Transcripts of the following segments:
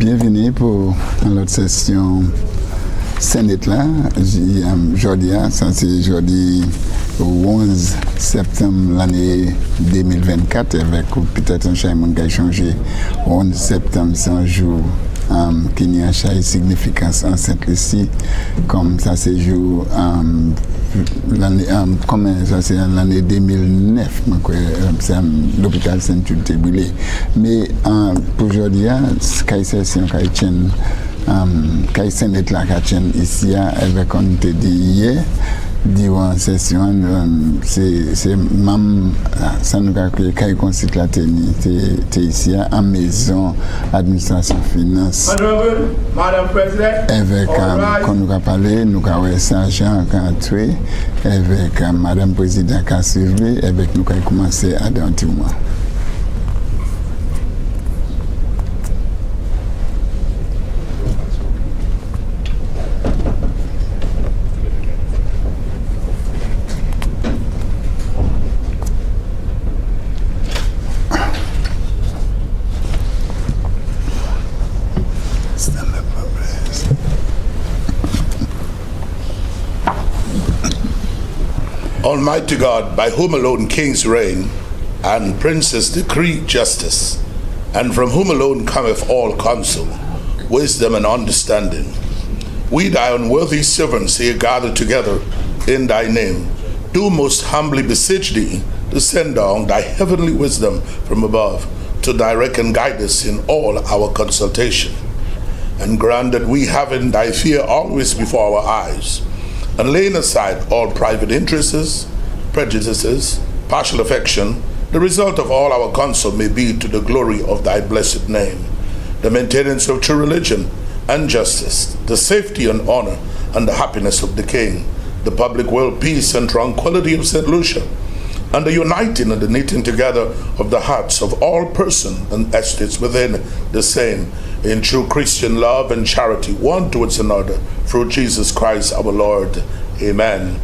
Bienvenue pour notre session Sénat là. Aujourd'hui, ça c'est jeudi 11 septembre l'année 2024 avec peut-être un changement qui a changé. 11 septembre, c'est un jour qui n'y a pas de significance en Sainte-Lucie, comme ça c'est jour l'année 2009, c'est l'hôpital Sainte-Jude brûlé. Mais pour aujourd'hui, cette session qui Sénat là ici avec on te dit hier durant la session, c'est même ça nous a créé qu'il consiste la tenue ici en maison administration finance Madam President, avec quand nous a parlé nous avons sergent tué avec Madame Président qui a suivi avec nous avons commencé à dentement. Almighty God, by whom alone kings reign, and princes decree justice, and from whom alone cometh all counsel, wisdom and understanding, we thy unworthy servants here gathered together in thy name, do most humbly beseech thee to send down thy heavenly wisdom from above, to direct and guide us in all our consultation, and grant that we, having thy fear always before our eyes, and laying aside all private interests, prejudices, partial affection, the result of all our counsel may be to the glory of thy blessed name, the maintenance of true religion and justice, the safety and honor and the happiness of the King, the public will, peace and tranquility of St. Lucia, and the uniting and the knitting together of the hearts of all persons and estates within the same, in true Christian love and charity one towards another, through Jesus Christ our Lord. Amen.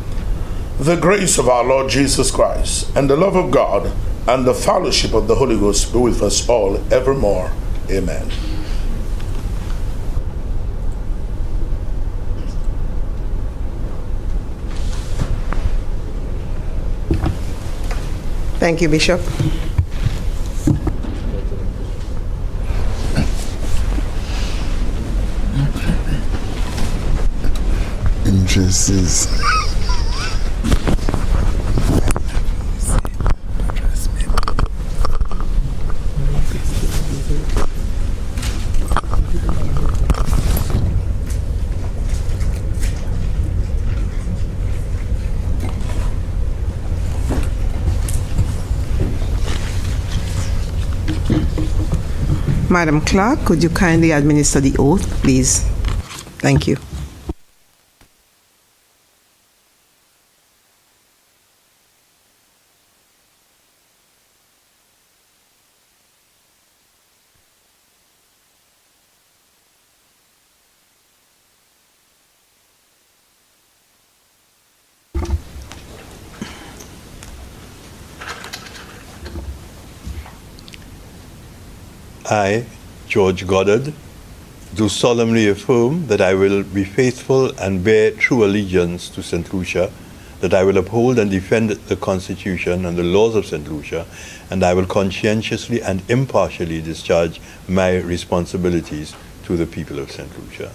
The grace of our Lord Jesus Christ, and the love of God, and the fellowship of the Holy Ghost be with us all evermore. Amen. Thank you, Bishop. Injustice. Madam Clerk, could you kindly administer the oath, please? Thank you. I, George Goddard, do solemnly affirm that I will be faithful and bear true allegiance to St. Lucia, that I will uphold and defend the Constitution and the laws of St. Lucia, and I will conscientiously and impartially discharge my responsibilities to the people of St. Lucia.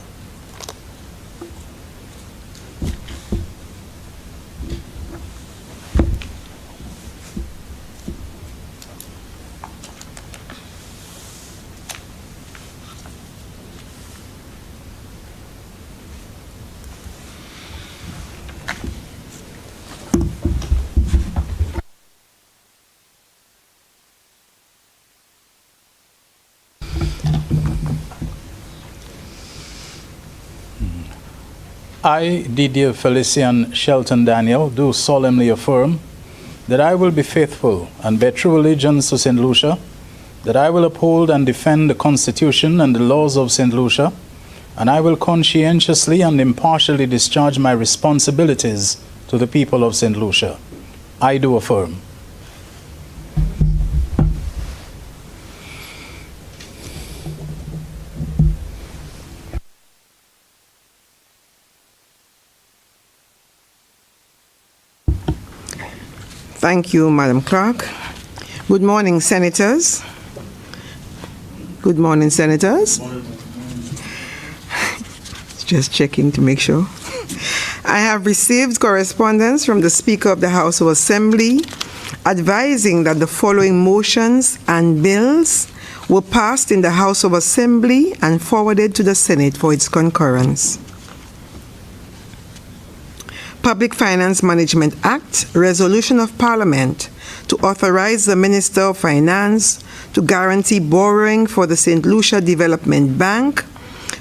I, Didier Felician Shelton Daniel, do solemnly affirm that I will be faithful and bear true allegiance to St. Lucia, that I will uphold and defend the Constitution and the laws of St. Lucia, and I will conscientiously and impartially discharge my responsibilities to the people of St. Lucia. I do affirm. Thank you, Madam Clerk. Good morning, Senators. Good morning, Senators. Just checking to make sure. I have received correspondence from the Speaker of the House of Assembly advising that the following motions and bills were passed in the House of Assembly and forwarded to the Senate for its concurrence. Public Finance Management Act, Resolution of Parliament to authorize the Minister of Finance to guarantee borrowing for the St. Lucia Development Bank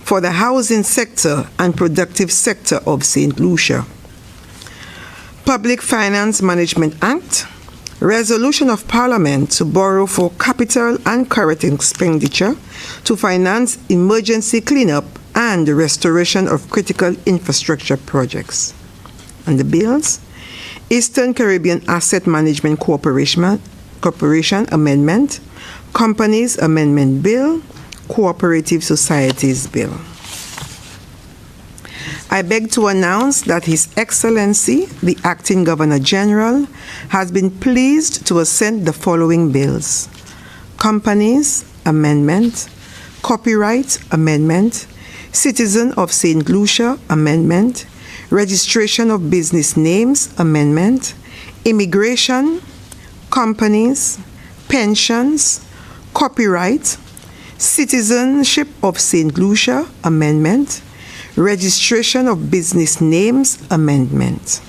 for the housing sector and productive sector of St. Lucia. Public Finance Management Act, Resolution of Parliament to borrow for capital and current expenditure to finance emergency cleanup and the restoration of critical infrastructure projects. And the bills, Eastern Caribbean Asset Management Corporation Amendment, Companies Amendment Bill, Cooperative Societies Bill. I beg to announce that His Excellency, the Acting Governor General, has been pleased to assent the following bills: Companies Amendment, Copyright Amendment, Citizen of St. Lucia Amendment, Registration of Business Names Amendment, Immigration, Companies, Pensions, Copyright, Citizenship of St. Lucia Amendment, Registration of Business Names Amendment.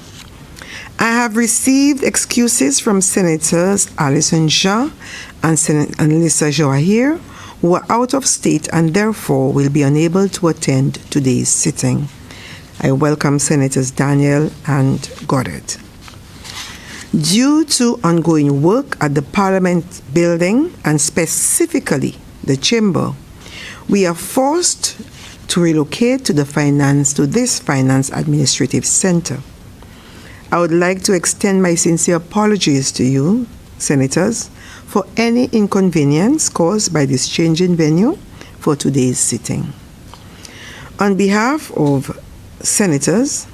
I have received excuses from Senators Alison Jean and Lucia Joahir, who are out of state and therefore will be unable to attend today's sitting. I welcome Senators Daniel and Goddard. Due to ongoing work at the Parliament building and specifically the chamber, we are forced to relocate to this finance administrative center. I would like to extend my sincere apologies to you, Senators, for any inconvenience caused by this change in venue for today's sitting. On behalf of Senators,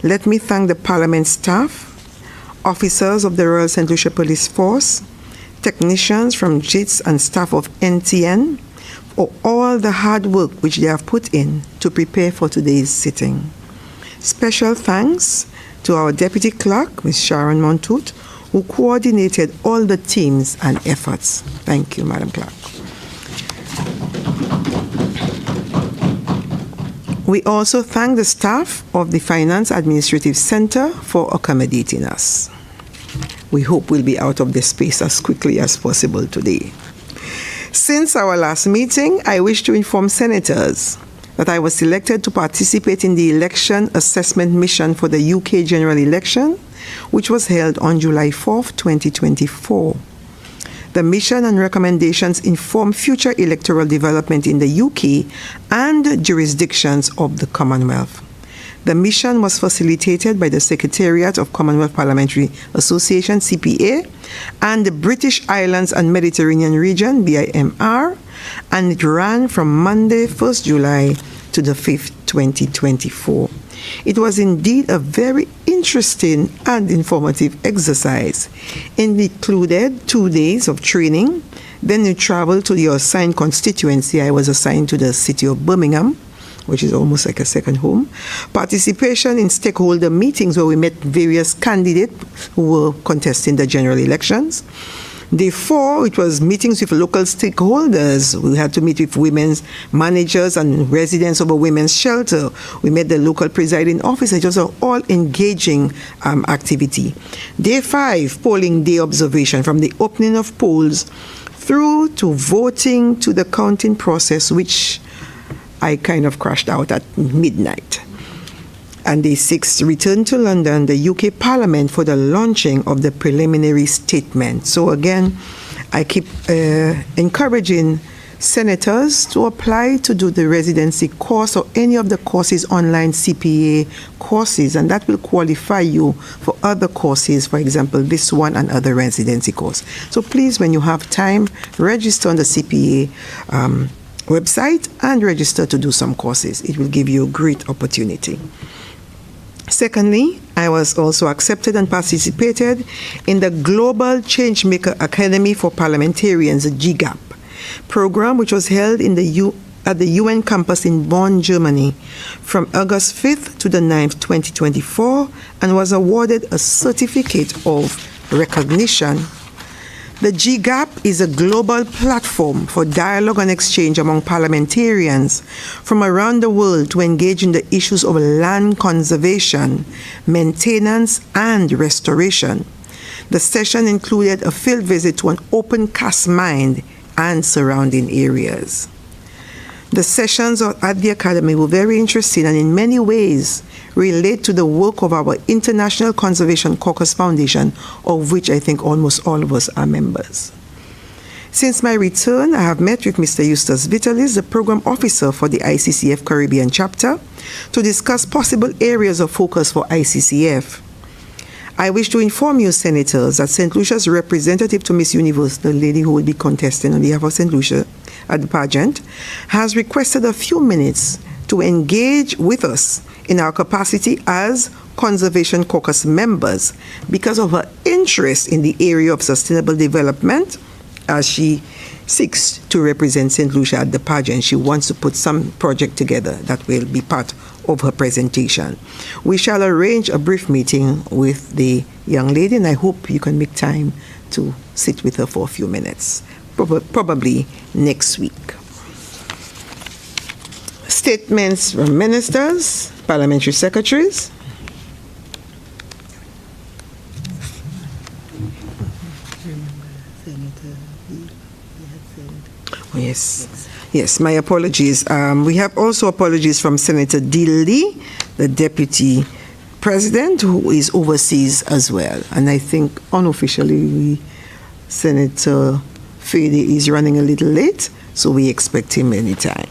let me thank the Parliament staff, officers of the Royal St. Lucia Police Force, technicians from JITS and staff of NTN for all the hard work which they have put in to prepare for today's sitting. Special thanks to our Deputy Clerk, Ms. Sharon Montoute, who coordinated all the teams and efforts. Thank you, Madam Clerk. We also thank the staff of the Finance Administrative Center for accommodating us. We hope we'll be out of this space as quickly as possible today. Since our last meeting, I wish to inform Senators that I was selected to participate in the election assessment mission for the UK general election, which was held on July 4th, 2024. The mission and recommendations inform future electoral development in the UK and jurisdictions of the Commonwealth. The mission was facilitated by the Secretariat of Commonwealth Parliamentary Association, CPA, and the British Islands and Mediterranean Region, BIMR, and it ran from Monday, 1st July to the 5th, 2024. It was indeed a very interesting and informative exercise. It included 2 days of training. Then you travel to your assigned constituency. I was assigned to the city of Birmingham, which is almost like a second home. Participation in stakeholder meetings where we met various candidates who were contesting the general elections. Day 4, it was meetings with local stakeholders. We had to meet with women's managers and residents of a women's shelter. We met the local presiding officer. It was an all-engaging activity. Day 5, polling day observation, from the opening of polls through to voting to the counting process, which I kind of crashed out at midnight. And Day 6, return to London, the UK Parliament, for the launching of the preliminary statement. So again, I keep encouraging senators to apply to do the residency course or any of the courses, online CPA courses, and that will qualify you for other courses, for example, this one and other residency course. So please, when you have time, register on the CPA website and register to do some courses. It will give you a great opportunity. Secondly, I I was also accepted and participated in the Global Changemaker Academy for Parliamentarians, GGAP, program, which was held in at the UN campus in Bonn, Germany, from August 5th to the 9th, 2024, and was awarded a certificate of recognition. The GGAP is a global platform for dialogue and exchange among parliamentarians from around the world to engage in the issues of land conservation, maintenance, and restoration. The session included a field visit to an open cast mine and surrounding areas. The sessions at the Academy were very interesting and in many ways relate to the work of our International Conservation Caucus Foundation, of which I think almost all of us are members. Since my return, I have met with Mr. Eustace Vitalis, the Program Officer for the ICCF Caribbean Chapter, to discuss possible areas of focus for ICCF. I wish to inform you, Senators, that St. Lucia's representative to Miss Universe, the lady who will be contesting on behalf of St. Lucia at the pageant, has requested a few minutes to engage with us in our capacity as Conservation Caucus members because of her interest in the area of sustainable development as she seeks to represent St. Lucia at the pageant. She wants to put some project together that will be part of her presentation. We shall arrange a brief meeting with the young lady, and I hope you can make time to sit with her for a few minutes, probably next week. Statements from ministers, parliamentary secretaries. Oh, yes, my apologies. We have also apologies from Senator Dilly, the Deputy President, who is overseas as well. And I think unofficially, Senator Fede is running a little late, so we expect him anytime.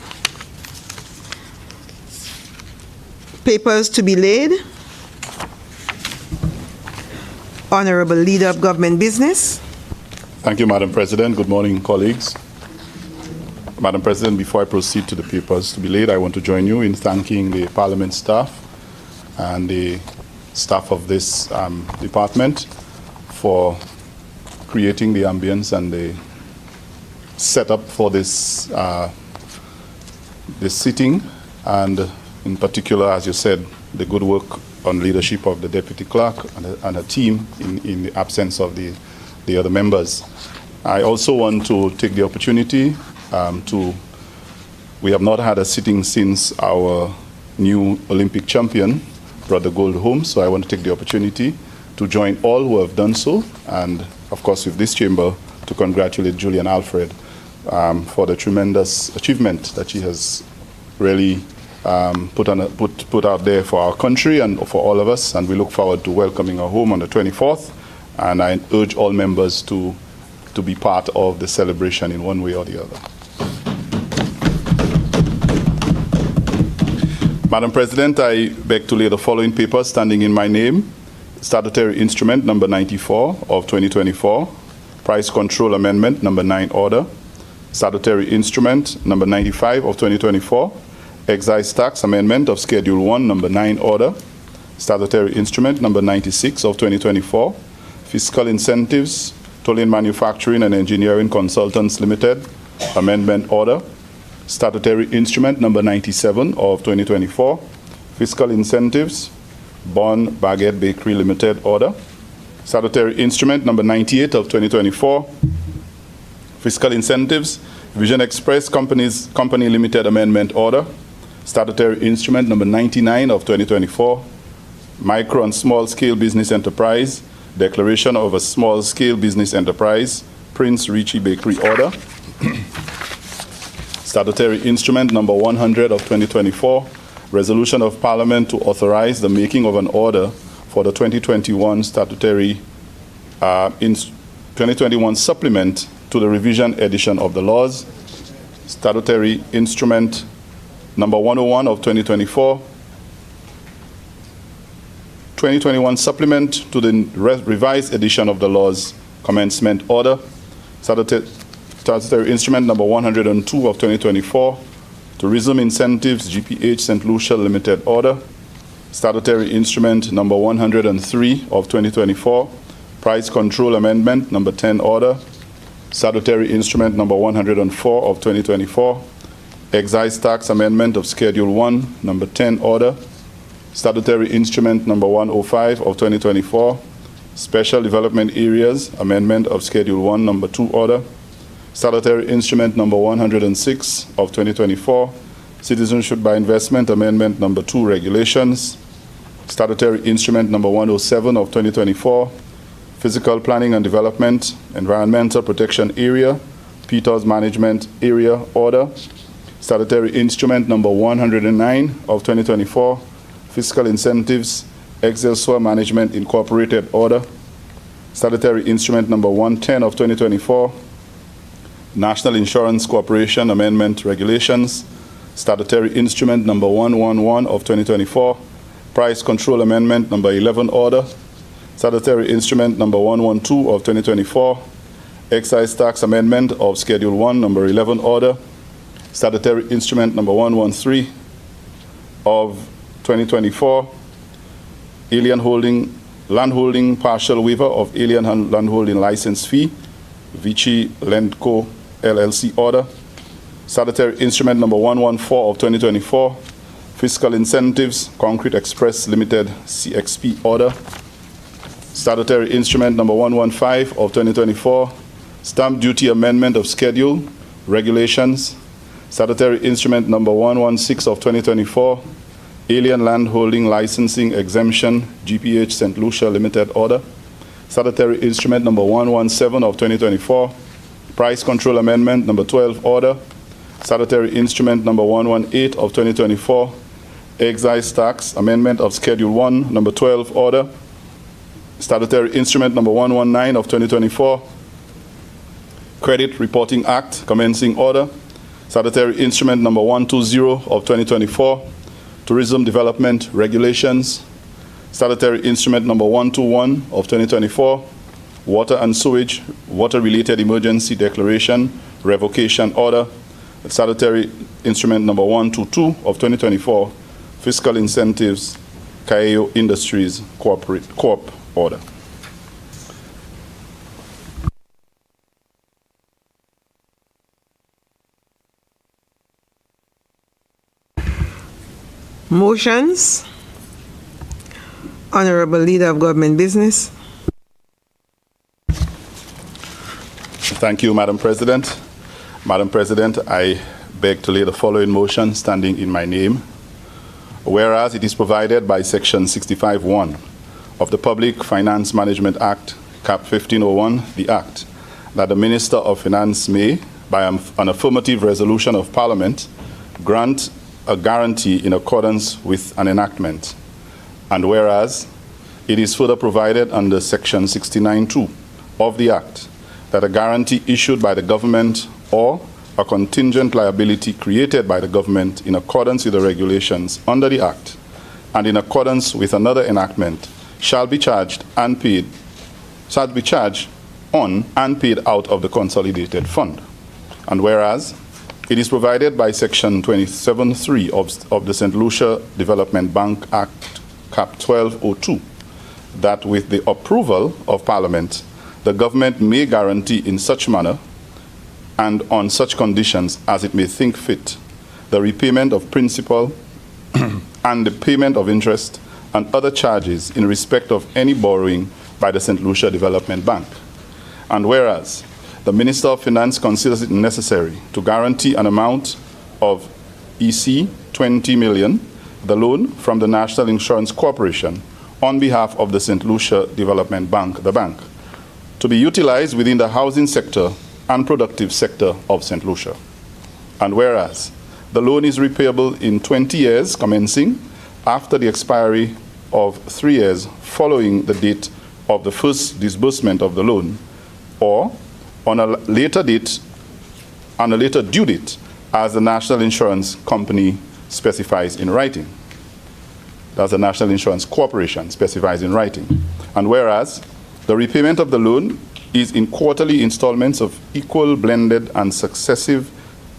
Papers to be laid. Honorable Leader of Government Business. Thank you, Madam President. Good morning, colleagues. Madam President, before I proceed to the papers to be laid, I want to join you in thanking the Parliament staff and the staff of this department for creating the ambience and the setup for this sitting, and in particular, as you said, the good work on leadership of the Deputy Clerk and her team in the absence of the other members. I also want to take the opportunity we have not had a sitting since our new Olympic champion brought the gold home, so I want to take the opportunity to join all who have done so, and of course with this chamber to congratulate Julian Alfred for the tremendous achievement that she has really put out there for our country and for all of us, and we look forward to welcoming her home on the 24th, and I urge all members to be part of the celebration in one way or the other. Madam President, I beg to lay the following papers standing in my name. Statutory Instrument number 94 of 2024, Price Control Amendment number 9 order. Statutory Instrument number 95 of 2024, Excise Tax Amendment of Schedule 1 number 9 order. Statutory Instrument number 96 of 2024, Fiscal Incentives, Tolling Manufacturing and Engineering Consultants Limited Amendment order. Statutory Instrument number 97 of 2024, Fiscal Incentives, Bonn Baguette Bakery Limited order. Statutory Instrument number 98 of 2024, Fiscal Incentives, Vision Express Company Limited Amendment order. Statutory Instrument number 99 of 2024, Micro and Small Scale Business Enterprise, Declaration of a Small Scale Business Enterprise, Prince Ricci Bakery order. Statutory Instrument number 100 of 2024, Resolution of Parliament to authorize the making of an order for the 2021 statutory 2021 supplement to the revision edition of the laws. Statutory Instrument number 101 of 2024, 2021 supplement to the revised edition of the laws commencement order. Statutory Instrument number 102 of 2024, Tourism Incentives GPH St. Lucia Limited order. Statutory Instrument number 103 of 2024, Price Control Amendment number 10 order. Statutory Instrument number 104 of 2024, Excise Tax Amendment of Schedule 1 number 10 order. Statutory Instrument number 105 of 2024, Special Development Areas Amendment of Schedule 1 number 2 order. Statutory Instrument number 106 of 2024, Citizenship by Investment Amendment number 2 Regulations. Statutory Instrument number 107 of 2024, Physical Planning and Development Environmental Protection Area, Peters Management Area Order. Statutory Instrument number 109 of 2024, Fiscal Incentives Excelsior Management Incorporated Order. Statutory Instrument number 110 of 2024, National Insurance Corporation Amendment Regulations. Statutory Instrument number 111 of 2024, Price Control Amendment number 11 Order. Statutory Instrument number 112 of 2024, Excise Tax Amendment of Schedule 1 number 11 Order. Statutory Instrument number 113 of 2024, Landholding Partial Waiver of Alien Landholding License Fee, Vichy Landco LLC Order. Statutory Instrument number 114 of 2024, Fiscal Incentives Concrete Express Limited CXP Order. Statutory Instrument number 115 of 2024, Stamp Duty Amendment of Schedule Regulations. Statutory Instrument number 116 of 2024, Alien Landholding Licensing Exemption GPH St. Lucia Limited Order. Statutory Instrument number 117 of 2024, Price Control Amendment number 12 Order. Statutory Instrument number 118 of 2024, Excise Tax Amendment of Schedule 1 number 12 Order. Statutory Instrument number 119 of 2024, Credit Reporting Act Commencing Order. Statutory Instrument number 120 of 2024, Tourism Development Regulations. Statutory Instrument number 121 of 2024, Water and Sewage Water-Related Emergency Declaration Revocation Order. Statutory Instrument number 122 of 2024, Fiscal Incentives Caio Industries Corp Order. Motions. Honorable Leader of Government Business. Thank you, Madam President. Madam President, I beg to lay the following motion standing in my name. Whereas it is provided by Section 65(1) of the Public Finance Management Act, Cap 1501, the Act, that the Minister of Finance may, by an affirmative resolution of Parliament, grant a guarantee in accordance with an enactment. And whereas it is further provided under Section 69(2) of the Act that a guarantee issued by the government or a contingent liability created by the government in accordance with the regulations under the Act and in accordance with another enactment shall be charged on and paid out of the consolidated fund. And whereas it is provided by Section 27(3) of the St. Lucia Development Bank Act, Cap 1202, that with the approval of Parliament, the government may guarantee in such manner and on such conditions as it may think fit the repayment of principal and the payment of interest and other charges in respect of any borrowing by the St. Lucia Development Bank. And whereas the Minister of Finance considers it necessary to guarantee an amount of EC 20 million, the loan from the National Insurance Corporation on behalf of the St. Lucia Development Bank, the bank, to be utilized within the housing sector and productive sector of St. Lucia. And whereas the loan is repayable in 20 years commencing after the expiry of 3 years following the date of the first disbursement of the loan, or on a later due date as the National Insurance Company specifies in writing. That's the National Insurance Corporation specifies in writing. And whereas the repayment of the loan is in quarterly installments of equal, blended, and successive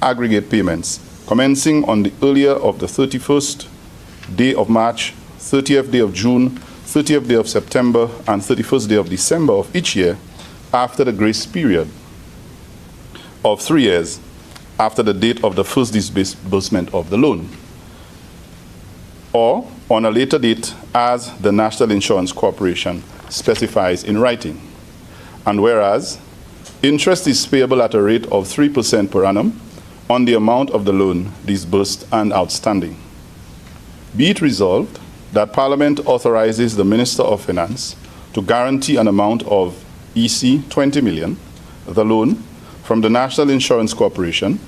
aggregate payments commencing on the earlier of the 31st day of March 30th day of June, 30th day of September, and 31st day of December of each year after the grace period of 3 years after the date of the first disbursement of the loan, or on a later date as the National Insurance Corporation specifies in writing. And whereas interest is payable at a rate of 3% per annum on the amount of the loan disbursed and outstanding. Be it resolved that Parliament authorizes the Minister of Finance to guarantee an amount of EC 20 million, the loan from the National Insurance Corporation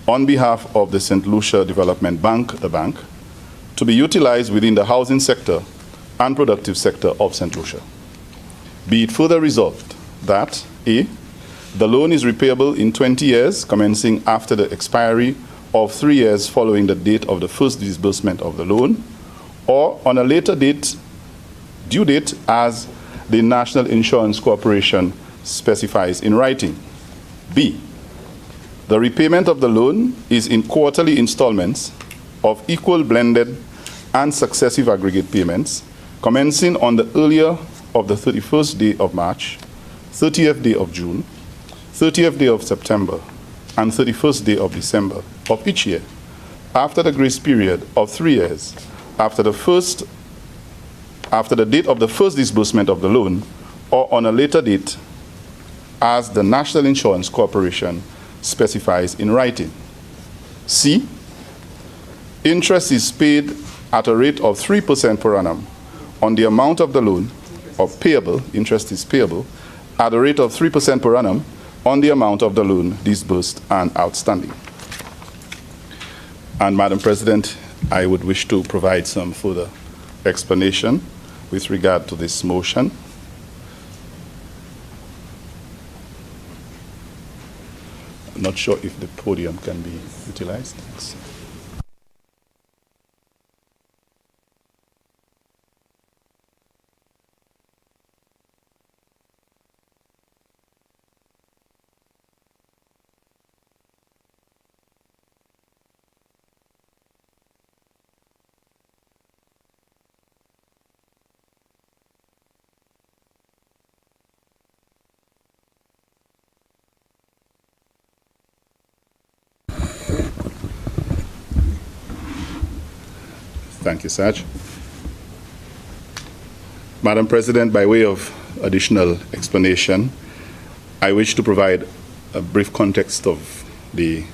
on behalf of the St. Lucia Development Bank, the bank, to be utilized within the housing sector and productive sector of St. Lucia. Be it further resolved that A, the loan is repayable in 20 years commencing after the expiry of 3 years following the date of the first disbursement of the loan, or on a later date, due date as the National Insurance Corporation specifies in writing. B, the repayment of the loan is in quarterly installments of equal blended and successive aggregate payments commencing on the earlier of the 31st day of March, 30th day of June, 30th day of September, and 31st day of December of each year, after the grace period of 3 years, after the date of the first disbursement of the loan, or on a later date, as the National Insurance Corporation specifies in writing. C, interest is paid at a rate of 3% per annum on the amount of the loan, or payable, interest is payable, at a rate of 3% per annum on the amount of the loan disbursed and outstanding. And Madam President, I would wish to provide some further explanation with regard to this motion. I'm not sure if the podium can be utilized. Thanks. Thank you, Saj. Madam President, by way of additional explanation, I wish to provide a brief context of the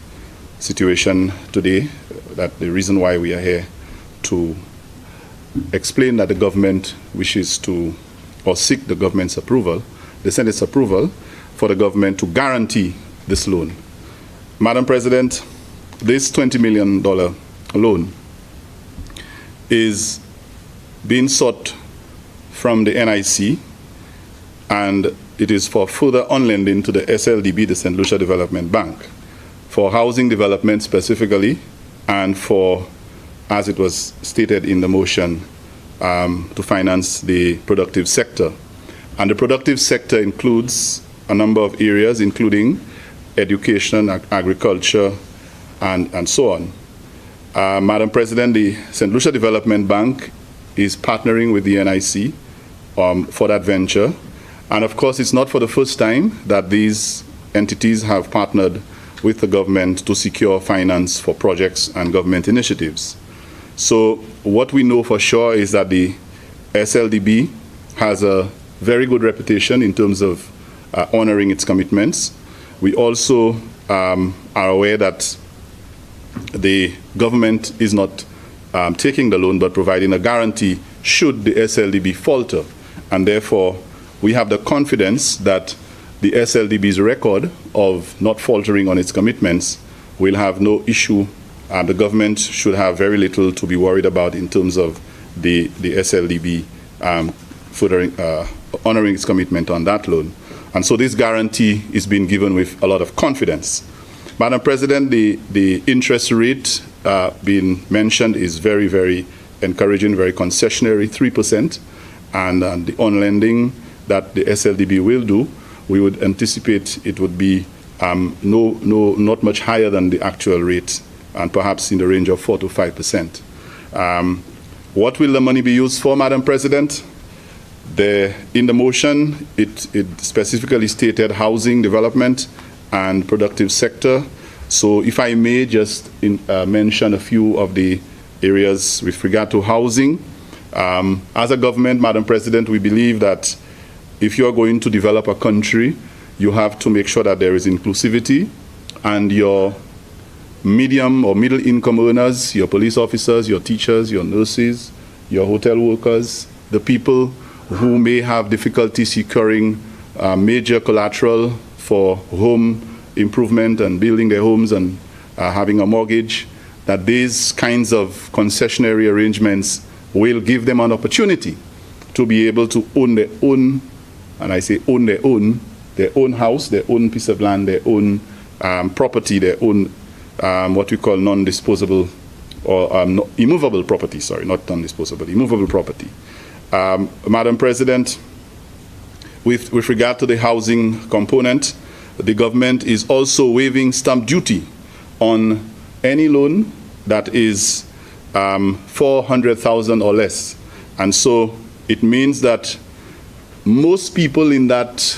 situation today, that the reason why we are here to explain that the government wishes to, or seek the government's approval, the Senate's approval for the government to guarantee this loan. Madam President, this $20 million loan is being sought from the NIC, and it is for further on-lending to the SLDB, the St. Lucia Development Bank, for housing development specifically, and for, as it was stated in the motion, to finance the productive sector. And the productive sector includes a number of areas, including education, agriculture, and so on. Madam President, the St. Lucia Development Bank is partnering with the NIC for that venture. And of course, it's not for the first time that these entities have partnered with the government to secure finance for projects and government initiatives. So what we know for sure is that the SLDB has a very good reputation in terms of honoring its commitments. We also are aware that the government is not taking the loan but providing a guarantee should the SLDB falter, and therefore we have the confidence that the SLDB's record of not faltering on its commitments will have no issue, and the government should have very little to be worried about in terms of the SLDB honoring its commitment on that loan. And so this guarantee is being given with a lot of confidence. Madam President, the interest rate being mentioned is very, very encouraging, very concessionary, 3%. And the on-lending that the SLDB will do, we would anticipate it would be not much higher than the actual rate, and perhaps in the range of 4 to 5%. What will the money be used for, Madam President? In the motion, it specifically stated housing development and productive sector. So if I may just mention a few of the areas with regard to housing. As a government, Madam President, we believe that if you are going to develop a country, you have to make sure that there is inclusivity, and your medium or middle income earners, your police officers, your teachers, your nurses, your hotel workers, the people who may have difficulty securing major collateral for home improvement and building their homes and having a mortgage, that these kinds of concessionary arrangements will give them an opportunity to be able to own their own, and I say own their own house, their own piece of land, their own property, their own what we call non-disposable or immovable property, sorry, not non-disposable, immovable property. Madam President, with regard to the housing component, the government is also waiving stamp duty on any loan that is 400,000 or less. And so it means that most people in that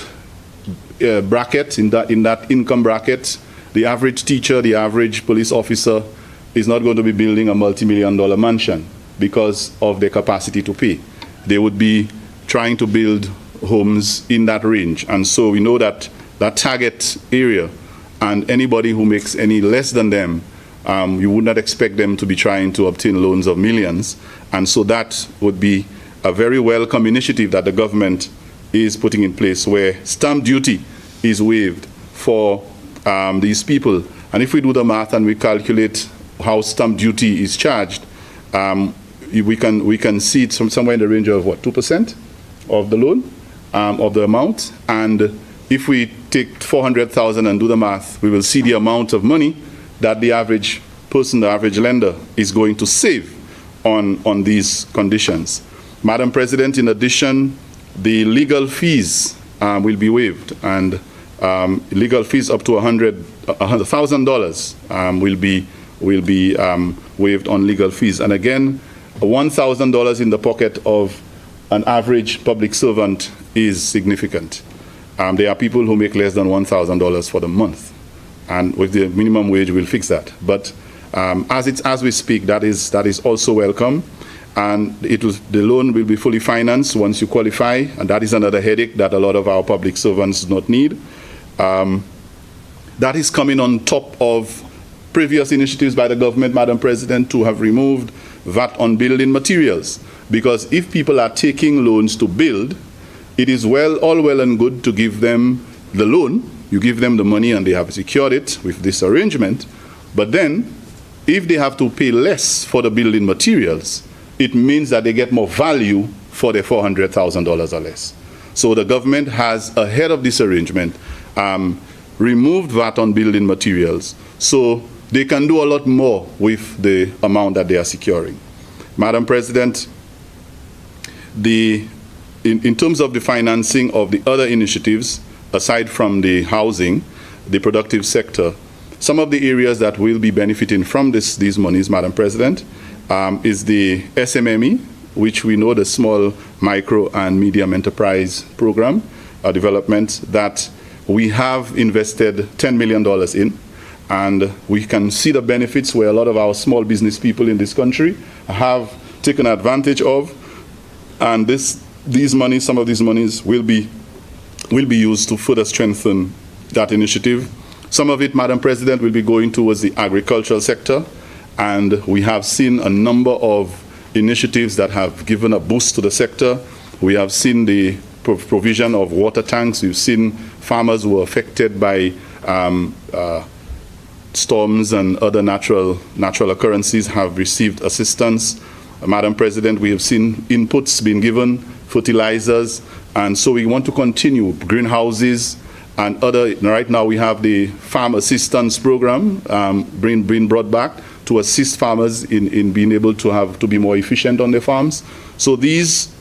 bracket, in that income bracket, the average teacher, the average police officer is not going to be building a multi-million-dollar mansion because of their capacity to pay. They would be trying to build homes in that range. And so we know that that target area, and anybody who makes any less than them, you would not expect them to be trying to obtain loans of millions. And so that would be a very welcome initiative that the government is putting in place, where stamp duty is waived for these people. And if we do the math and we calculate how stamp duty is charged, we can see it somewhere in the range of what, 2% of the loan, of the amount. And if we take 400,000 and do the math, we will see the amount of money that the average person, the average lender, is going to save on these conditions. Madam President, in addition, the legal fees will be waived, and legal fees up to $100,000 will be waived on legal fees. And again, $1,000 in the pocket of an average public servant is significant. There are people who make less than $1,000 for the month, and with the minimum wage, we'll fix that. But as we speak, that is also welcome, and the loan will be fully financed once you qualify, and that is another headache that a lot of our public servants do not need. That is coming on top of previous initiatives by the government, Madam President, to have removed VAT on building materials. Because if people are taking loans to build, it is all well and good to give them the loan. You give them the money and they have secured it with this arrangement. But then, if they have to pay less for the building materials, it means that they get more value for their $400,000 or less. So the government has, ahead of this arrangement, removed VAT on building materials, so they can do a lot more with the amount that they are securing. Madam President, in terms of the financing of the other initiatives, aside from the housing, the productive sector, some of the areas that will be benefiting from these monies, Madam President, is the SMME, which we know, the Small, Micro, and Medium Enterprise Program development, that we have invested $10 million in, and we can see the benefits where a lot of our small business people in this country have taken advantage of, and some of these monies will be used to further strengthen that initiative. Some of it, Madam President, will be going towards the agricultural sector, and we have seen a number of initiatives that have given a boost to the sector. We have seen the provision of water tanks. We've seen farmers who were affected by storms and other natural occurrences have received assistance. Madam President, we have seen inputs being given, fertilizers, and so we want to continue greenhouses and other. Right now we have the Farm Assistance Program being brought back to assist farmers in being able to be more efficient on their farms. So these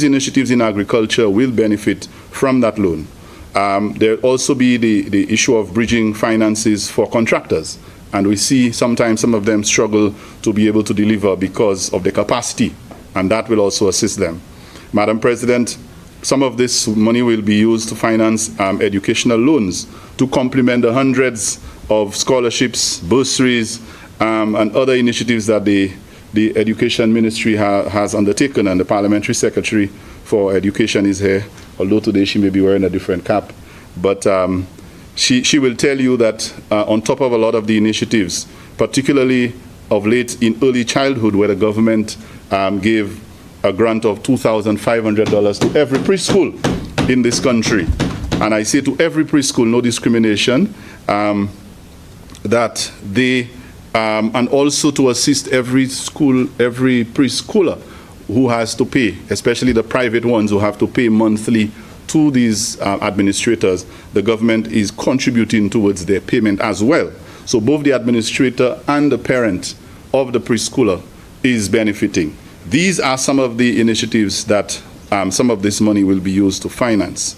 initiatives in agriculture will benefit from that loan. There will also be the issue of bridging finances for contractors. And we see sometimes some of them struggle to be able to deliver because of the capacity and that will also assist them. Madam President, some of this money will be used to finance educational loans to complement the hundreds of scholarships, bursaries, and other initiatives that the Education Ministry has undertaken, and the Parliamentary Secretary for Education is here, although today she may be wearing a different cap. But she will tell you that on top of a lot of the initiatives, particularly of late in early childhood, where the government gave a grant of $2,500 to every preschool in this country. And I say to every preschool, no discrimination, that they, and also to assist every school, every preschooler who has to pay, especially the private ones who have to pay monthly to these administrators. The government is contributing towards their payment as well. So both the administrator and the parent of the preschooler is benefiting. These are some of the initiatives that some of this money will be used to finance.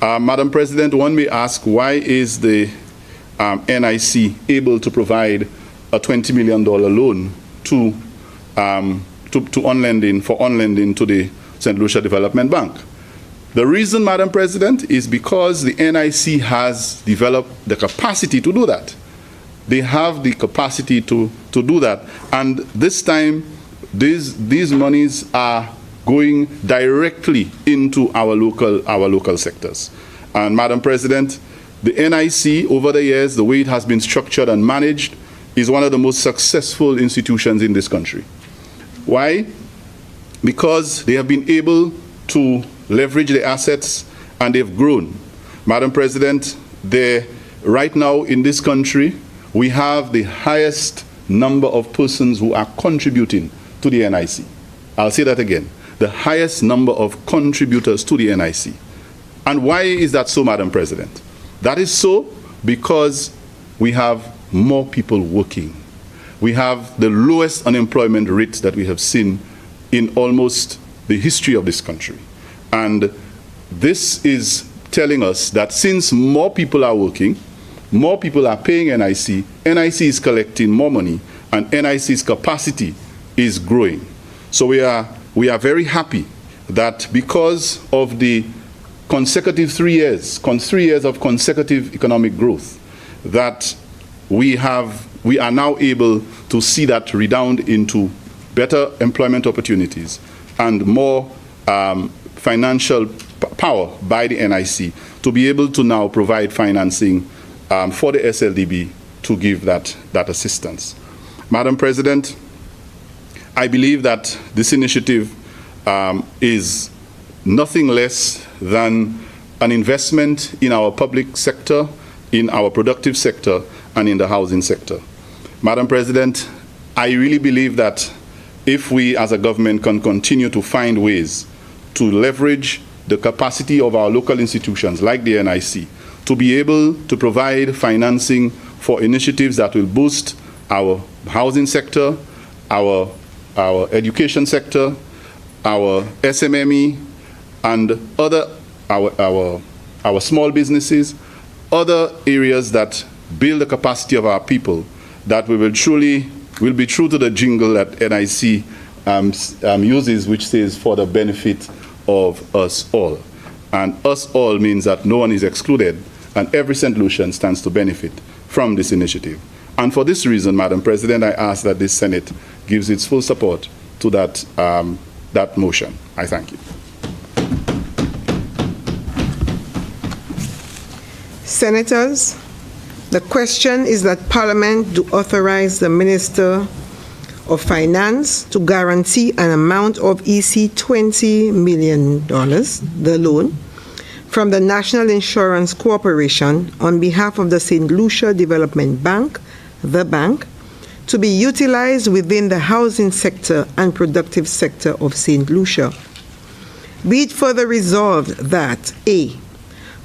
Madam President, one may ask, why is the NIC able to provide a $20 million loan to on-lending, for on-lending to the St. Lucia Development Bank? The reason, Madam President, is because the NIC has developed the capacity to do that. They have the capacity to do that. And this time, these monies are going directly into our local sectors. And Madam President, the NIC over the years, the way it has been structured and managed, is one of the most successful institutions in this country. Why? Because they have been able to leverage their assets and they've grown. Madam President, right now in this country, we have the highest number of persons who are contributing to the NIC. I'll say that again. The highest number of contributors to the NIC. And why is that so, Madam President? That is so because we have more people working. We have the lowest unemployment rate that we have seen in almost the history of this country. And this is telling us that since more people are working, more people are paying NIC, NIC is collecting more money, and NIC's capacity is growing. So we are very happy that because of the consecutive 3 years of consecutive economic growth, that we are now able to see that redound into better employment opportunities and more financial power by the NIC to be able to now provide financing for the SLDB to give that assistance. Madam President, I believe that this initiative is nothing less than an investment in our public sector, in our productive sector, and in the housing sector. Madam President, I really believe that if we as a government can continue to find ways to leverage the capacity of our local institutions like the NIC to be able to provide financing for initiatives that will boost our housing sector, our education sector, our SMME, and other our small businesses, other areas that build the capacity of our people, that we will be true to the jingle that NIC uses, which says for the benefit of us all. And us all means that no one is excluded, and every St. Lucian stands to benefit from this initiative. And for this reason, Madam President, I ask that this Senate gives its full support to that motion. I thank you. Senators, the question is that Parliament do authorize the Minister of Finance to guarantee an amount of EC $20 million, the loan, from the National Insurance Corporation on behalf of the St. Lucia Development Bank, the bank, to be utilized within the housing sector and productive sector of St. Lucia. Be it further resolved that A,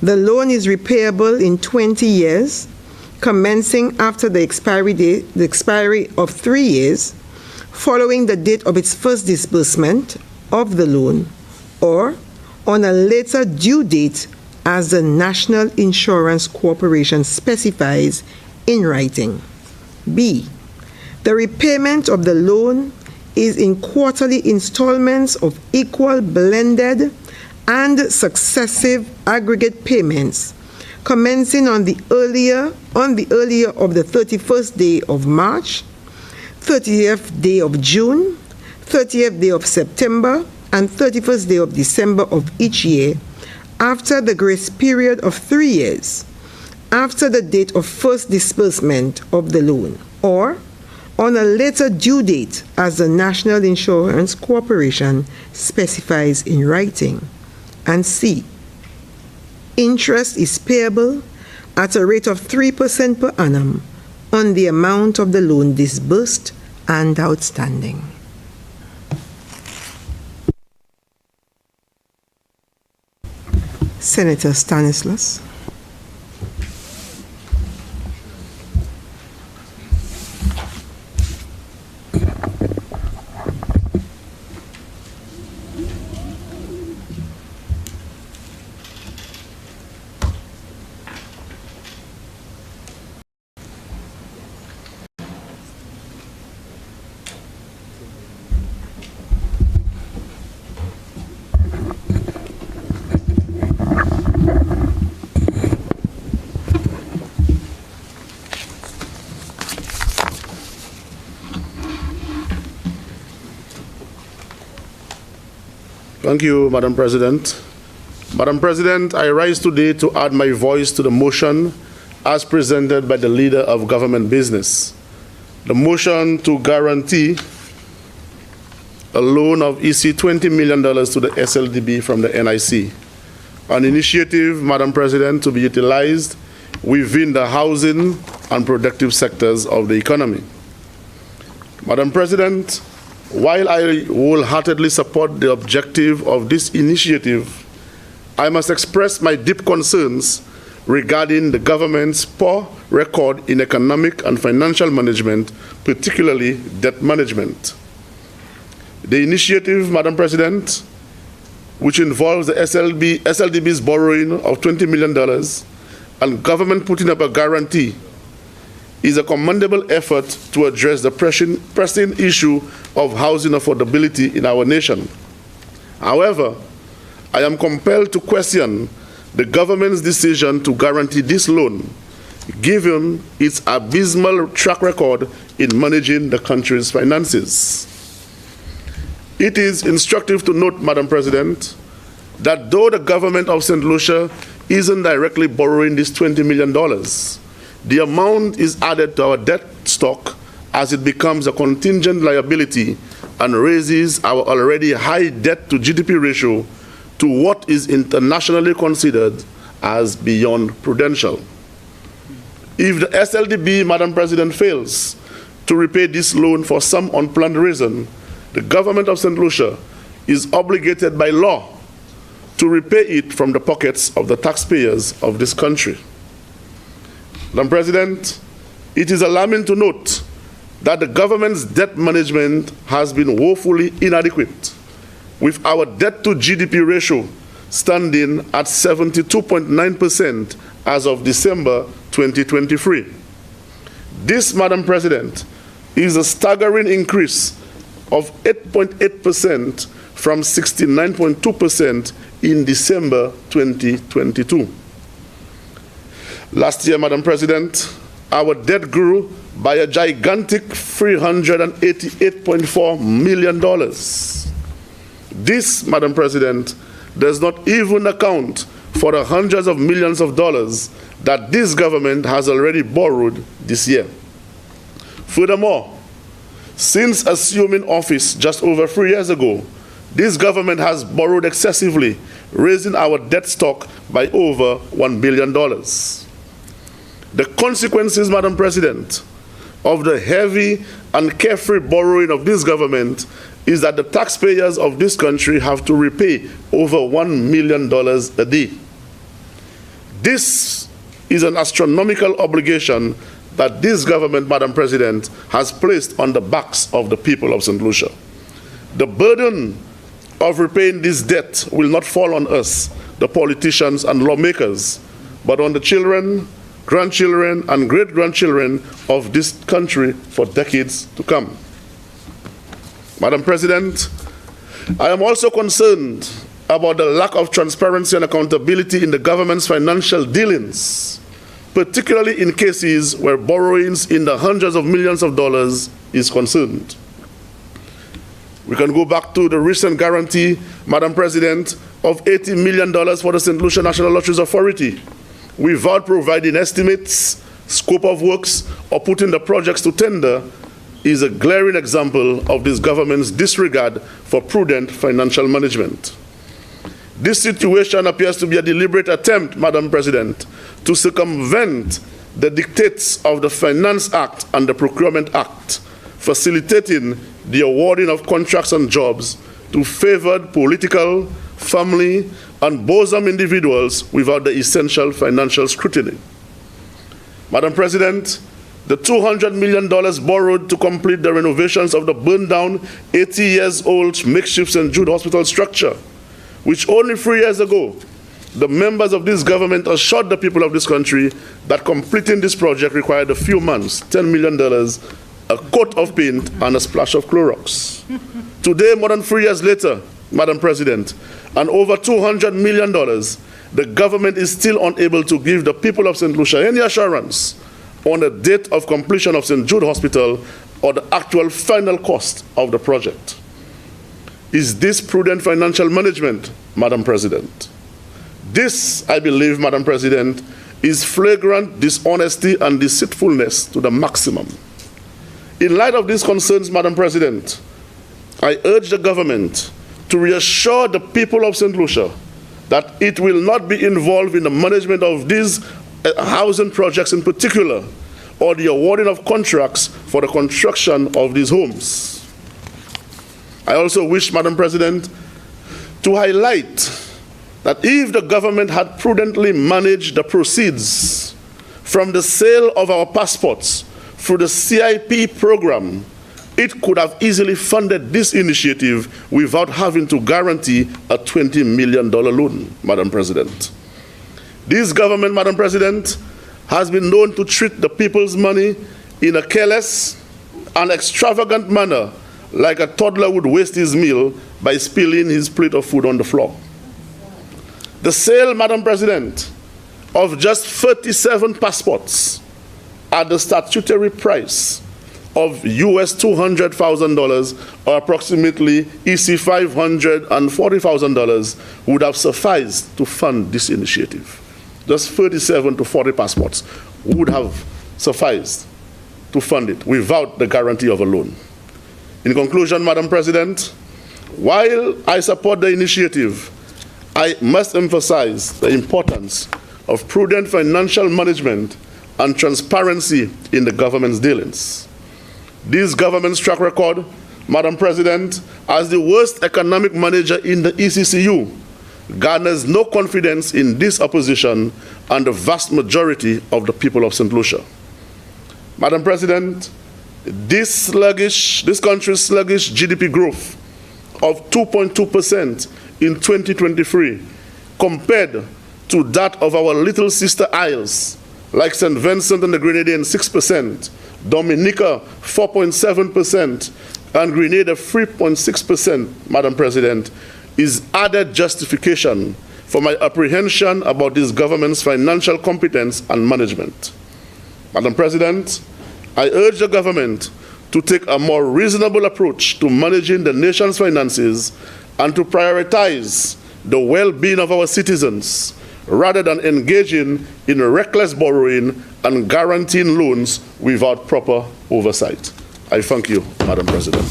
the loan is repayable in 20 years, commencing after the expiry of 3 years, following the date of its first disbursement of the loan, or on a later due date as the National Insurance Corporation specifies in writing. B, the repayment of the loan is in quarterly installments of equal blended and successive aggregate payments commencing on the earlier of the 31st day of March, 30th day of June, 30th day of September, and 31st day of December of each year, after the grace period of 3 years, after the date of first disbursement of the loan, or on a later due date as the National Insurance Corporation specifies in writing. And C, interest is payable at a rate of 3% per annum on the amount of the loan disbursed and outstanding. Senator Stanislaus. Thank you, Madam President. Madam President, I rise today to add my voice to the motion as presented by the Leader of Government Business. The motion to guarantee a loan of $20 million to the SLDB from the NIC. An initiative, Madam President, to be utilized within the housing and productive sectors of the economy. Madam President, while I wholeheartedly support the objective of this initiative, I must express my deep concerns regarding the government's poor record in economic and financial management, particularly debt management. The initiative, Madam President, which involves the SLDB's borrowing of $20 million and government putting up a guarantee, is a commendable effort to address the pressing issue of housing affordability in our nation. However, I am compelled to question the government's decision to guarantee this loan, given its abysmal track record in managing the country's finances. It is instructive to note, Madam President, that though the government of St. Lucia isn't directly borrowing this $20 million, the amount is added to our debt stock as it becomes a contingent liability and raises our already high debt to GDP ratio to what is internationally considered as beyond prudential. If the SLDB, Madam President, fails to repay this loan for some unplanned reason, the government of St. Lucia is obligated by law to repay it from the pockets of the taxpayers of this country. Madam President, it is alarming to note that the government's debt management has been woefully inadequate, with our debt to GDP ratio standing at 72.9% as of December 2023. This, Madam President, is a staggering increase of 8.8% from 69.2% in December 2022. Last year, Madam President, our debt grew by a gigantic $388.4 million. This, Madam President, does not even account for the hundreds of millions of dollars that this government has already borrowed this year. Furthermore, since assuming office just over 3 years ago, this government has borrowed excessively, raising our debt stock by over $1 billion. The consequences, Madam President, of the heavy and carefree borrowing of this government is that the taxpayers of this country have to repay over $1 million a day. This is an astronomical obligation that this government, Madam President, has placed on the backs of the people of St. Lucia. The burden of repaying this debt will not fall on us, the politicians and lawmakers, but on the children, grandchildren, and great-grandchildren of this country for decades to come. Madam President, I am also concerned about the lack of transparency and accountability in the government's financial dealings, particularly in cases where borrowings in the hundreds of millions of dollars is concerned. We can go back to the recent guarantee, Madam President, of $80 million for the St. Lucia National Lotteries Authority, without providing estimates, scope of works, or putting the projects to tender, is a glaring example of this government's disregard for prudent financial management. This situation appears to be a deliberate attempt, Madam President, to circumvent the dictates of the Finance Act and the Procurement Act, facilitating the awarding of contracts and jobs to favored political, family, and bosom individuals without the essential financial scrutiny. Madam President, the $200 million borrowed to complete the renovations of the burned-down 80-years-old makeshift St. Jude Hospital structure, which only 3 years ago, the members of this government assured the people of this country that completing this project required a few months, $10 million, a coat of paint, and a splash of Clorox. Today, more than 3 years later, Madam President, and over $200 million, the government is still unable to give the people of St. Lucia any assurance on the date of completion of St. Jude Hospital or the actual final cost of the project. Is this prudent financial management, Madam President? This, I believe, Madam President, is flagrant dishonesty and deceitfulness to the maximum. In light of these concerns, Madam President, I urge the government to reassure the people of St. Lucia that it will not be involved in the management of these housing projects in particular, or the awarding of contracts for the construction of these homes. I also wish, Madam President, to highlight that if the government had prudently managed the proceeds from the sale of our passports through the CIP program, it could have easily funded this initiative without having to guarantee a $20 million loan, Madam President. This government, Madam President, has been known to treat the people's money in a careless and extravagant manner, like a toddler would waste his meal by spilling his plate of food on the floor. The sale, Madam President, of just 37 passports at the statutory price of US $200,000, or approximately EC $540,000, would have sufficed to fund this initiative. Just 37 to 40 passports would have sufficed to fund it without the guarantee of a loan. In conclusion, Madam President, while I support the initiative, I must emphasize the importance of prudent financial management and transparency in the government's dealings. This government's track record, Madam President, as the worst economic manager in the ECCU, garners no confidence in this opposition and the vast majority of the people of St. Lucia. Madam President, this country's sluggish GDP growth of 2.2% in 2023, compared to that of our little sister isles, like St. Vincent and the Grenadines, 6%, Dominica, 4.7%, and Grenada, 3.6%, Madam President, is added justification for my apprehension about this government's financial competence and management. Madam President, I urge the government to take a more reasonable approach to managing the nation's finances and to prioritize the well-being of our citizens rather than engaging in reckless borrowing and guaranteeing loans without proper oversight. I thank you, Madam President.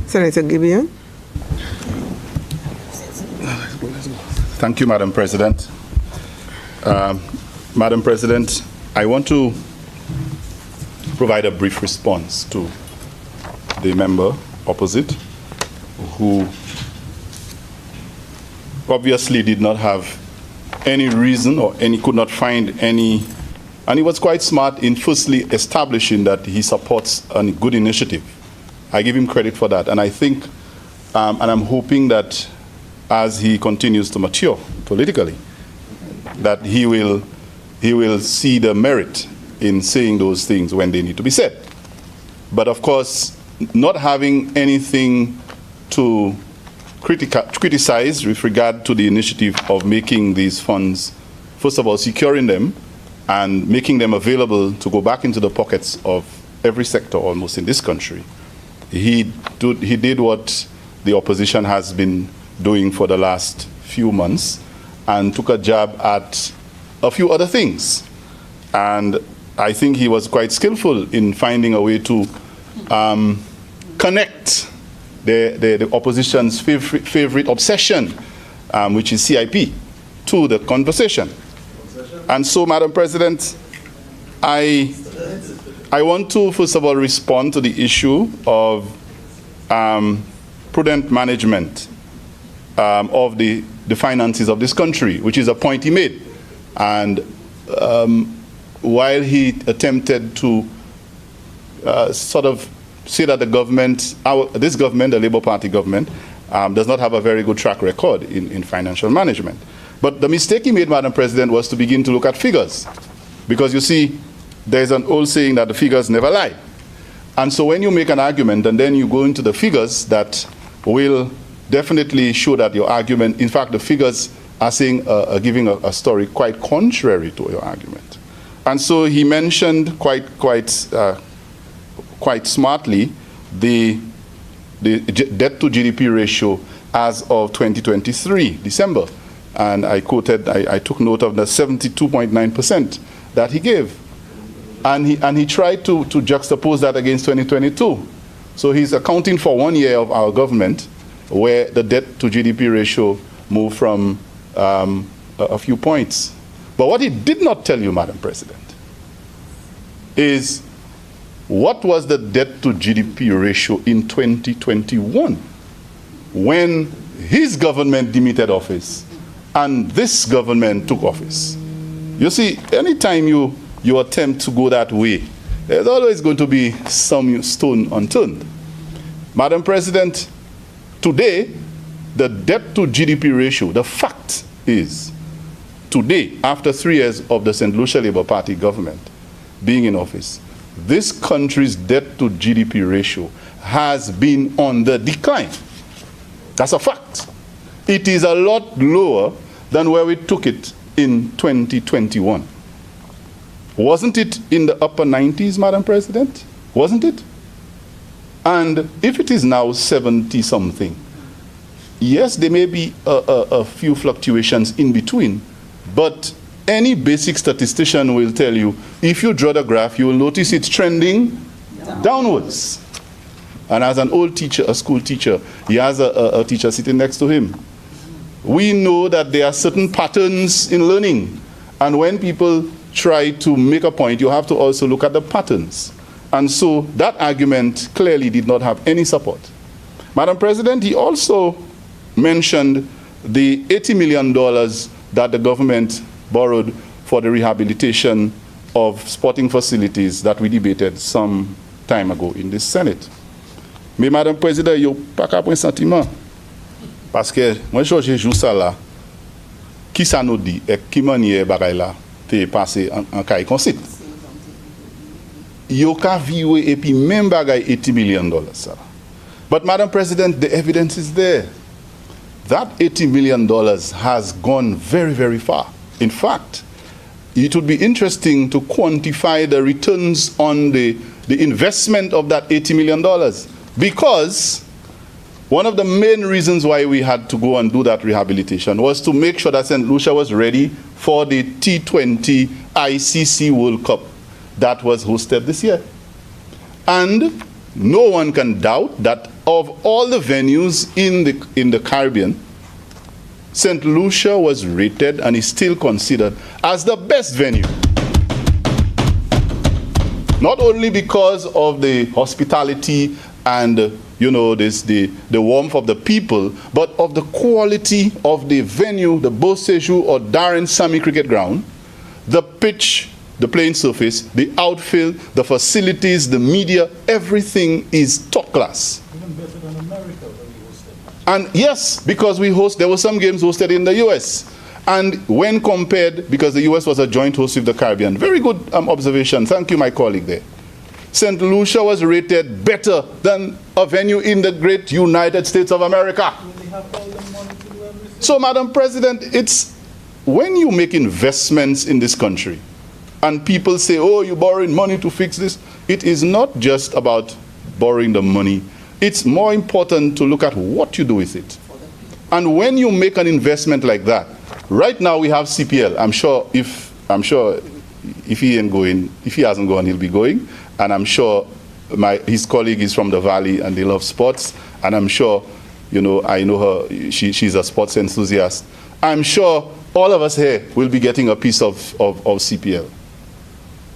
Senator Gibeon. Thank you, Madam President. Madam President, I want to provide a brief response to the member opposite, who obviously did not have any reason or could not find any, and he was quite smart in firstly establishing that he supports a good initiative I give him credit for that. And I think, and I'm hoping that as he continues to mature politically, that he will see the merit in saying those things when they need to be said. But of course, not having anything to criticize with regard to the initiative of making these funds, first of all, securing them and making them available to go back into the pockets of every sector almost in this country. He did what the opposition has been doing for the last few months and took a jab at a few other things. And I think he was quite skillful in finding a way to connect the opposition's favorite obsession, which is CIP, to the conversation. And so, Madam President, I want to, first of all, respond to the issue of prudent management of the finances of this country, which is a point he made. And while he attempted to sort of say that the government, this government, the Labour Party government, does not have a very good track record in financial management. But the mistake he made, Madam President, was to begin to look at figures. Because you see, there's an old saying that the figures never lie. And so when you make an argument and then you go into the figures that will definitely show that your argument, in fact, the figures are saying, giving a story quite contrary to your argument. And so he mentioned quite smartly the debt to GDP ratio as of 2023, December. And I quoted, I took note of the 72.9% that he gave. And he tried to juxtapose that against 2022. So he's accounting for 1 year of our government where the debt to GDP ratio moved from a few points. But what he did not tell you, Madam President, is what was the debt to GDP ratio in 2021 when his government demitted office and this government took office. You see, anytime you attempt to go that way, there's always going to be some stone unturned. Madam President, today, the debt to GDP ratio, the fact is, today, after 3 years of the St. Lucia Labour Party government being in office, this country's debt to GDP ratio has been on the decline. That's a fact. It is a lot lower than where we took it in 2021. Wasn't it in the upper 90s, Madam President? Wasn't it? And if it is now 70-something, yes, there may be a few fluctuations in between, but any basic statistician will tell you, if you draw the graph, you will notice it's trending downwards. And as an old teacher, a school teacher, he has a teacher sitting next to him. We know that there are certain patterns in learning. And when people try to make a point, you have to also look at the patterns. And so that argument clearly did not have any support. Madam President, he also mentioned the $80 million that the government borrowed for the rehabilitation of sporting facilities that we debated some time ago in the Senate. Mais Madame President, yo pas qu'à prendre sentiment. Parce que moi je joue ça là. Qui ça nous dit et qui manière bagay là te passé en caille concept. Yo ka viwe et puis même bagay $80 million ça. But Madam President, the evidence is there. That $80 million has gone very, very far. In fact, it would be interesting to quantify the returns on the investment of that $80 million. Because one of the main reasons why we had to go and do that rehabilitation was to make sure that St. Lucia was ready for the T20 ICC World Cup that was hosted this year. And no one can doubt that of all the venues in the Caribbean, St. Lucia was rated and is still considered as the best venue. Not only because of the hospitality and the warmth of the people, but of the quality of the venue, the Beau Séjour or Darren Sammy Cricket Ground, the pitch, the playing surface, the outfield, the facilities, the media, everything is top class. Even better than America when we hosted. And yes, because there were some games hosted in the US. And when compared, because the US was a joint host with the Caribbean, very good observation. Thank you, my colleague there. St. Lucia was rated better than a venue in the great United States of America. So, Madam President, it's when you make investments in this country and people say, oh, you're borrowing money to fix this, it is not just about borrowing the money. It's more important to look at what you do with it. And when you make an investment like that, right now we have CPL. I'm sure if he ain't going, if he hasn't gone, he'll be going. And I'm sure his colleague is from the Valley and they love sports. And I'm sure, you know, I know her, she's a sports enthusiast. I'm sure all of us here will be getting a piece of CPL.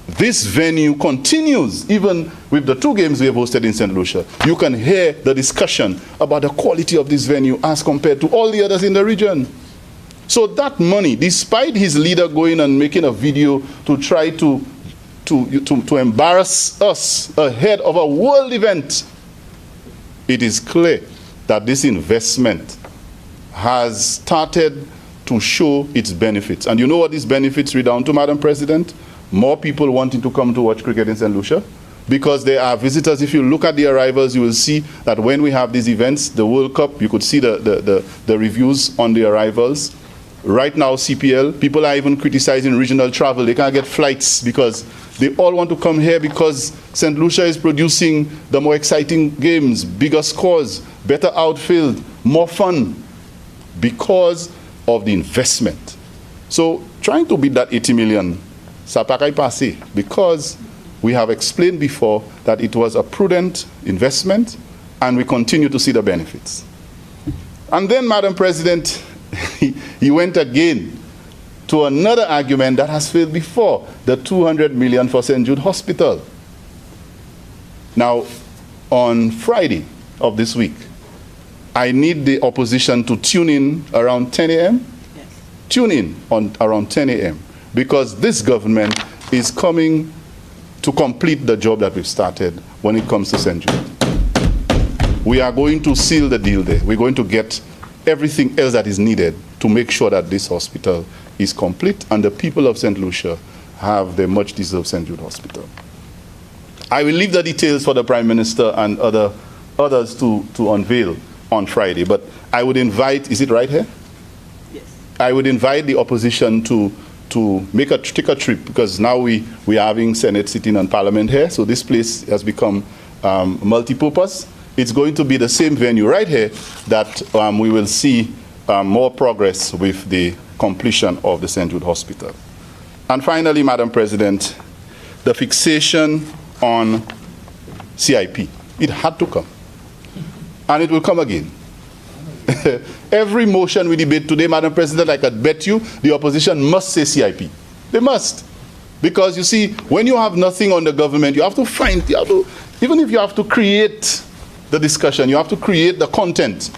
This venue continues, even with the 2 games we have hosted in St. Lucia. You can hear the discussion about the quality of this venue as compared to all the others in the region. So that money, despite his leader going and making a video to try to embarrass us ahead of a world event, it is clear that this investment has started to show its benefits. And you know what these benefits redound to, Madam President? More people wanting to come to watch cricket in St. Lucia, because there are visitors. If you look at the arrivals, you will see that when we have these events, the World Cup, you could see the reviews on the arrivals. Right now, CPL, people are even criticizing regional travel. They can't get flights because they all want to come here because St. Lucia is producing the more exciting games, bigger scores, better outfield, more fun because of the investment. So trying to beat that 80 million, ça pas passé, because we have explained before that it was a prudent investment and we continue to see the benefits. And then, Madam President, he went again to another argument that has failed before, the 200 million for St. Jude Hospital. Now, on Friday of this week, I need the opposition to tune in around 10 a.m. Yes. Tune in on around 10 a.m. because this government is coming to complete the job that we've started when it comes to St. Jude. We are going to seal the deal there. We're going to get everything else that is needed to make sure that this hospital is complete and the people of St. Lucia have the much deserved St. Jude Hospital. I will leave the details for the Prime Minister and others to unveil on Friday, but I would invite, is it right here? Yes. I would invite the opposition to take a trip, because now we are having Senate sitting and Parliament here, so this place has become multi-purpose. It's going to be the same venue right here that we will see more progress with the completion of the St. Jude Hospital. And finally, Madam President, the fixation on CIP. It had to come. And it will come again. Every motion we debate today, Madam President, I can bet you the opposition must say CIP. They must. Because you see, when you have nothing on the government, you have to find, even if you have to create the discussion, you have to create the content.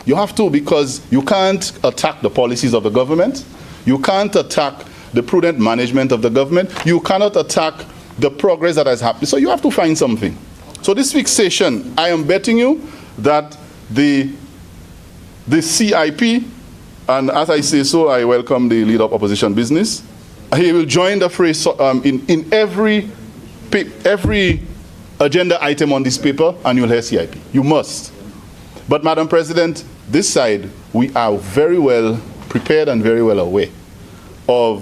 You have to, because you can't attack the policies of the government. You can't attack the prudent management of the government. You cannot attack the progress that has happened. So you have to find something. So this week's session, I am betting you that the CIP, and as I say so, I welcome the leader of opposition business. He will join the phrase in every agenda item on this paper, and you'll hear CIP. You must. But, Madam President, this side, we are very well prepared and very well aware of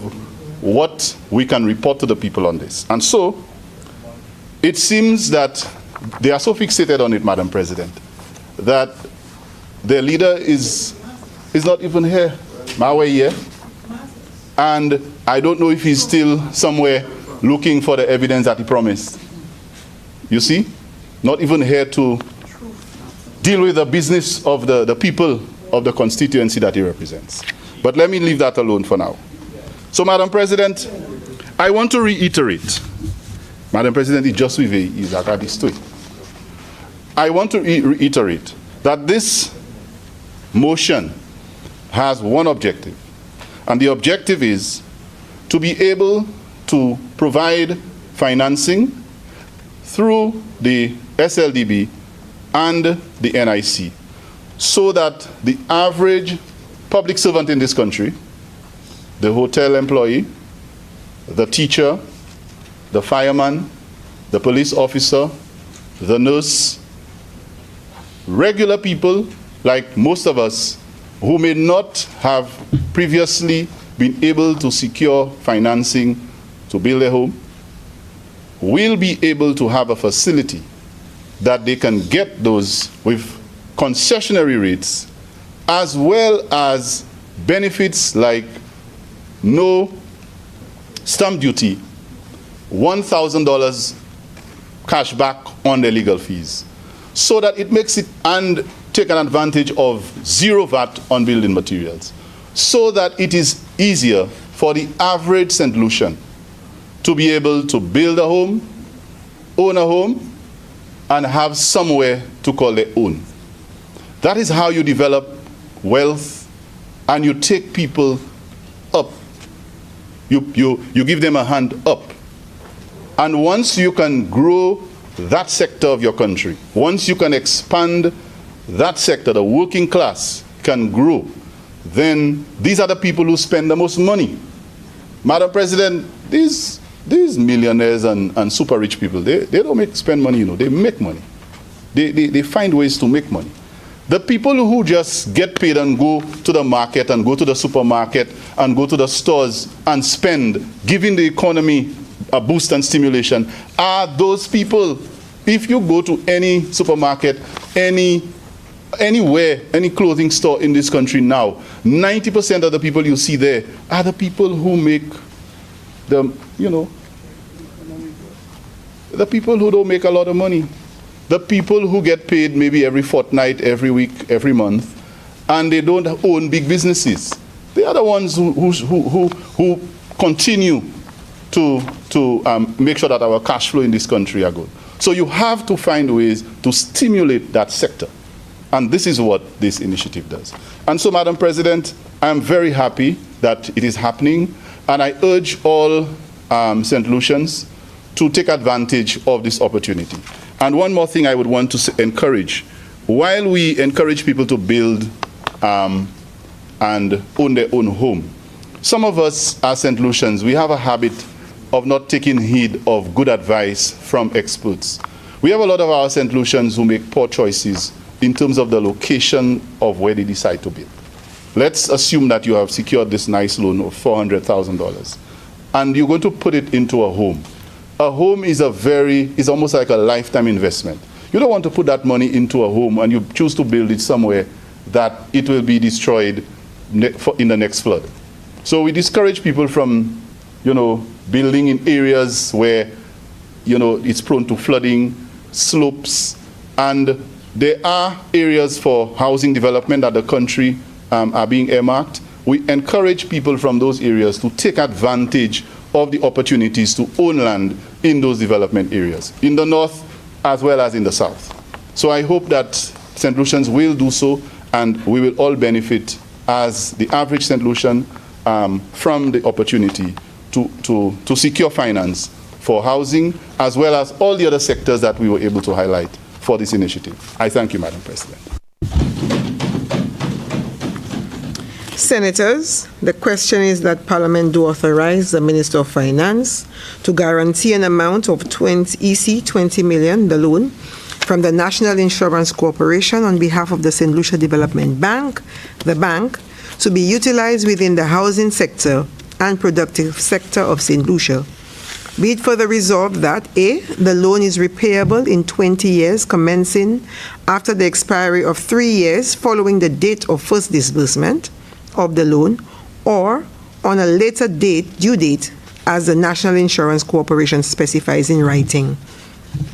what we can report to the people on this. And so, it seems that they are so fixated on it, Madam President, that their leader is not even here. Mawe here. And I don't know if he's still somewhere looking for the evidence that he promised. You see? Not even here to deal with the business of the people of the constituency that he represents. But let me leave that alone for now. So, Madam President, I want to reiterate. Madam President, I want to reiterate that this motion has one objective. And the objective is to be able to provide financing through the SLDB and the NIC, so that the average public servant in this country, the hotel employee, the teacher, the fireman, the police officer, the nurse, regular people like most of us who may not have previously been able to secure financing to build a home, will be able to have a facility that they can get those with concessionary rates, as well as benefits like no stamp duty, $1,000 cash back on the legal fees, so that it makes it, and take an advantage of zero VAT on building materials, so that it is easier for the average St. Lucian to be able to build a home, own a home, and have somewhere to call their own. That is how you develop wealth, and you take people up. You give them a hand up. And once you can grow that sector of your country, once you can expand that sector, the working class can grow, then these are the people who spend the most money. Madam President, these millionaires and super rich people, they don't spend money, they make money. They find ways to make money. The people who just get paid and go to the market and go to the supermarket and go to the stores and spend, giving the economy a boost and stimulation, are those people. If you go to any supermarket, anywhere, any clothing store in this country now, 90% of the people you see there are the people who make the people who don't make a lot of money. The people who get paid maybe every fortnight, every week, every month, and they don't own big businesses. They are the ones who continue to make sure that our cash flow in this country are good. So you have to find ways to stimulate that sector. And this is what this initiative does. And so, Madam President, I'm very happy that it is happening, and I urge all St. Lucians to take advantage of this opportunity. And one more thing I would want to encourage. While we encourage people to build and own their own home, some of us as St. Lucians, we have a habit of not taking heed of good advice from experts. We have a lot of our St. Lucians who make poor choices in terms of the location of where they decide to build. Let's assume that you have secured this nice loan of $400,000 and you're going to put it into a home. A home is almost like a lifetime investment. You don't want to put that money into a home and you choose to build it somewhere that it will be destroyed in the next flood. So we discourage people from, building in areas where, it's prone to flooding, slopes, and there are areas for housing development that the country are being earmarked. We encourage people from those areas to take advantage of the opportunities to own land in those development areas, in the north as well as in the south. So I hope that St. Lucians will do so, and we will all benefit as the average St. Lucian from the opportunity to secure finance for housing, as well as all the other sectors that we were able to highlight for this initiative. I thank you, Madam President. Senators, the question is that Parliament do authorize the Minister of Finance to guarantee an amount of 20 million, the loan, from the National Insurance Corporation on behalf of the St. Lucia Development Bank, the bank, to be utilized within the housing sector and productive sector of St. Lucia. Be it further resolved that A, the loan is repayable in 20 years commencing after the expiry of 3 years following the date of first disbursement of the loan, or on a later due date as the National Insurance Corporation specifies in writing.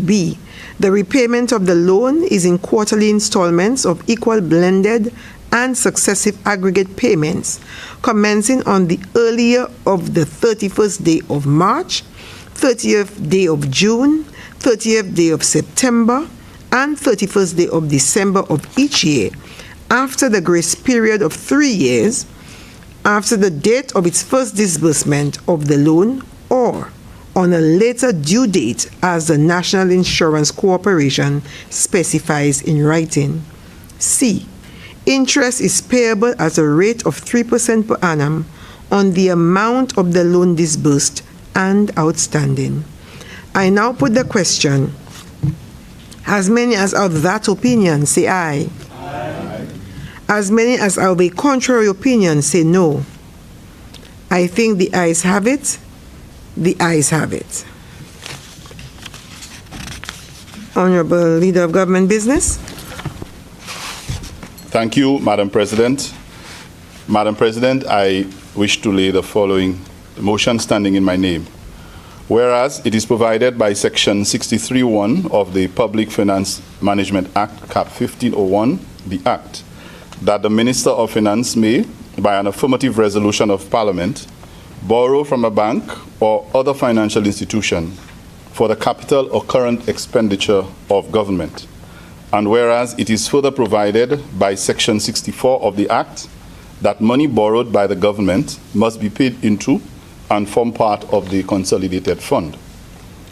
B, the repayment of the loan is in quarterly installments of equal blended and successive aggregate payments commencing on the earlier of the 31st day of March, 30th day of June, 30th day of September, and 31st day of December of each year, after the grace period of 3 years, after the date of its first disbursement of the loan, or on a later due date as the National Insurance Corporation specifies in writing. C. Interest is payable at a rate of 3% per annum on the amount of the loan disbursed and outstanding. I now put the question. As many as are of that opinion, say aye. Aye. As many as are of a contrary opinion, say no. I think the ayes have it. The ayes have it. Honorable Leader of Government Business. Thank you, Madam President. Madam President, I wish to lay the following motion standing in my name. Whereas it is provided by Section 63(1) of the Public Finance Management Act, Cap 1501, the Act, that the Minister of Finance may, by an affirmative resolution of Parliament, borrow from a bank or other financial institution for the capital or current expenditure of government. And whereas it is further provided by Section 64 of the Act that money borrowed by the government must be paid into and form part of the consolidated fund.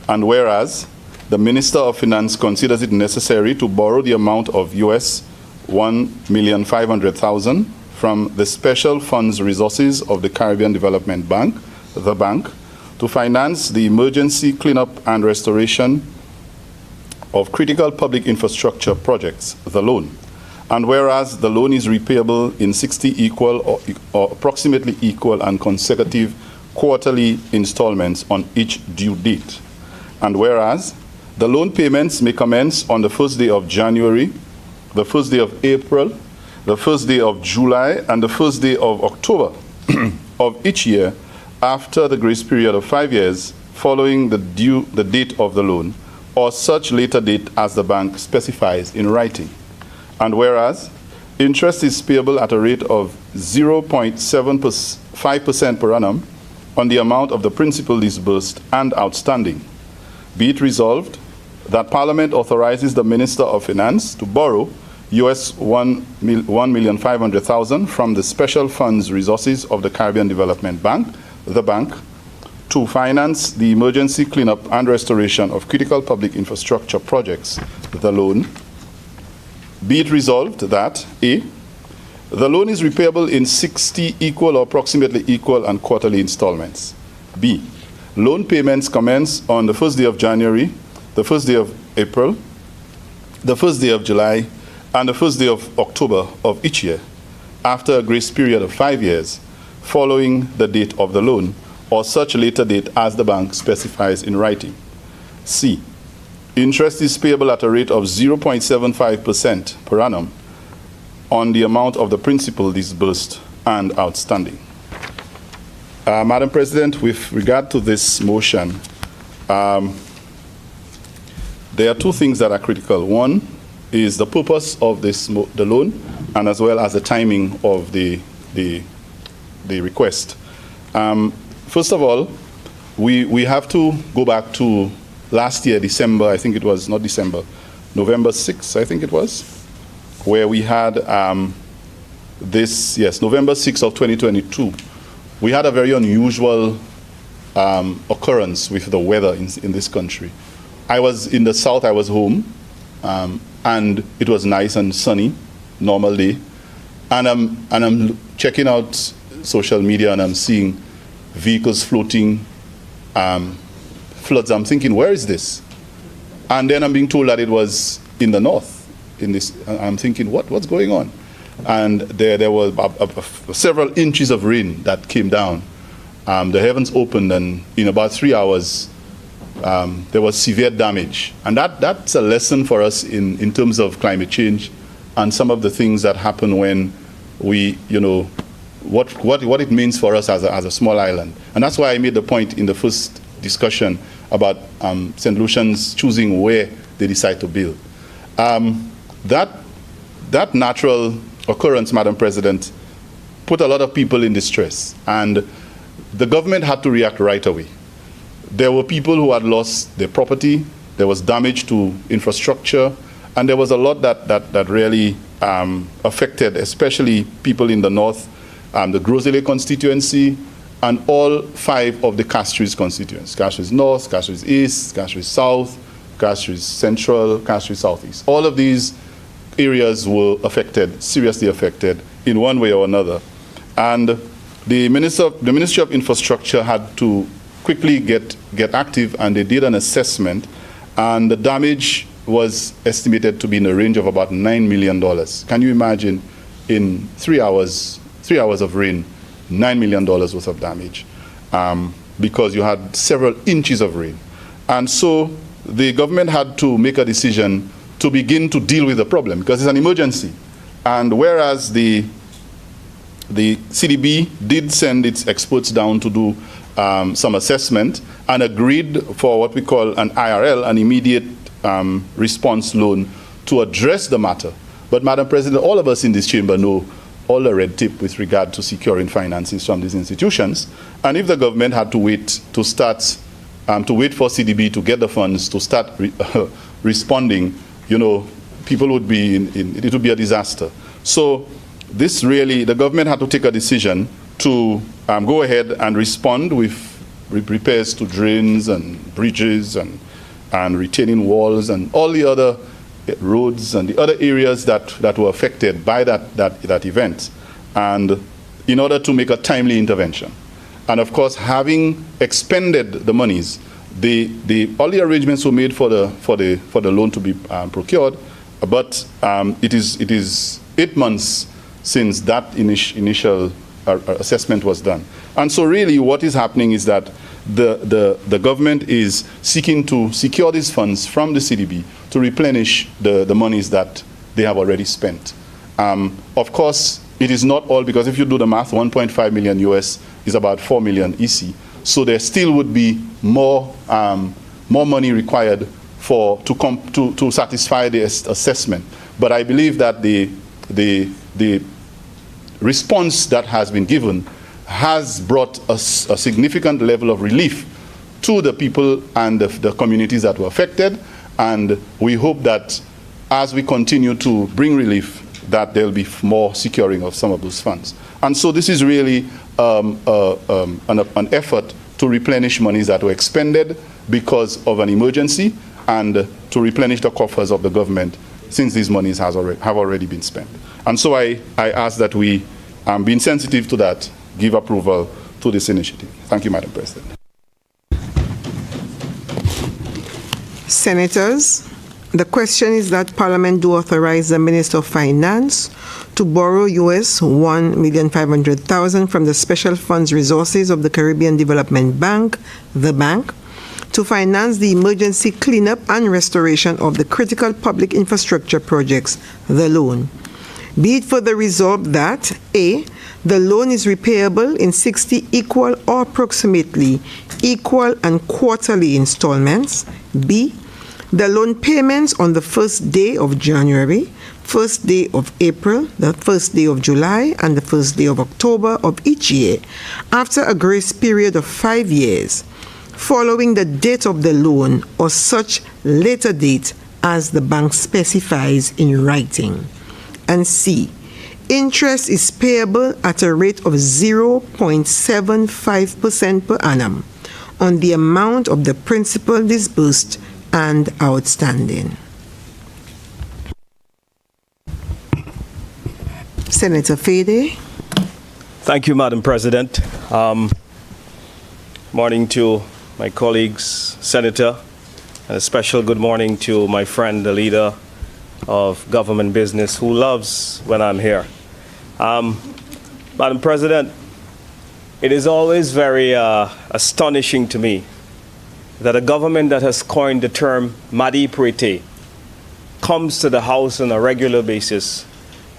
And whereas the Minister of Finance considers it necessary to borrow the amount of US $1,500,000 from the special funds resources of the Caribbean Development Bank, the bank, to finance the emergency cleanup and restoration of critical public infrastructure projects, the loan. And whereas the loan is repayable in 60 equal or approximately equal and consecutive quarterly installments on each due date. And whereas the loan payments may commence on the first day of January, the first day of April, the first day of July, and the first day of October of each year after the grace period of 5 years following the date of the loan, or such later date as the bank specifies in writing. And whereas interest is payable at a rate of 0.75% per annum on the amount of the principal disbursed and outstanding, be it resolved that Parliament authorizes the Minister of Finance to borrow US $1,500,000 from the special funds resources of the Caribbean Development Bank, the bank, to finance the emergency cleanup and restoration of critical public infrastructure projects, the loan. Be it resolved that A, the loan is repayable in 60 equal or approximately equal and quarterly installments. B, loan payments commence on the first day of January, the first day of April, the first day of July, and the first day of October of each year, after a grace period of 5 years, following the date of the loan, or such later date as the bank specifies in writing. C, interest is payable at a rate of 0.75% per annum on the amount of the principal disbursed and outstanding. Madam President, with regard to this motion, there are two things that are critical. One is the purpose of the loan, and as well as the timing of the request. First of all, we have to go back to last year, December, I think it was, not December, November 6th, I think it was, where we had November 6th of 2022. We had a very unusual occurrence with the weather in this country. I was in the south, I was home, and it was nice and sunny, normal day. And I'm checking out social media and I'm seeing vehicles floating, floods. I'm thinking, where is this? And then I'm being told that it was in the north. I'm thinking, what's going on? And there were several inches of rain that came down. The heavens opened, and in about 3 hours, there was severe damage. And that's a lesson for us in terms of climate change and some of the things that happen when we, what it means for us as a small island. And that's why I made the point in the first discussion about St. Lucians choosing where they decide to build. That natural occurrence, Madam President, put a lot of people in distress, and the government had to react right away. There were people who had lost their property, there was damage to infrastructure, and there was a lot that really affected, especially people in the north, the Grosile constituency, and all 5 of the Castries constituents: Castries North, Castries East, Castries South, Castries Central, Castries Southeast. All of these areas were affected, seriously affected, in one way or another. And the Ministry of Infrastructure had to quickly get active, and they did an assessment, and the damage was estimated to be in the range of about $9 million. Can you imagine, in 3 hours of rain, $9 million worth of damage, because you had several inches of rain. And so the government had to make a decision to begin to deal with the problem, because it's an emergency. And whereas the CDB did send its experts down to do some assessment and agreed for what we call an IRL, an immediate response loan, to address the matter. But Madam President, all of us in this chamber know all the red tape with regard to securing finances from these institutions. And if the government had to wait to start, to wait for CDB to get the funds to start responding, you know, people would be it would be a disaster. So this really, the government had to take a decision to go ahead and respond with repairs to drains and bridges and retaining walls and all the other roads and the other areas that were affected by that event, and in order to make a timely intervention. And of course, having expended the monies, all the arrangements were made for the loan to be procured, but it is 8 months since that initial assessment was done. And so really what is happening is that the government is seeking to secure these funds from the CDB to replenish the monies that they have already spent. Of course, it is not all, because if you do the math, 1.5 million US is about 4 million EC. So there still would be more money required to satisfy the assessment. But I believe that the response that has been given has brought a significant level of relief to the people and the communities that were affected. And we hope that as we continue to bring relief, that there will be more securing of some of those funds. And so this is really an effort to replenish monies that were expended because of an emergency, and to replenish the coffers of the government since these monies have already been spent. And so I ask that we, being sensitive to that, give approval to this initiative. Thank you, Madam President. Senators, the question is that Parliament do authorize the Minister of Finance to borrow US $1,500,000 from the Special Funds Resources of the Caribbean Development Bank, the bank, to finance the emergency cleanup and restoration of the critical public infrastructure projects, the loan. Be it further resolved that A, the loan is repayable in 60 equal or approximately equal and quarterly installments. B, the loan payments on the first day of January, first day of April, the first day of July, and the first day of October of each year, after a grace period of 5 years, following the date of the loan or such later date as the bank specifies in writing. And C, interest is payable at a rate of 0.75% per annum on the amount of the principal disbursed and outstanding. Senator Fede. Thank you, Madam President. Morning to my colleagues, Senator, and a special good morning to my friend, the leader of government business, who loves when I'm here. Madam President, it is always very astonishing to me that a government that has coined the term madi prete comes to the House on a regular basis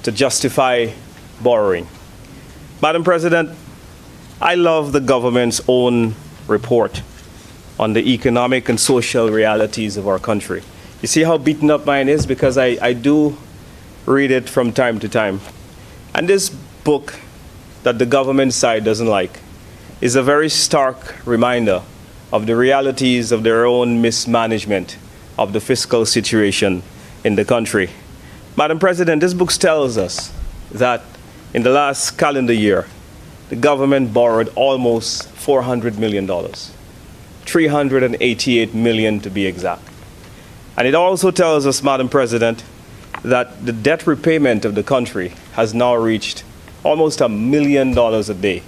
to justify borrowing. Madam President, I love the government's own report on the economic and social realities of our country. You see how beaten up mine is? Because I do read it from time to time. And this book that the government side doesn't like is a very stark reminder of the realities of their own mismanagement of the fiscal situation in the country. Madam President, this book tells us that in the last calendar year, the government borrowed almost $400 million, $388 million to be exact. And it also tells us, Madam President, that the debt repayment of the country has now reached almost $1 million a day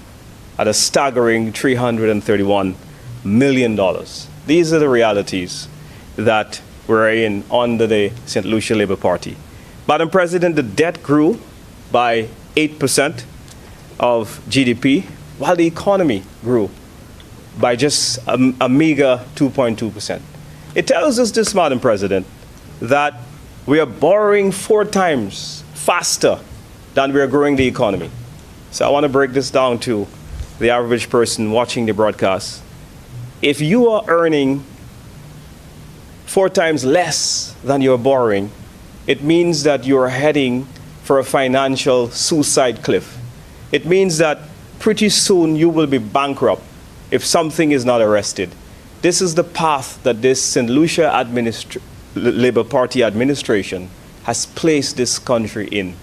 at a staggering $331 million. These are the realities that we're in under the St. Lucia Labour Party. Madam President, the debt grew by 8% of GDP, while the economy grew by just a meager 2.2%. It tells us this, Madam President, that we are borrowing 4 times faster than we are growing the economy. So I want to break this down to the average person watching the broadcast. If you are earning 4 times less than you're borrowing, it means that you're heading for a financial suicide cliff. It means that pretty soon you will be bankrupt if something is not arrested. This is the path that this St. Lucia Labour Party administration has placed this country in,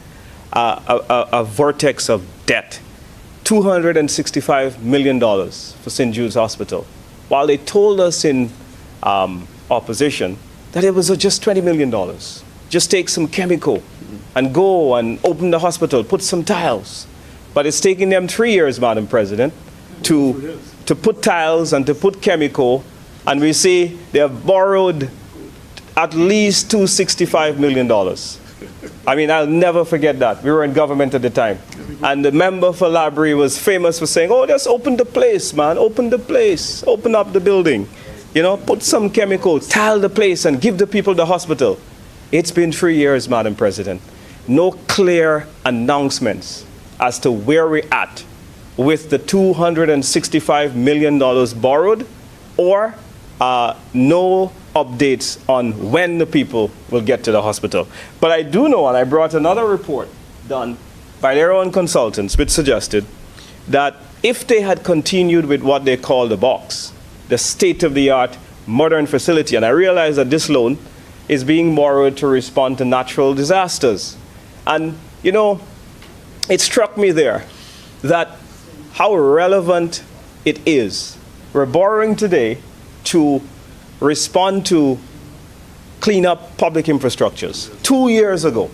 a vortex of debt. $265 million for St. Jude's Hospital, while they told us in opposition that it was just $20 million. Just take some chemical and go and open the hospital, put some tiles. But it's taking them 3 years, Madam President, to put tiles and to put chemical, and we see they have borrowed at least $265 million. I mean, I'll never forget that. We were in government at the time. And the member for Labrie was famous for saying, oh, just open the place, man, open the place, open up the building. You know, put some chemical, tile the place, and give the people the hospital. It's been 3 years, Madam President. No clear announcements as to where we're at with the $265 million borrowed, or no updates on when the people will get to the hospital. But I do know, and I brought another report done by their own consultants, which suggested that if they had continued with what they call the box, the state-of-the-art modern facility, and I realize that this loan is being borrowed to respond to natural disasters. And, you know, it struck me there that how relevant it is. We're borrowing today to respond to clean up public infrastructures. 2 years ago,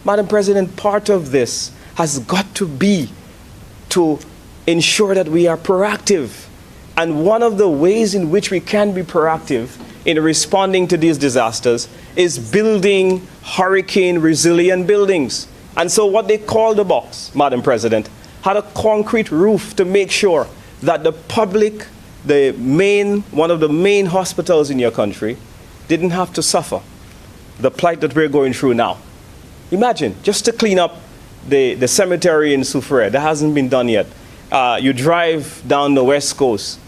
Madam President, part of this has got to be to ensure that we are proactive. And one of the ways in which we can be proactive in responding to these disasters is building hurricane-resilient buildings. And so what they call the box, Madam President, had a concrete roof to make sure that the public, one of the main hospitals in your country, didn't have to suffer the plight that we're going through now. Imagine, just to clean up the cemetery in Soufriere, that hasn't been done yet. You drive down the West Coast,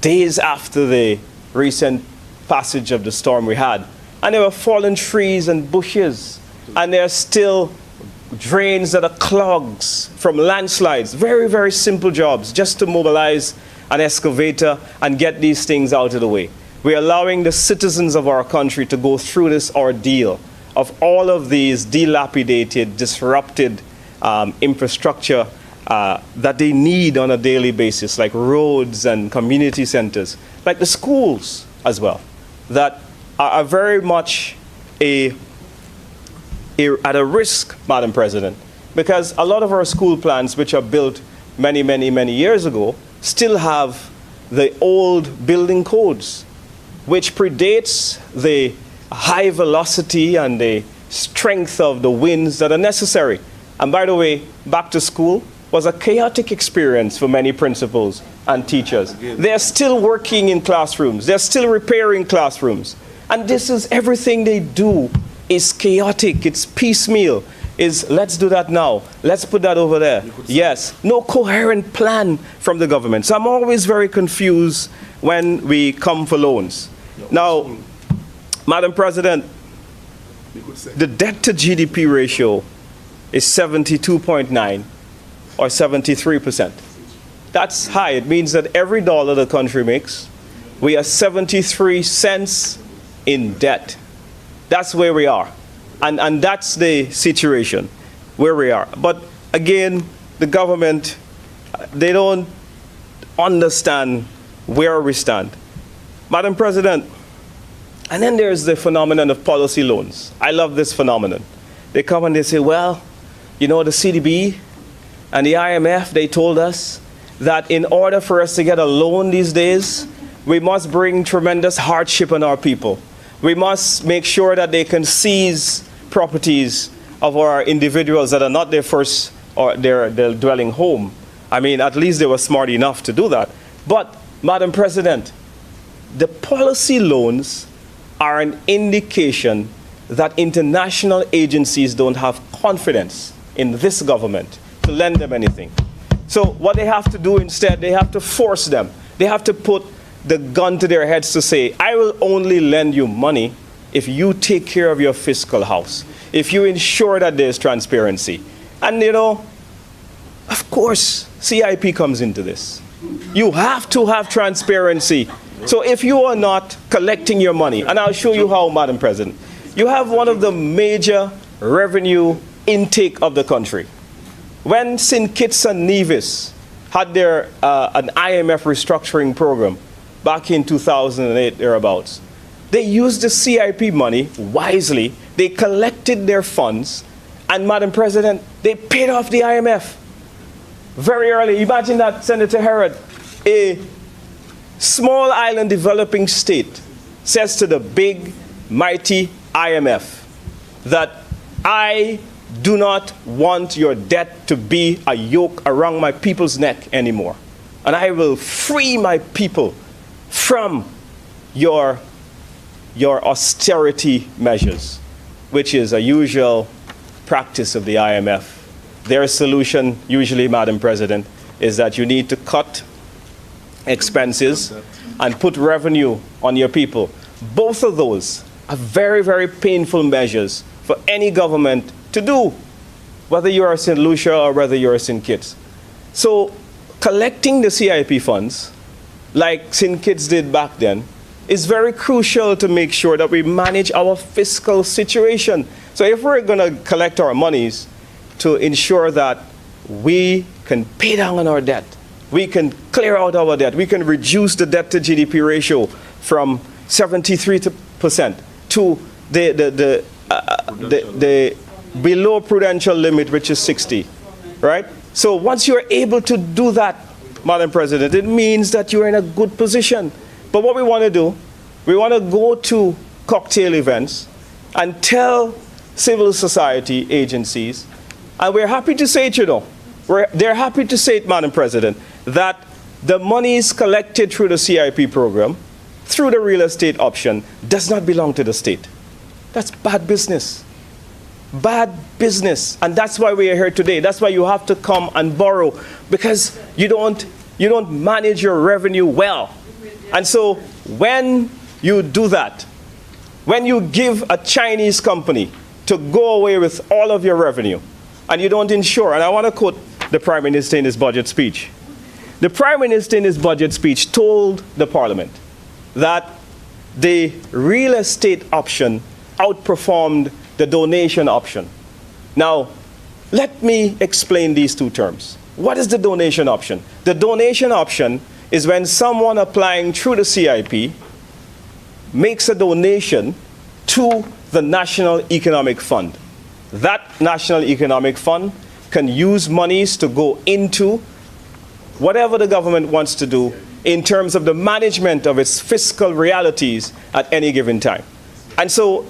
days after the recent passage of the storm we had, and there were fallen trees and bushes, and there are still drains that are clogs from landslides. Very, very simple jobs, just to mobilize an excavator and get these things out of the way. We're allowing the citizens of our country to go through this ordeal of all of these dilapidated, disrupted infrastructure that they need on a daily basis, like roads and community centers, like the schools as well, that are very much at a risk, Madam President, because a lot of our school plans, which are built many, many, many years ago, still have the old building codes, which predates the high velocity and the strength of the winds that are necessary. And by the way, back to school was a chaotic experience for many principals and teachers. They're still working in classrooms. They're still repairing classrooms. And this is everything they do is chaotic. It's piecemeal. Is let's do that now. Let's put that over there. Yes. No coherent plan from the government. So I'm always very confused when we come for loans. Now, Madam President, the debt to GDP ratio is 72.9 or 73%. That's high. It means that every dollar the country makes, we are 73 cents in debt. That's where we are. And that's the situation where we are. But again, the government, they don't understand where we stand. Madam President, and then there's the phenomenon of policy loans. I love this phenomenon. They come and they say, well, you know, the CDB and the IMF, they told us that in order for us to get a loan these days, we must bring tremendous hardship on our people. We must make sure that they can seize properties of our individuals that are not their first or their dwelling home. I mean, at least they were smart enough to do that. But, Madam President, the policy loans are an indication that international agencies don't have confidence in this government to lend them anything. So what they have to do instead, they have to force them. They have to put the gun to their heads to say, I will only lend you money if you take care of your fiscal house, if you ensure that there's transparency. And you know, of course, CIP comes into this. You have to have transparency. So if you are not collecting your money, and I'll show you how, Madam President, you have one of the major revenue intake of the country. When St. Kitts and Nevis had their an IMF restructuring program back in 2008, thereabouts, they used the CIP money wisely. They collected their funds, and Madam President, they paid off the IMF very early. Imagine that, Senator Herod, a small island developing state says to the big, mighty IMF that I do not want your debt to be a yoke around my people's neck anymore. And I will free my people from your austerity measures, which is a usual practice of the IMF. Their solution, usually, Madam President, is that you need to cut expenses and put revenue on your people. Both of those are very, very painful measures for any government to do, whether you are St. Lucia or whether you're St. Kitts. So collecting the CIP funds, like St. Kitts did back then, is very crucial to make sure that we manage our fiscal situation. So if we're going to collect our monies to ensure that we can pay down on our debt, we can clear out our debt, we can reduce the debt to GDP ratio from 73% to the below prudential limit, which is 60, right? So once you're able to do that, Madam President, it means that you're in a good position. But what we want to do, we want to go to cocktail events and tell civil society agencies, and we're happy to say it, you know, they're happy to say it, Madam President, that the monies collected through the CIP program, through the real estate option, does not belong to the state. That's bad business. Bad business. And that's why we are here today. That's why you have to come and borrow, because you don't manage your revenue well. And so when you do that, when you give a Chinese company to go away with all of your revenue, and you don't ensure, and I want to quote the Prime Minister in his budget speech. The Prime Minister in his budget speech told the Parliament that the real estate option outperformed the donation option. Now, let me explain these two terms. What is the donation option? The donation option is when someone applying through the CIP makes a donation to the National Economic Fund. That National Economic Fund can use monies to go into whatever the government wants to do in terms of the management of its fiscal realities at any given time. And so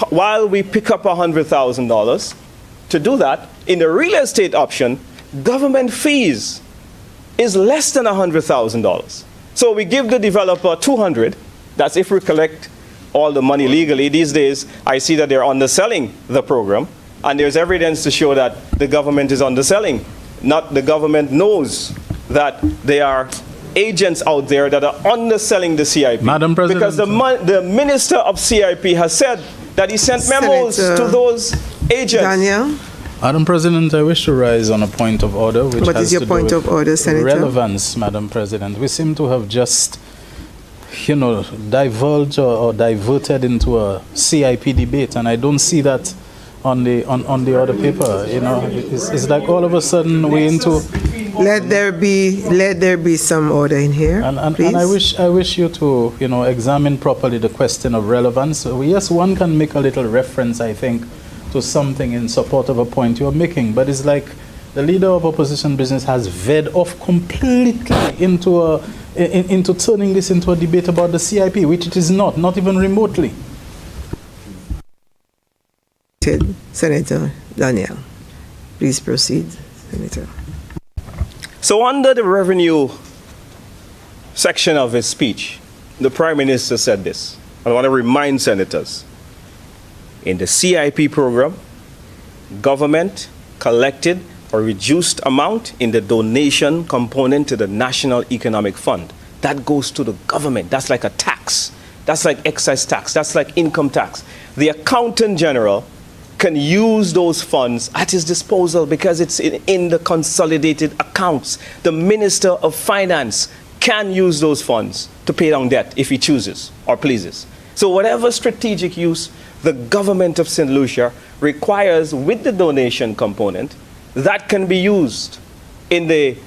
while we pick up $100,000 to do that, in the real estate option, government fees is less than $100,000. So we give the developer $200. That's if we collect all the money legally. These days, I see that they're underselling the program, and there's evidence to show that the government is underselling. Not the government knows that there are agents out there that are underselling the CIP. Madam President. Because the Minister of CIP has said that he sent memos Senator to those agents. Daniel, Madam President, I wish to rise on a point of order, which what has is your to do point with of order, Senator? relevance, Madam President. We seem to have just, divulged or diverted into a CIP debate, and I don't see that on the other paper. You know, it's like all of a sudden we into. Let there be some order in here, please. And I wish you to, you know, examine properly the question of relevance. So yes, one can make a little reference, I think, to something in support of a point you're making, but it's like the leader of opposition business has veered off completely into turning this into a debate about the CIP, which it is not even remotely. Senator Daniel, please proceed, Senator. So under the revenue section of his speech, the Prime Minister said this. I want to remind senators. In the CIP program, government collected a reduced amount in the donation component to the National Economic Fund. That goes to the government. That's like a tax. That's like excise tax. That's like income tax. The Accountant General can use those funds at his disposal because it's in the consolidated accounts. The Minister of Finance can use those funds to pay down debt if he chooses or pleases. So whatever strategic use the government of St. Lucia requires with the donation component, that can be used in the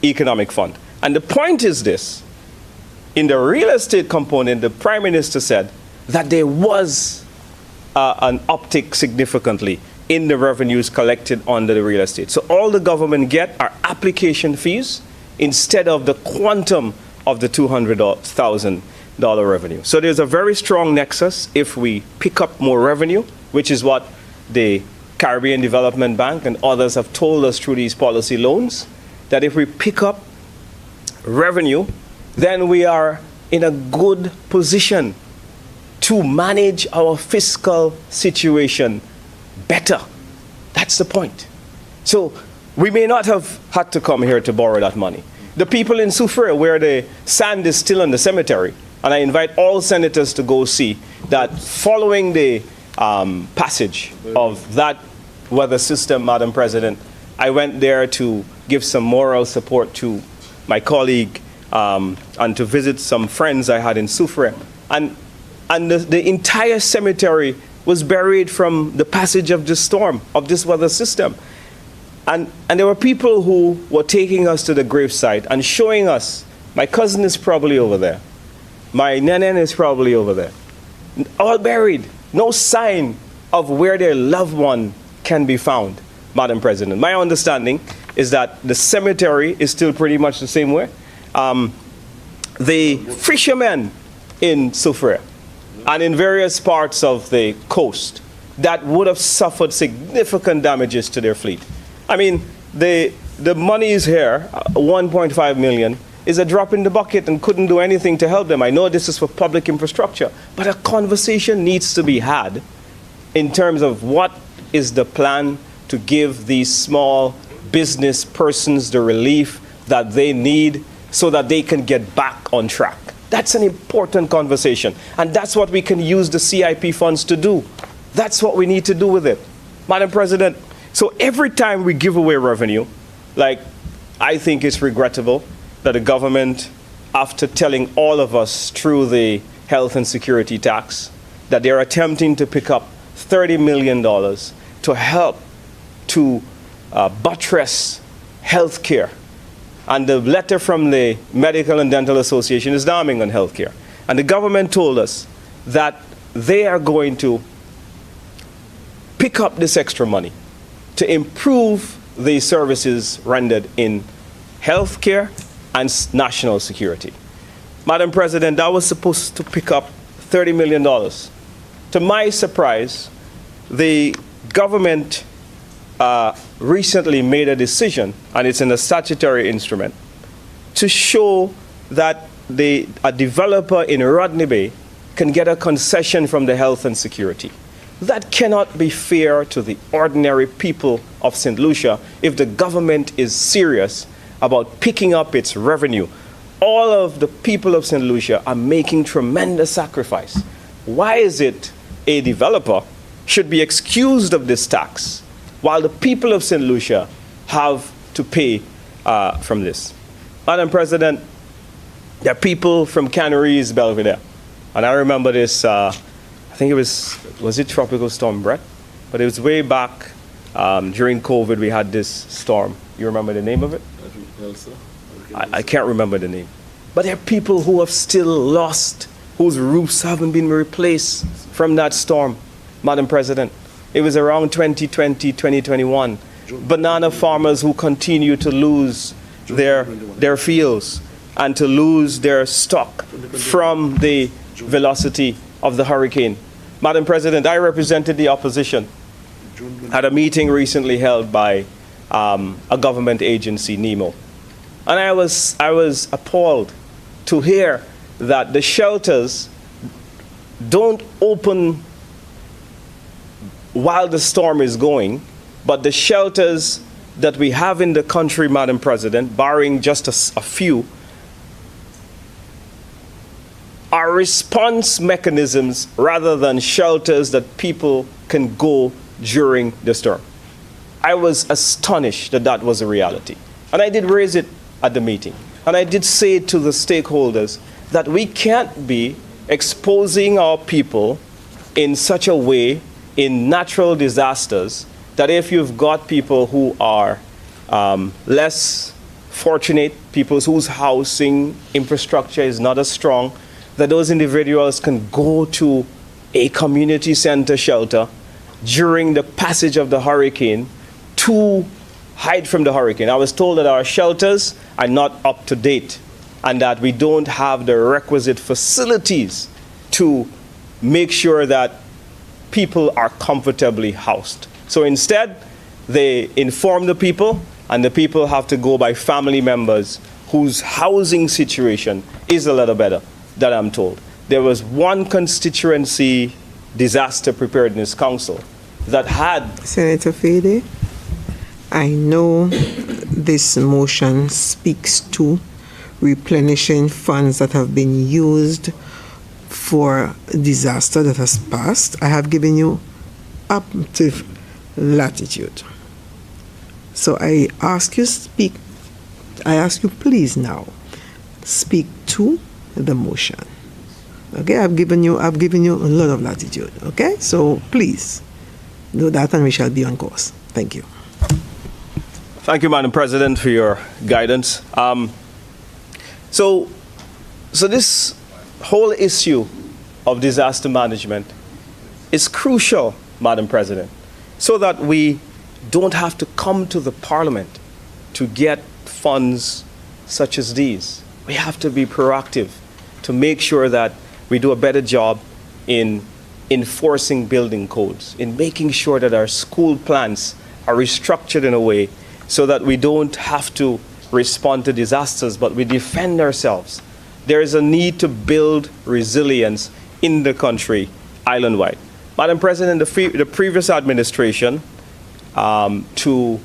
economic fund. And the point is this: in the real estate component, the Prime Minister said that there was an uptick significantly in the revenues collected under the real estate. So all the government get are application fees instead of the quantum of the $200,000 revenue. So there's a very strong nexus if we pick up more revenue, which is what the Caribbean Development Bank and others have told us through these policy loans, that if we pick up revenue, then we are in a good position to manage our fiscal situation better. That's the point. So we may not have had to come here to borrow that money. The people in Soufrière, where the sand is still in the cemetery, and I invite all senators to go see that following the passage of that weather system, Madam President, I went there to give some moral support to my colleague and to visit some friends I had in Soufrière. And the entire cemetery was buried from the passage of this storm, of this weather system. And there were people who were taking us to the gravesite and showing us, my cousin is probably over there, my nenen is probably over there, all buried, no sign of where their loved one can be found, Madam President. My understanding is that the cemetery is still pretty much the same way. The fishermen in Soufrière and in various parts of the coast that would have suffered significant damages to their fleet. I mean, the money is here, 1.5 million, is a drop in the bucket and couldn't do anything to help them. I know this is for public infrastructure, but a conversation needs to be had in terms of what is the plan to give these small business persons the relief that they need so that they can get back on track. That's an important conversation, and that's what we can use the CIP funds to do. That's what we need to do with it. Madam President, so every time we give away revenue, like, I think it's regrettable that the government, after telling all of us through the health and security tax, that they're attempting to pick up $30 million to help to buttress health care. And the letter from the Medical and Dental Association is damning on healthcare. And the government told us that they are going to pick up this extra money to improve the services rendered in healthcare and national security. Madam President, that was supposed to pick up $30 million. To my surprise, the government recently made a decision, and it's in a statutory instrument, to show that a developer in Rodney Bay can get a concession from the health and security. That cannot be fair to the ordinary people of St. Lucia if the government is serious about picking up its revenue. All of the people of St. Lucia are making tremendous sacrifice. Why is it a developer should be excused of this tax while the people of St. Lucia have to pay from this? Madam President, there are people from Canaries, Belvedere, and I remember this, I think it was it Tropical Storm Brett? but it was way back during COVID. We had this storm. You remember the name of it? I can't remember the name. But there are people who have still lost, whose roofs haven't been replaced from that storm, Madam President. It was around 2020, 2021. Banana farmers who continue to lose their fields and to lose their stock from the velocity of the hurricane. Madam President, I represented the opposition at a meeting recently held by a government agency, NEMO. And I was appalled to hear that the shelters don't open while the storm is going, but the shelters that we have in the country, Madam President, barring just a few, are response mechanisms rather than shelters that people can go during the storm. I was astonished that that was a reality. And I did raise it at the meeting. And I did say to the stakeholders that we can't be exposing our people in such a way in natural disasters that if you've got people who are less fortunate, people whose housing infrastructure is not as strong, that those individuals can go to a community center shelter during the passage of the hurricane to hide from the hurricane. I was told that our shelters are not up to date and that we don't have the requisite facilities to make sure that people are comfortably housed. So instead, they inform the people, and the people have to go by family members whose housing situation is a little better, that I'm told. There was one constituency disaster preparedness council that had... Senator Fede, I know this motion speaks to replenishing funds that have been used for disaster that has passed. I have given you operative latitude. So I ask you please now speak to the motion. Okay, I've given you a lot of latitude. Okay, so please do that and we shall be on course. Thank you. Thank you, Madam President, for your guidance. So this whole issue of disaster management is crucial, Madam President, so that we don't have to come to the Parliament to get funds such as these. We have to be proactive to make sure that we do a better job in enforcing building codes, in making sure that our school plans are restructured in a way so that we don't have to respond to disasters, but we defend ourselves. There is a need to build resilience in the country, island-wide. Madam President, the previous administration, to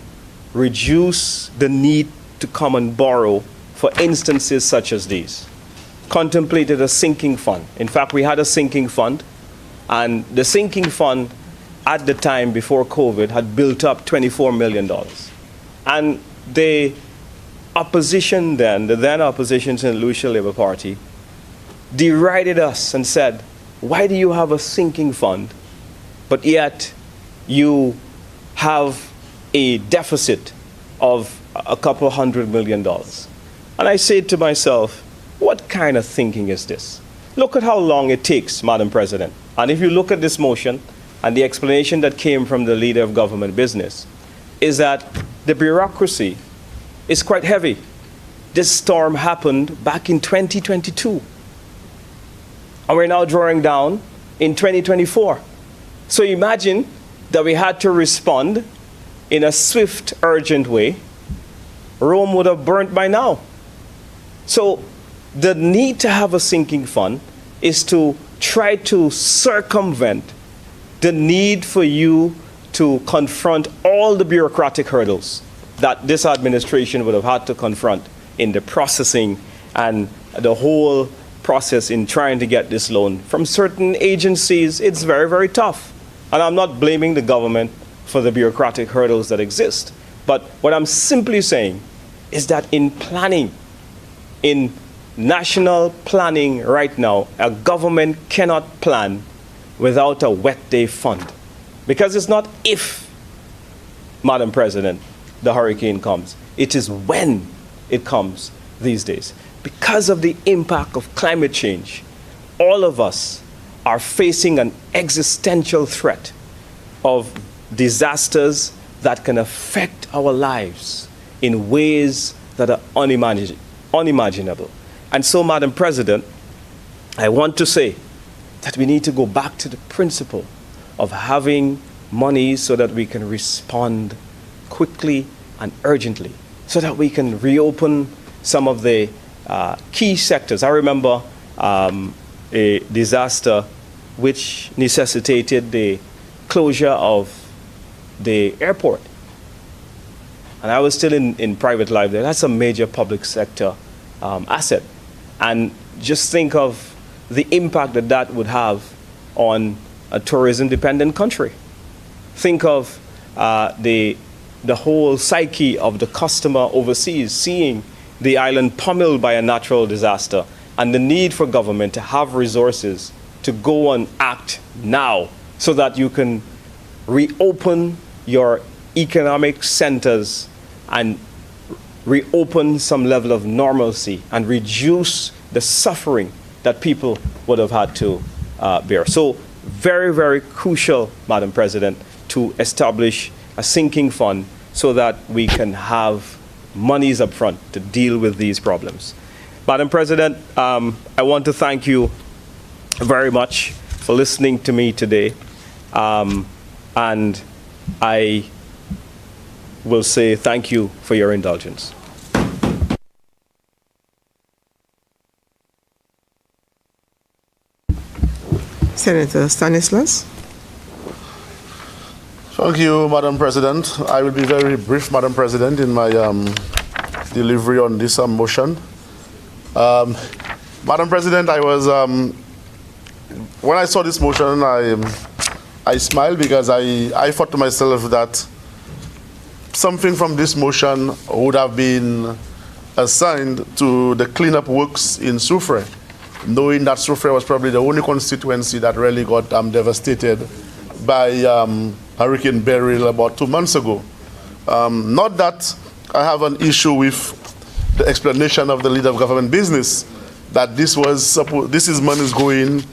reduce the need to come and borrow for instances such as these, contemplated a sinking fund. In fact, we had a sinking fund, and the sinking fund at the time before COVID had built up $24 million. And the opposition then, the then opposition to the Lucia Labour Party, derided us and said, why do you have a sinking fund, but yet you have a deficit of a couple $100 million? And I said to myself, what kind of thinking is this? Look at how long it takes, Madam President. And if you look at this motion and the explanation that came from the leader of government business, is that the bureaucracy is quite heavy. This storm happened back in 2022. And we're now drawing down in 2024. So imagine that we had to respond in a swift, urgent way. Rome would have burnt by now. So the need to have a sinking fund is to try to circumvent the need for you to confront all the bureaucratic hurdles that this administration would have had to confront in the processing and the whole process in trying to get this loan. From certain agencies, it's very, very tough. And I'm not blaming the government for the bureaucratic hurdles that exist. But what I'm simply saying is that in planning, in national planning right now, a government cannot plan without a wet day fund. Because it's not if, Madam President, the hurricane comes. It is when it comes these days. Because of the impact of climate change, all of us are facing an existential threat of disasters that can affect our lives in ways that are unimaginable. And so, Madam President, I want to say that we need to go back to the principle of having money so that we can respond quickly and urgently, so that we can reopen some of the key sectors. I remember a disaster which necessitated the closure of the airport. And I was still in private life there. That's a major public sector asset. And just think of the impact that that would have on a tourism-dependent country. Think of the whole psyche of the customer overseas, seeing the island pummeled by a natural disaster, and the need for government to have resources to go and act now so that you can reopen your economic centers and reopen some level of normalcy and reduce the suffering that people would have had to bear. So very, very crucial, Madam President, to establish a sinking fund so that we can have monies up front to deal with these problems. Madam President, I want to thank you very much for listening to me today. And I will say thank you for your indulgence. Senator Stanislaus. Thank you, Madam President. I will be very brief, Madam President, in my delivery on this motion. Madam President, I was, when I saw this motion, I smiled because I thought to myself that something from this motion would have been assigned to the cleanup works in Soufrière, knowing that Soufrière was probably the only constituency that really got devastated by Hurricane Beryl about 2 months ago. Not that I have an issue with the explanation of the leader of government business, that this is monies going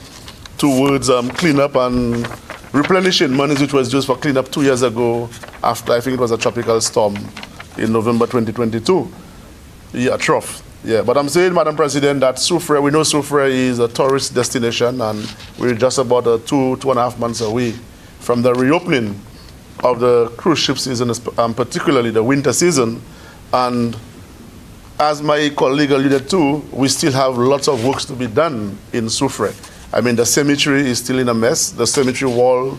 towards cleanup and replenishing monies which was used for cleanup 2 years ago after, I think it was a tropical storm in November 2022. Yeah, trough. Yeah, but I'm saying, Madam President, that Soufrière, we know Soufrière is a tourist destination, and we're just about 2.5 months away from the reopening of the cruise ship season, particularly the winter season. And as my colleague alluded to, we still have lots of works to be done in Soufrière. I mean, the cemetery is still in a mess. The cemetery wall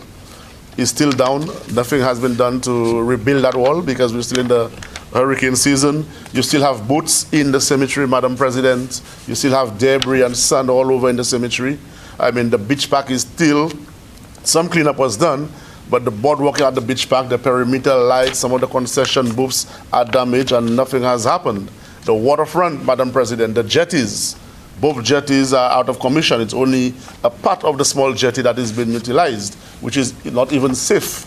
is still down. Nothing has been done to rebuild that wall because we're still in the hurricane season. You still have boats in the cemetery, Madam President. You still have debris and sand all over in the cemetery. I mean, the beach park is still, some cleanup was done, but the boardwalk at the beach park, the perimeter lights, some of the concession booths are damaged and nothing has happened. The waterfront, Madam President, the jetties, both jetties are out of commission. It's only a part of the small jetty that is being utilized, which is not even safe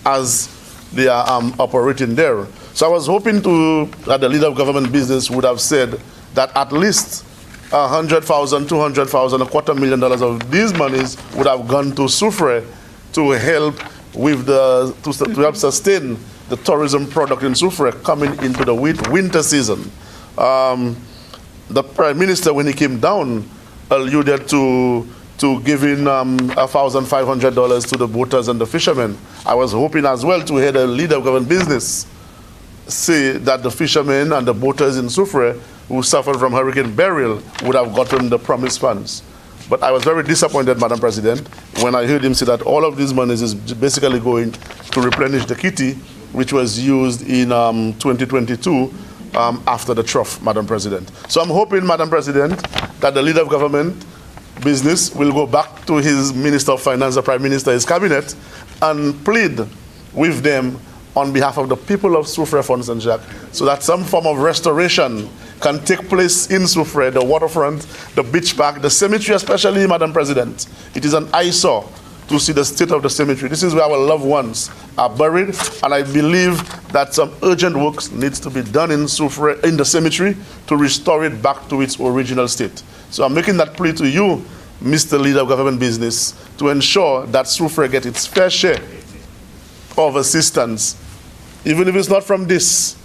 as they are operating there. So I was hoping that the leader of government business would have said that at least $100,000, $200,000, $250,000 of these monies would have gone to Soufrière to help with to help sustain the tourism product in Soufrière coming into the winter season. The Prime Minister, when he came down, alluded to giving $1,500 to the boaters and the fishermen. I was hoping as well to hear the leader of government business say that the fishermen and the boaters in Soufrière who suffered from Hurricane Beryl would have gotten the promised funds. But I was very disappointed, Madam President, when I heard him say that all of these monies is basically going to replenish the kitty, which was used in 2022 after the trough, Madam President. So I'm hoping, Madam President, that the leader of government business will go back to his Minister of Finance, the Prime Minister, his cabinet, and plead with them on behalf of the people of Soufrière, Fons and Jacques, so that some form of restoration can take place in Soufrière, the waterfront, the beach park, the cemetery especially, Madam President. It is an eyesore. to see the state of the cemetery. This is where our loved ones are buried, and I believe that some urgent work needs to be done in the cemetery to restore it back to its original state. So I'm making that plea to you, Mr. Leader of Government Business, to ensure that Soufriere gets its fair share of assistance, even if it's not from this,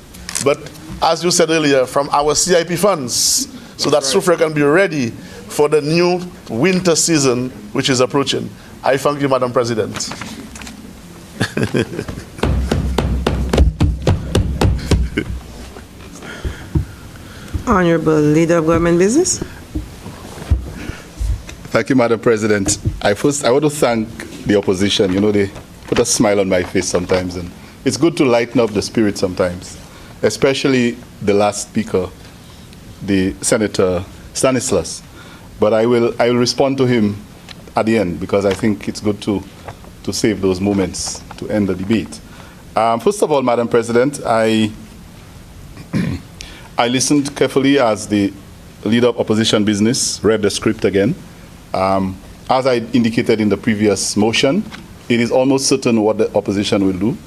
but as you said earlier, from our CIP funds, so that Soufriere can be ready for the new winter season which is approaching. I thank you, Madam President. Honorable Leader of Government Business. Thank you, Madam President. I want to thank the opposition. You know, they put a smile on my face sometimes, and it's good to lighten up the spirit sometimes, especially the last speaker, the Senator Stanislas. But I will respond to him at the end, because I think it's good to save those moments to end the debate. First of all, Madam President, I listened carefully as the Leader of Opposition Business read the script again. As I indicated in the previous motion, it is almost certain what the opposition will do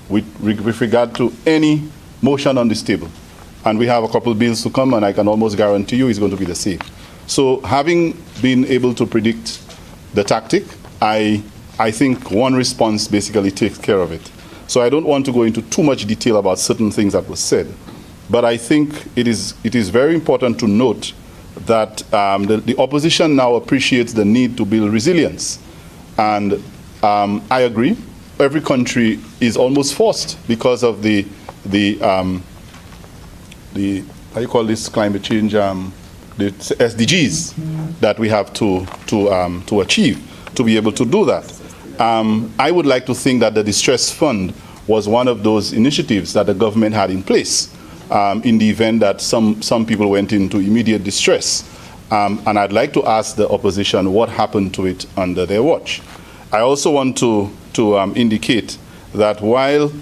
with regard to any motion on this table. And we have a couple of bills to come, and I can almost guarantee you it's going to be the same. So having been able to predict the tactic, I think one response basically takes care of it. So I don't want to go into too much detail about certain things that were said, but I think it is very important to note that the opposition now appreciates the need to build resilience. And I agree, every country is almost forced because of the how you call this, climate change, the SDGs that we have to achieve, to be able to do that. I would like to think that the distress fund was one of those initiatives that the government had in place in the event that some people went into immediate distress. And I'd like to ask the opposition what happened to it under their watch. I also want to indicate that while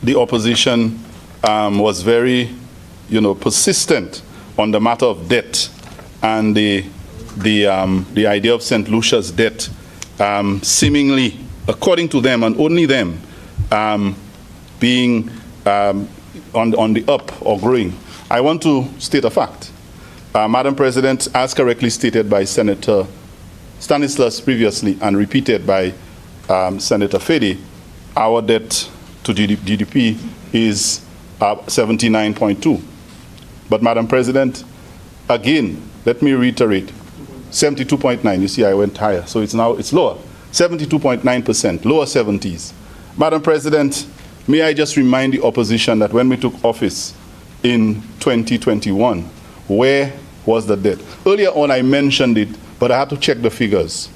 the opposition was very, persistent on the matter of debt and the idea of St. Lucia's debt seemingly, according to them and only them, being on the up or growing, I want to state a fact. Madam President, as correctly stated by Senator Stanislas previously and repeated by Senator Fede, our debt to GDP is 79.2. But Madam President, again, let me reiterate, 72.9. You see, I went higher, so it's lower. 72.9%, lower 70s. Madam President, may I just remind the opposition that when we took office in 2021, where was the debt? Earlier on, I mentioned it, but I had to check the figures.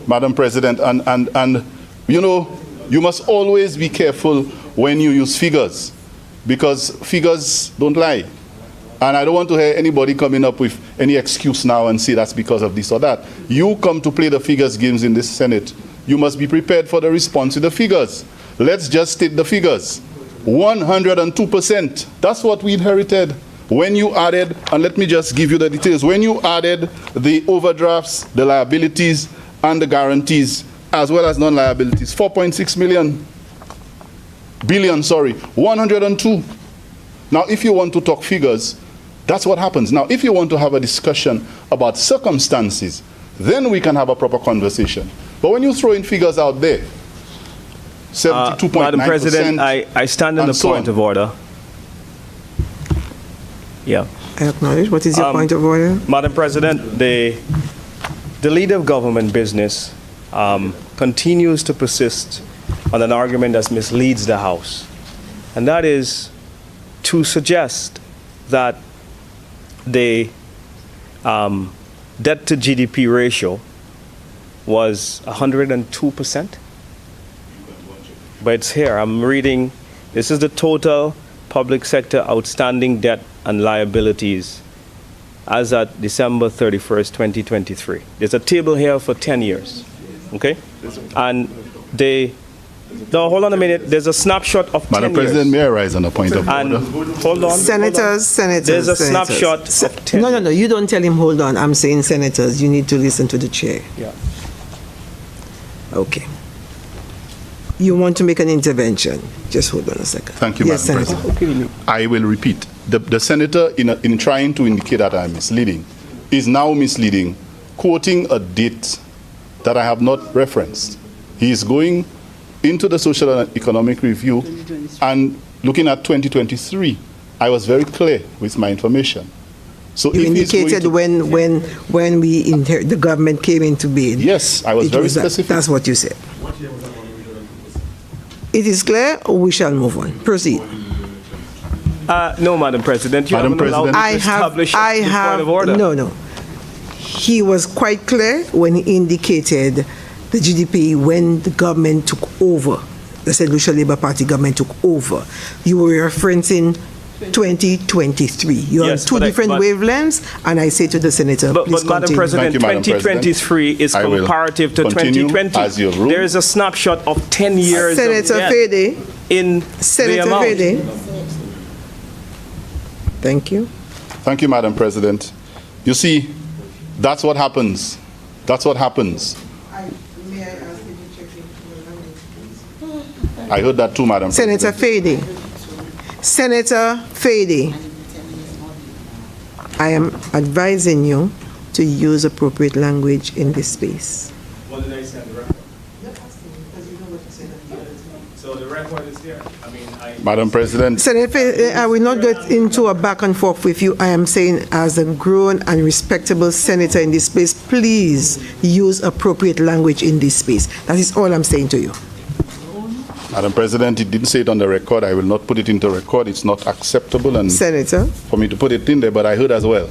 Madam President, and you must always be careful when you use figures, because figures don't lie. And I don't want to hear anybody coming up with any excuse now and say that's because of this or that. You come to play the figures games in this Senate. You must be prepared for the response to the figures. Let's just state the figures. 102%. That's what we inherited. When you added, and let me just give you the details, when you added the overdrafts, the liabilities, and the guarantees, as well as non-liabilities, 4.6 billion, 102. Now, if you want to talk figures, that's what happens. Now, if you want to have a discussion about circumstances, then we can have a proper conversation. But when you throw in figures out there, 72.9%. Madam President, I stand on the point of order. Yeah. I acknowledge. What is your point of order? Madam President, the Leader of Government Business continues to persist on an argument that misleads the House. And that is to suggest that the debt to GDP ratio was 102%. But it's here. I'm reading. This is the total public sector outstanding debt and liabilities as at December 31st, 2023. There's a table here for 10 years. Okay? And no, hold on a minute. There's a snapshot of 10 years. Madam President, may I rise on a point of order? Hold on. Senators. There's a snapshot of 10 No. You don't tell him hold on. I'm saying senators. You need to listen to the chair. Yeah. Okay. You want to make an intervention? Just hold on a second. Thank you, Yes, Madam Senator. President. I will repeat. The senator, in trying to indicate that I'm misleading, is now misleading, quoting a date that I have not referenced. He is going into the social and economic review and looking at 2023. I was very clear with my information. So You if he's going indicated to- when the government came into being. Yes, I was It very that. specific. That's what you said. It is clear. We shall move on. Proceed. No, Madam President. You Madam haven't allowed me President. to establish the point of order. No. He was quite clear when he indicated the GDP when the government took over, the St. Lucia Labour Party government took over. You were referencing 2023. You're Yes, on two but different wavelengths, and I say to the Senator, But, please Madam continue. President, Thank you, Madam President. 2023 is I will comparative to continue 2020. as you have ruled. There is a snapshot of 10 years Senator of debt Fede. in the Senator amount. Fede. Thank you. Thank you, Madam President. You see, that's what happens. That's what happens. May I ask you to check into the language, please? I heard that too, Madam Senator President. Fede. Senator Fede. I am advising you to use appropriate language in this space. What did I say on the record? So the record is there. Madam President, Senator Fede, I will not get into a back and forth with you. I am saying, as a grown and respectable senator in this space, please use appropriate language in this space. That is all I'm saying to you. Madam President, it didn't say it on the record. I will not put it into record. It's not acceptable and Senator. for me to put it in there, but I heard as well.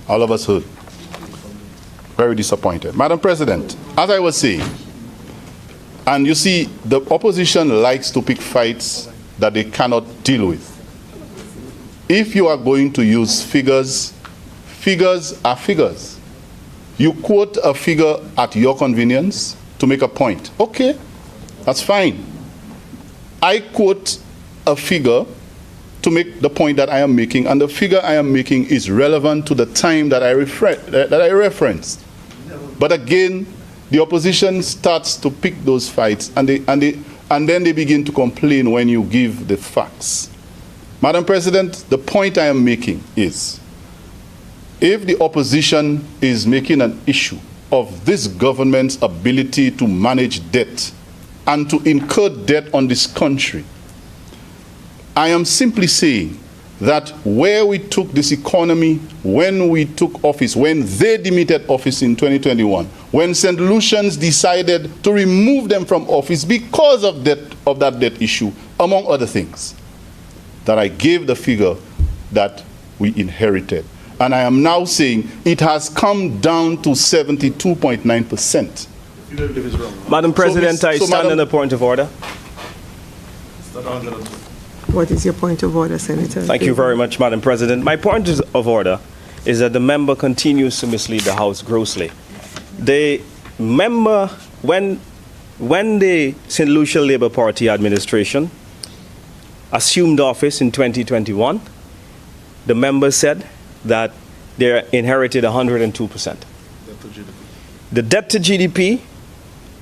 All of us heard. Very disappointed. Madam President, as I was saying, and you see, the opposition likes to pick fights that they cannot deal with. If you are going to use figures, figures are figures. You quote a figure at your convenience to make a point. Okay, that's fine. I quote a figure to make the point that I am making, and the figure I am making is relevant to the time that I referenced. But again, the opposition starts to pick those fights, and then they begin to complain when you give the facts. Madam President, the point I am making is, if the opposition is making an issue of this government's ability to manage debt and to incur debt on this country, I am simply saying that where we took this economy, when we took office, when they demitted office in 2021, when St. Lucians decided to remove them from office because of that debt issue, among other things, that I gave the figure that we inherited. And I am now saying it has come down to 72.9%. Madam President, I stand on a point of order. What is your point of order, Senator? Thank you very much, Madam President. My point of order is that the member continues to mislead the House grossly. The member, when the St. Lucia Labour Party administration assumed office in 2021, the member said that they inherited 102%. The debt to GDP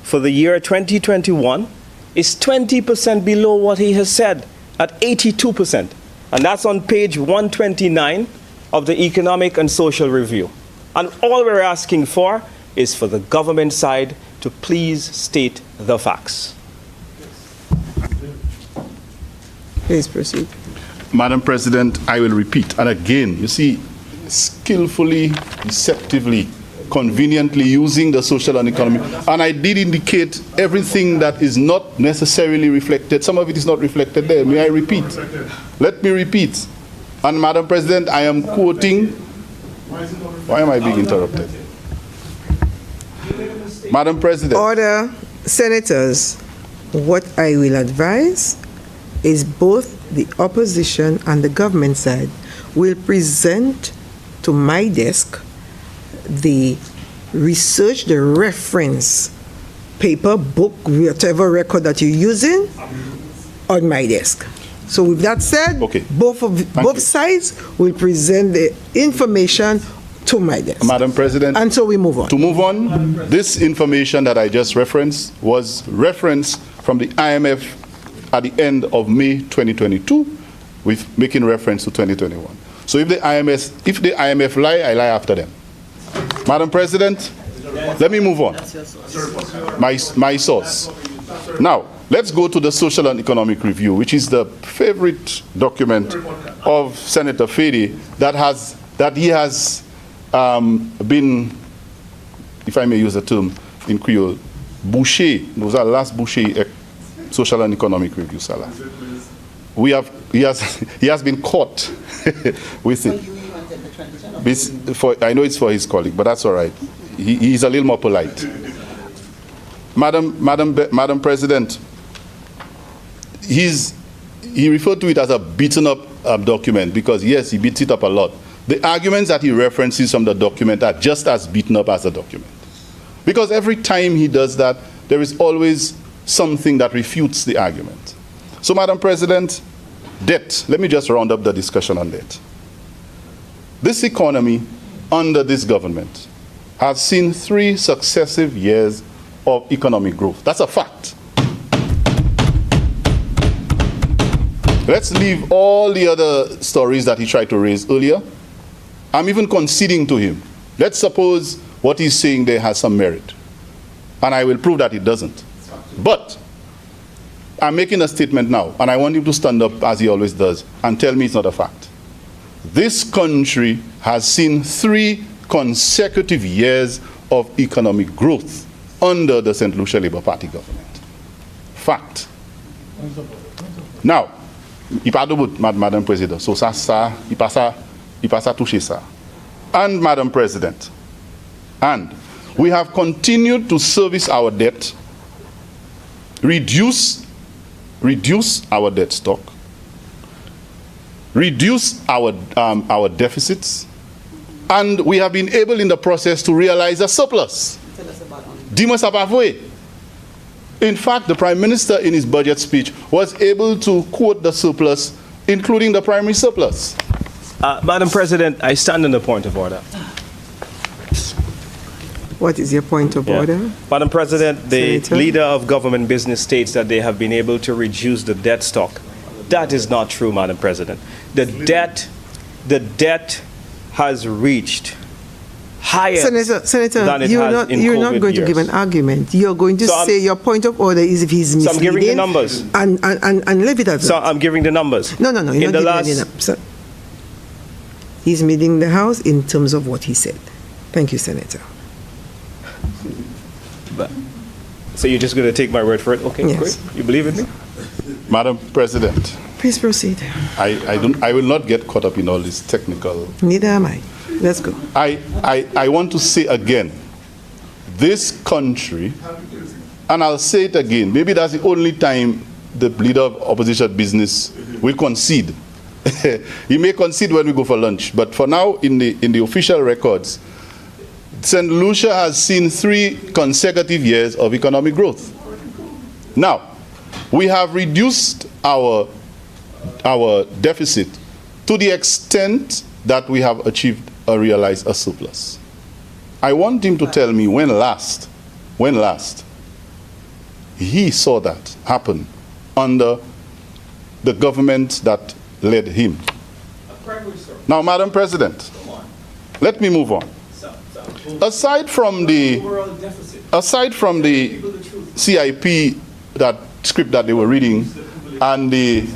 for the year 2021 is 20% below what he has said, at 82%. And that's on page 129 of the Economic and Social Review. And all we're asking for is for the government side to please state the facts. Please proceed. Madam President, I will repeat. And again, you see, skillfully, deceptively, conveniently using the social and economic. And I did indicate everything that is not necessarily reflected. Some of it is not reflected there. May I repeat? Let me repeat. And Madam President, I am quoting. Why am I being interrupted? Madam President. Order, Senators. What I will advise is both the opposition and the government side will present to my desk the research, the reference paper, book, whatever record that you're using on my desk. So with that said, Okay. both sides will present the information to my desk. Madam President. And so we move on. To move on, this information that I just referenced was referenced from the IMF at the end of May 2022, with making reference to 2021. So if the IMF lie, I lie after them. Madam President, let me move on. My source. Now, let's go to the Social and Economic Review, which is the favorite document of Senator Fede that he has been, if I may use the term in Creole, bouché. Those are last bouché Social and Economic Review, Salah. He has been caught with it. I know it's for his colleague, but that's all right. He's a little more polite. Madam President, he referred to it as a beaten up document because, yes, he beats it up a lot. The arguments that he references from the document are just as beaten up as the document. Because every time he does that, there is always something that refutes the argument. So, Madam President, debt. Let me just round up the discussion on debt. This economy, under this government, has seen 3 successive years of economic growth. That's a fact. Let's leave all the other stories that he tried to raise earlier. I'm even conceding to him. Let's suppose what he's saying there has some merit. And I will prove that it doesn't. But I'm making a statement now, and I want him to stand up, as he always does, and tell me it's not a fact. This country has seen 3 consecutive years of economic growth under the St. Lucia Labour Party government. Fact. Now, Madam President, so il passe à toucher ça. And Madam President, and we have continued to service our debt, reduce our debt stock, reduce our deficits, and we have been able in the process to realize a surplus. In fact, the Prime Minister in his budget speech was able to quote the surplus, including the primary surplus. Madam President, I stand on the point of order. What is your point of order? Madam President, the Senator? leader of government business states that they have been able to reduce the debt stock. That is not true, Madam President. The debt has reached higher Senator, than it you're has in not COVID going years. to give an argument. You're going to say your point of order is if he's misleading. So I'm giving the numbers. And leave it at that. So I'm giving the numbers. No, you're not giving any numbers. He's meeting the House in terms of what he said. Thank you, Senator. So you're just going to take my word for it? Okay, Yes. great. You believe in me? Madam President, Please proceed. I will not get caught up in all this technical. Neither am I. Let's go. I want to say again, this country, and I'll say it again, maybe that's the only time the leader of opposition business will concede. He may concede when we go for lunch, but for now, in the official records, St. Lucia has seen 3 consecutive years of economic growth. Now, we have reduced our deficit to the extent that we have achieved or realized a surplus. I want him to tell me when last he saw that happen under the government that led him. Now, Madam President, let me move on. Aside from the CIP, that script that they were reading, and the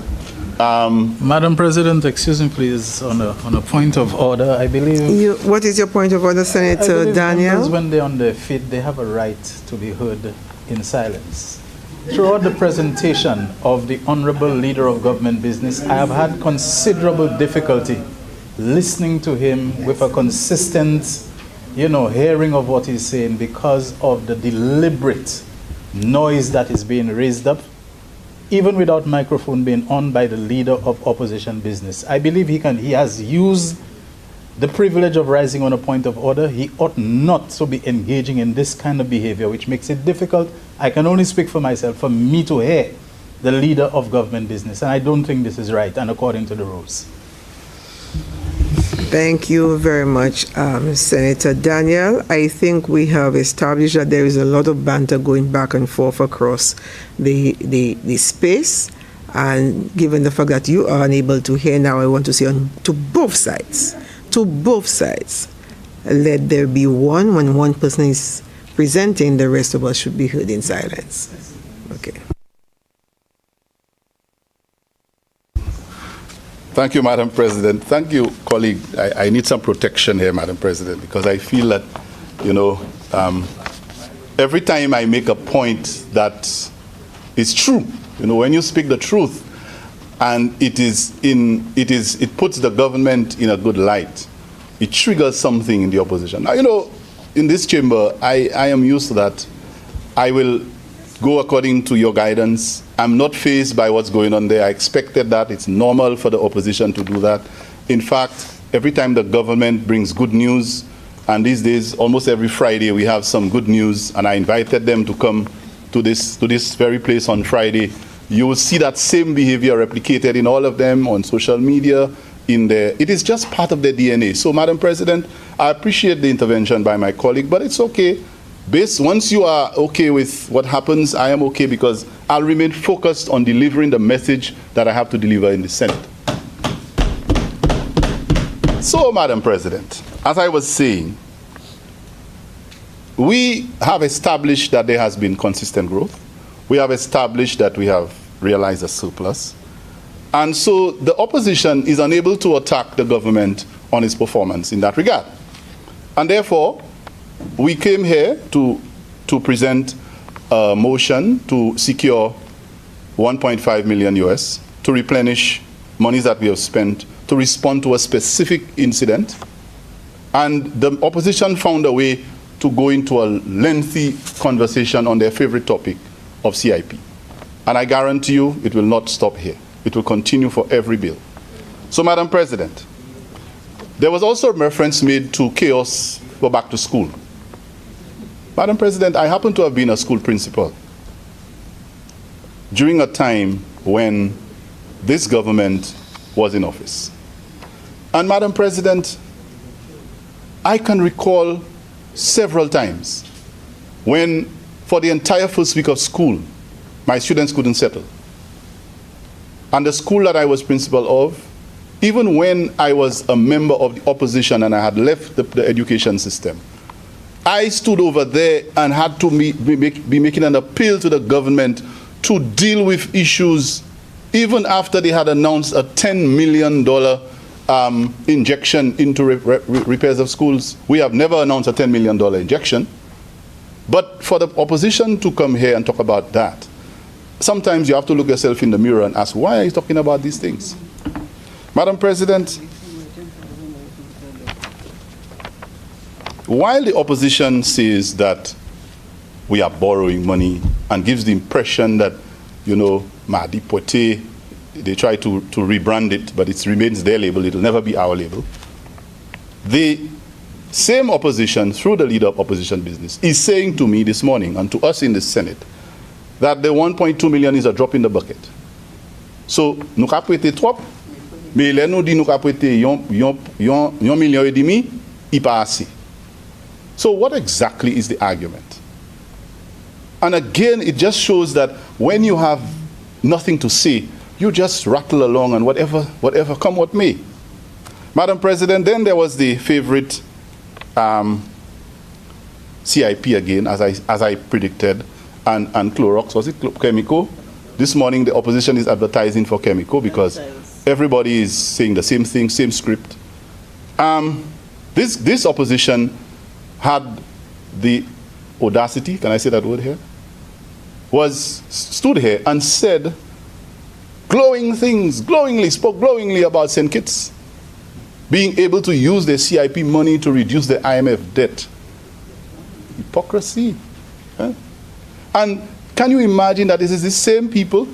Madam President, excuse me, please, on a point of order, I believe. What is your point of order, Senator Daniel? Members, when they're on their feet, they have a right to be heard in silence. Throughout the presentation of the Honorable Leader of Government Business, I have had considerable difficulty listening to him with a consistent, hearing of what he's saying because of the deliberate noise that is being raised up, even without microphone being on by the leader of opposition business. I believe he has used the privilege of rising on a point of order. He ought not to be engaging in this kind of behavior, which makes it difficult. I can only speak for myself, for me to hear the leader of government business. And I don't think this is right and according to the rules. Thank you very much, Senator Daniel. I think we have established that there is a lot of banter going back and forth across the space. And given the fact that you are unable to hear now, I want to say to both sides, let there be one. When one person is presenting, the rest of us should be heard in silence. Okay. Thank you, Madam President. Thank you, colleague. I need some protection here, Madam President, because I feel that, every time I make a point that is true, when you speak the truth, and it puts the government in a good light, it triggers something in the opposition. Now, in this chamber, I am used to that. I will go according to your guidance. I'm not fazed by what's going on there. I expected that. It's normal for the opposition to do that. In fact, every time the government brings good news, and these days, almost every Friday, we have some good news, and I invited them to come to this very place on Friday. You will see that same behavior replicated in all of them on social media. It is just part of their DNA. So, Madam President, I appreciate the intervention by my colleague, but it's okay. Once you are okay with what happens, I am okay, because I'll remain focused on delivering the message that I have to deliver in the Senate. So, Madam President, as I was saying, we have established that there has been consistent growth. We have established that we have realized a surplus. And so the opposition is unable to attack the government on its performance in that regard. And therefore, we came here to present a motion to secure 1.5 million US to replenish monies that we have spent to respond to a specific incident. And the opposition found a way to go into a lengthy conversation on their favorite topic of CIP. And I guarantee you it will not stop here. It will continue for every bill. So, Madam President, there was also a reference made to chaos for back to school. Madam President, I happen to have been a school principal during a time when this government was in office. And Madam President, I can recall several times when, for the entire first week of school, my students couldn't settle. And the school that I was principal of, even when I was a member of the opposition and I had left the education system, I stood over there and had to be making an appeal to the government to deal with issues even after they had announced a $10 million injection into repairs of schools. We have never announced a $10 million injection. But for the opposition to come here and talk about that, sometimes you have to look yourself in the mirror and ask, why are you talking about these things? Madam President, while the opposition says that we are borrowing money and gives the impression that, Madi Pote, they try to rebrand it, but it remains their label, it will never be our label. The same opposition, through the leader of opposition business, is saying to me this morning and to us in the Senate that the 1.2 million is a drop in the bucket. So, nous avons prêté trop, mais là nous dit nous avons prêté 1,5 million, il pas assez. So what exactly is the argument? And again, it just shows that when you have nothing to say, you just rattle along and whatever come what may. Madam President, then there was the favorite CIP again, as I predicted, and Clorox. Was it Chemical? This morning the opposition is advertising for Chemical because everybody is saying the same thing, same script. This opposition had the audacity, can I say that word here? Stood here and said glowing things, spoke glowingly about St. Kitts being able to use their CIP money to reduce the IMF debt. Hypocrisy. Huh? And can you imagine that this is the same people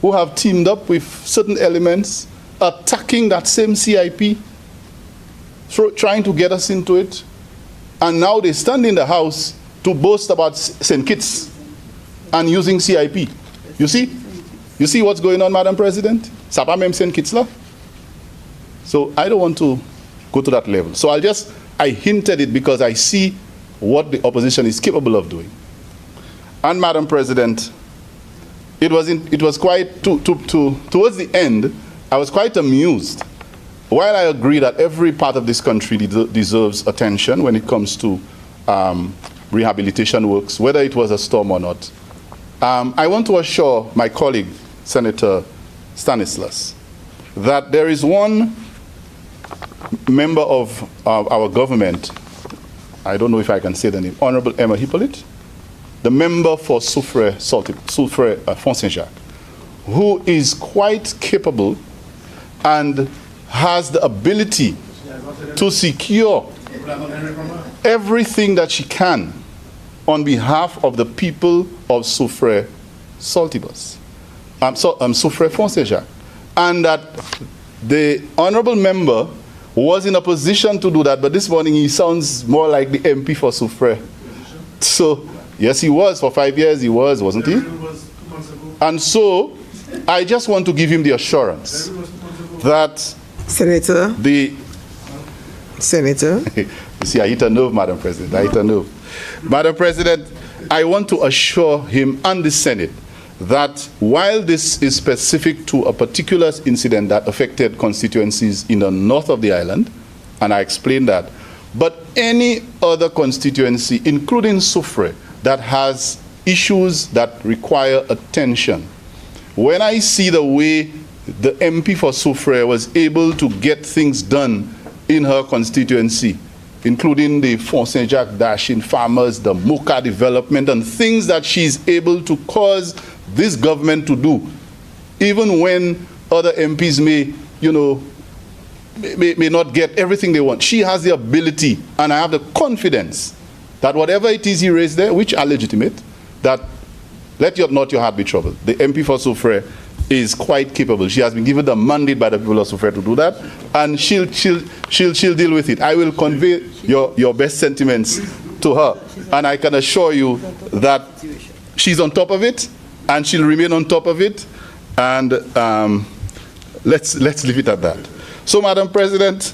who have teamed up with certain elements attacking that same CIP, trying to get us into it, and now they stand in the House to boast about St. Kitts and using CIP. You see what's going on, Madam President? Ça pas même St. Kitts là. So I don't want to go to that level. So I hinted it because I see what the opposition is capable of doing. And Madam President, it was quite, towards the end, I was quite amused. While I agree that every part of this country deserves attention when it comes to rehabilitation works, whether it was a storm or not, I want to assure my colleague, Senator Stanislas, that there is one member of our government, I don't know if I can say the name, Honorable Emma Hippolyte, the member for Soufrière Font-Saint-Jacques, who is quite capable and has the ability to secure everything that she can on behalf of the people of Soufrière Saltibus, Soufrière Font-Saint-Jacques, and that the honorable member was in a position to do that, but this morning he sounds more like the MP for Soufrière. So, yes, he was. For 5 years he was, wasn't he? And so, I just want to give him the assurance that Senator. You see, I hit a nerve, Madam President. I hit a nerve. Madam President, I want to assure him and the Senate that while this is specific to a particular incident that affected constituencies in the north of the island, and I explained that, but any other constituency, including Soufrière, that has issues that require attention, when I see the way the MP for Soufrière was able to get things done in her constituency, including the Font-Saint-Jacques dashing farmers, the Mocha development, and things that she's able to cause this government to do, even when other MPs may not get everything they want. She has the ability, and I have the confidence that whatever it is he raised there, which are legitimate, that let not your heart be troubled. The MP for Soufrière is quite capable. She has been given the mandate by the people of Soufrière to do that, and she'll deal with it. I will convey your best sentiments to her, and I can assure you that she's on top of it, and she'll remain on top of it, and let's leave it at that. So, Madam President,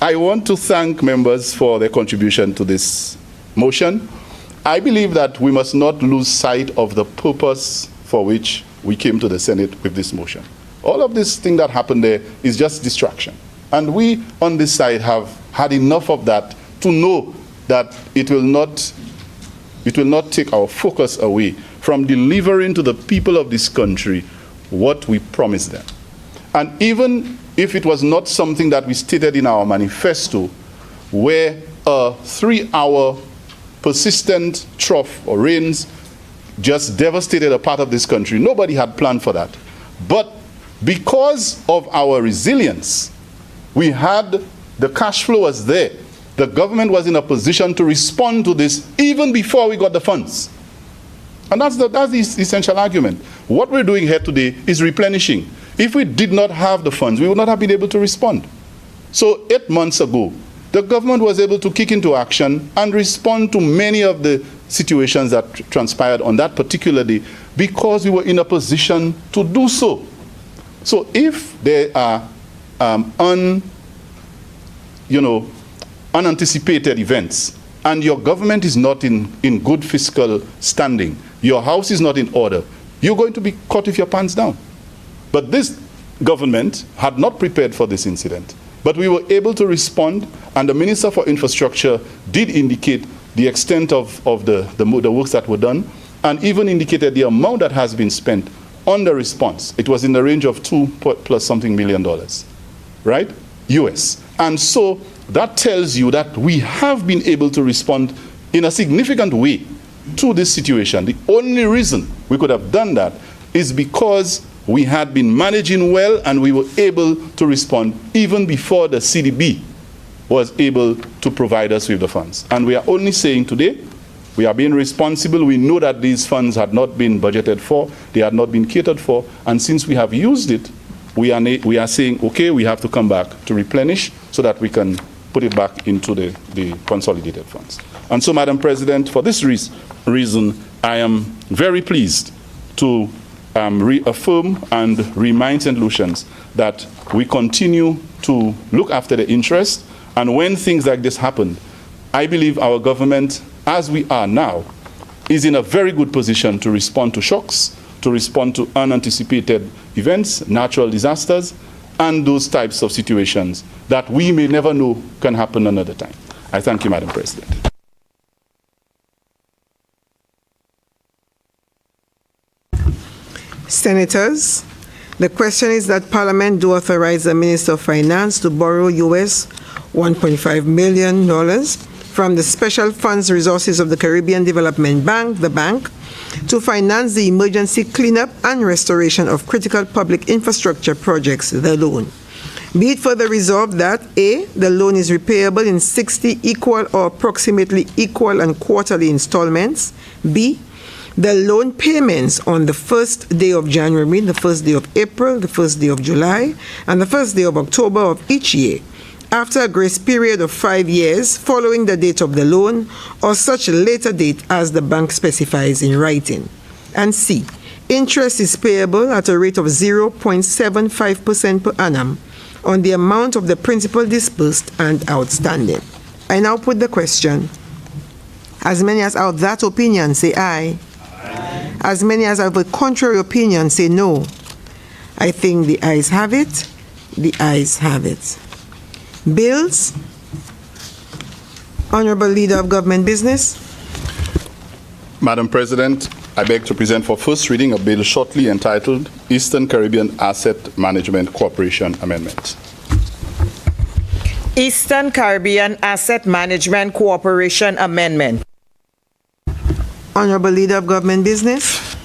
I want to thank members for their contribution to this motion. I believe that we must not lose sight of the purpose for which we came to the Senate with this motion. All of this thing that happened there is just distraction. And we on this side have had enough of that to know that it will not take our focus away from delivering to the people of this country what we promised them. And even if it was not something that we stated in our manifesto, where a 3-hour persistent trough or rains just devastated a part of this country, nobody had planned for that. But because of our resilience, we had, the cash flow was there. The government was in a position to respond to this even before we got the funds. And that's the essential argument. What we're doing here today is replenishing. If we did not have the funds, we would not have been able to respond. So 8 months ago, the government was able to kick into action and respond to many of the situations that transpired on that particular day because we were in a position to do so. So if there are unanticipated events and your government is not in good fiscal standing, your house is not in order, you're going to be caught with your pants down. But this government had not prepared for this incident. But we were able to respond, and the Minister for Infrastructure did indicate the extent of the works that were done, and even indicated the amount that has been spent on the response. It was in the range of $2+ million, right? US. And so that tells you that we have been able to respond in a significant way to this situation. The only reason we could have done that is because we had been managing well and we were able to respond even before the CDB was able to provide us with the funds. And we are only saying today, we are being responsible. We know that these funds had not been budgeted for, they had not been catered for, and since we have used it, we are saying, okay, we have to come back to replenish so that we can put it back into the consolidated funds. And so, Madam President, for this reason, I am very pleased to reaffirm and remind St. Lucians that we continue to look after the interest And when things like this happen, I believe our government, as we are now, is in a very good position to respond to shocks, to respond to unanticipated events, natural disasters, and those types of situations that we may never know can happen another time. I thank you, Madam President. Senators, the question is that Parliament do authorize the Minister of Finance to borrow US $1.5 million from the Special Funds Resources of the Caribbean Development Bank, the bank, to finance the emergency cleanup and restoration of critical public infrastructure projects, the loan. Be it further resolved that A, the loan is repayable in 60 equal or approximately equal and quarterly installments. B, the loan payments on the first day of January, the first day of April, the first day of July, and the first day of October of each year, after a grace period of 5 years following the date of the loan, or such later date as the bank specifies in writing. And C, interest is payable at a rate of 0.75% per annum on the amount of the principal disbursed and outstanding. I now put the question. As many as are of that opinion say aye. Aye. As many as are of a contrary opinion say no. I think the ayes have it. The ayes have it. Bills. Honorable Leader of Government Business. Madam President, I beg to present for first reading a bill shortly entitled Eastern Caribbean Asset Management Corporation Amendment. Eastern Caribbean Asset Management Corporation Amendment. Honorable Leader of Government Business.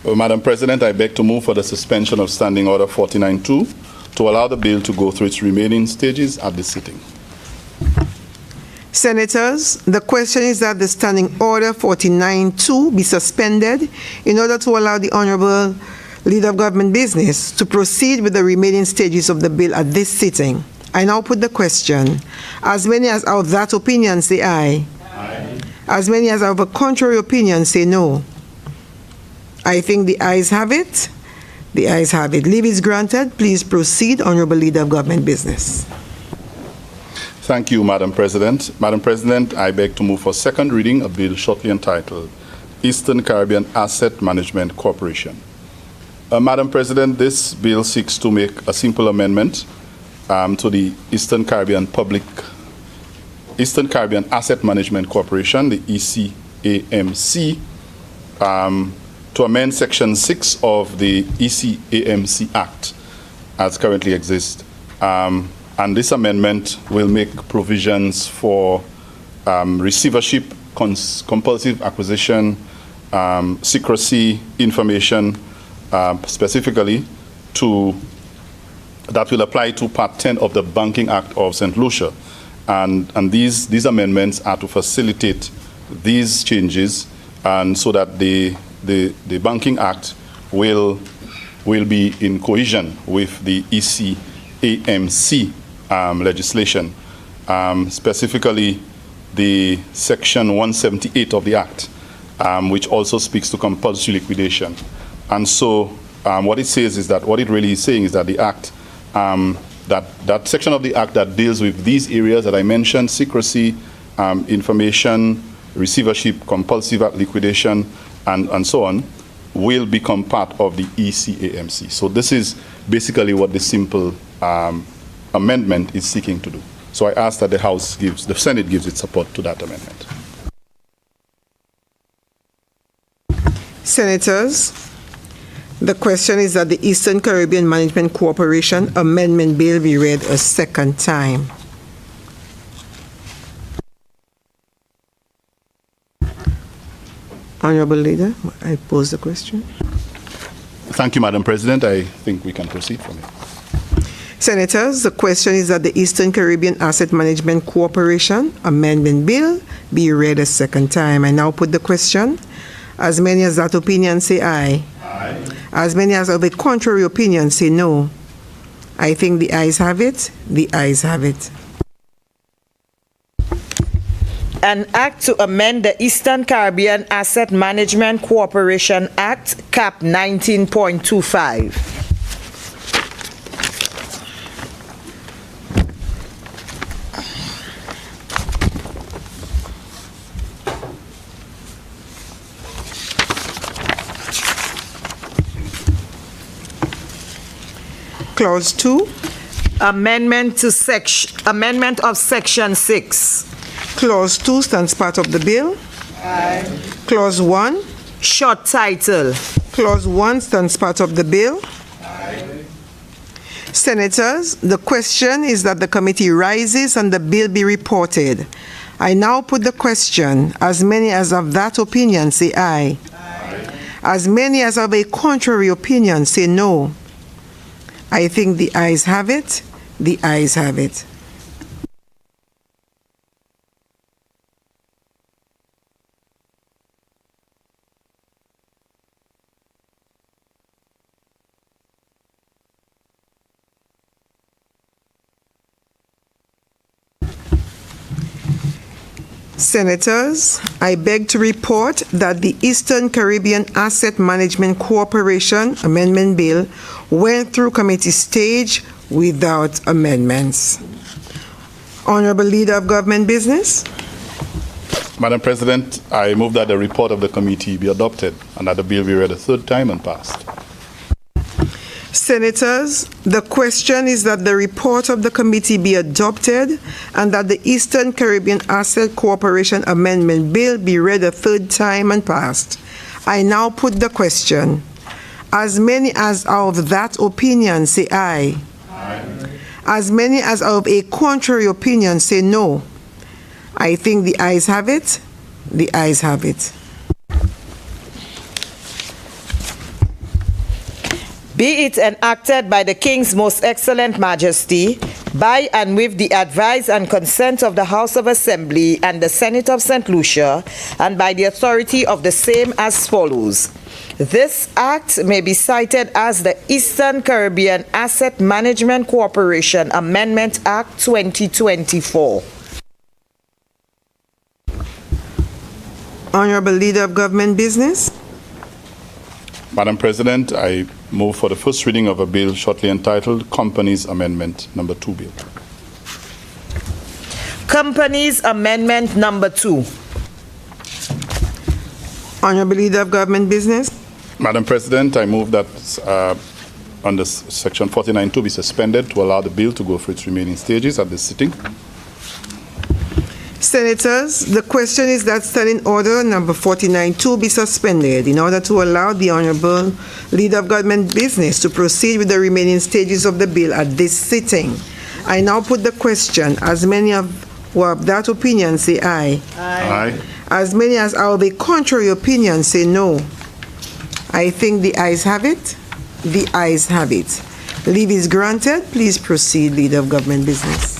Madam President, I beg to move for the suspension of Standing Order 49-2 to allow the bill to go through its remaining stages at this sitting. Senators, the question is that the Standing Order 49-2 be suspended in order to allow the Honorable Leader of Government Business to proceed with the remaining stages of the bill at this sitting. I now put the question. As many as are of that opinion say aye. Aye. As many as are of a contrary opinion say no. I think the ayes have it. The ayes have it. Leave is granted. Please proceed, Honorable Leader of Government Business. Thank you, Madam President. Madam President, I beg to move for second reading a bill shortly entitled Eastern Caribbean Asset Management Corporation. Madam President, this bill seeks to make a simple amendment to the Eastern Caribbean Asset Management Corporation, the ECAMC, to amend Section 6 of the ECAMC Act as currently exists. And this amendment will make provisions for receivership, compulsive acquisition, secrecy information, specifically that will apply to Part 10 of the Banking Act of St. Lucia. And these amendments are to facilitate these changes, and so that the Banking Act will be in cohesion with the ECAMC legislation, specifically the Section 178 of the Act, which also speaks to compulsory liquidation. And so what it says is that, what it really is saying is that the Act, that section of the Act that deals with these areas that I mentioned, secrecy, information, receivership, compulsive liquidation, and so on, will become part of the ECAMC. So this is basically what the simple amendment is seeking to do. So I ask that the Senate gives its support to that amendment. Senators, the question is that the Eastern Caribbean Management Corporation Amendment Bill be read a second time. Honorable Leader, I pose the question. Thank you, Madam President. I think we can proceed from here. Senators, the question is that the Eastern Caribbean Asset Management Corporation Amendment Bill be read a second time. I now put the question. As many as that opinion say aye. Aye. As many as of a contrary opinion say no. I think the ayes have it. The ayes have it. An act to amend the Eastern Caribbean Asset Management Corporation Act, Cap 19.25. Clause 2. Amendment of Section 6. Clause 2 stands part of the bill. Aye. Clause 1. Short title. Clause 1 stands part of the bill. Aye. Senators, the question is that the committee rises and the bill be reported. I now put the question. As many as of that opinion say aye. Aye. As many as of a contrary opinion say no. I think the ayes have it. The ayes have it. Senators, I beg to report that the Eastern Caribbean Asset Management Corporation Amendment Bill went through committee stage without amendments. Honorable Leader of Government Business. Madam President, I move that the report of the committee be adopted and that the bill be read a third time and passed. Senators, the question is that the report of the committee be adopted and that the Eastern Caribbean Asset Corporation Amendment Bill be read a third time and passed. I now put the question. As many as are of that opinion say aye. Aye. As many as are of a contrary opinion say no. I think the ayes have it. The ayes have it. Be it enacted by the King's Most Excellent Majesty, by and with the advice and consent of the House of Assembly and the Senate of St. Lucia, and by the authority of the same as follows. This act may be cited as the Eastern Caribbean Asset Management Corporation Amendment Act 2024. Honorable Leader of Government Business. Madam President, I move for the first reading of a bill shortly entitled Companies Amendment Number 2 Bill. Companies Amendment Number 2. Honorable Leader of Government Business. Madam President, I move that under Section 49.2 be suspended to allow the bill to go through its remaining stages at this sitting. Senators, the question is that Standing Order number 49.2 be suspended in order to allow the Honorable Leader of Government Business to proceed with the remaining stages of the bill at this sitting. I now put the question. As many of who are of that opinion say aye. Aye. As many as are of a contrary opinion say no. I think the ayes have it. The ayes have it. Leave is granted. Please proceed, Leader of Government Business.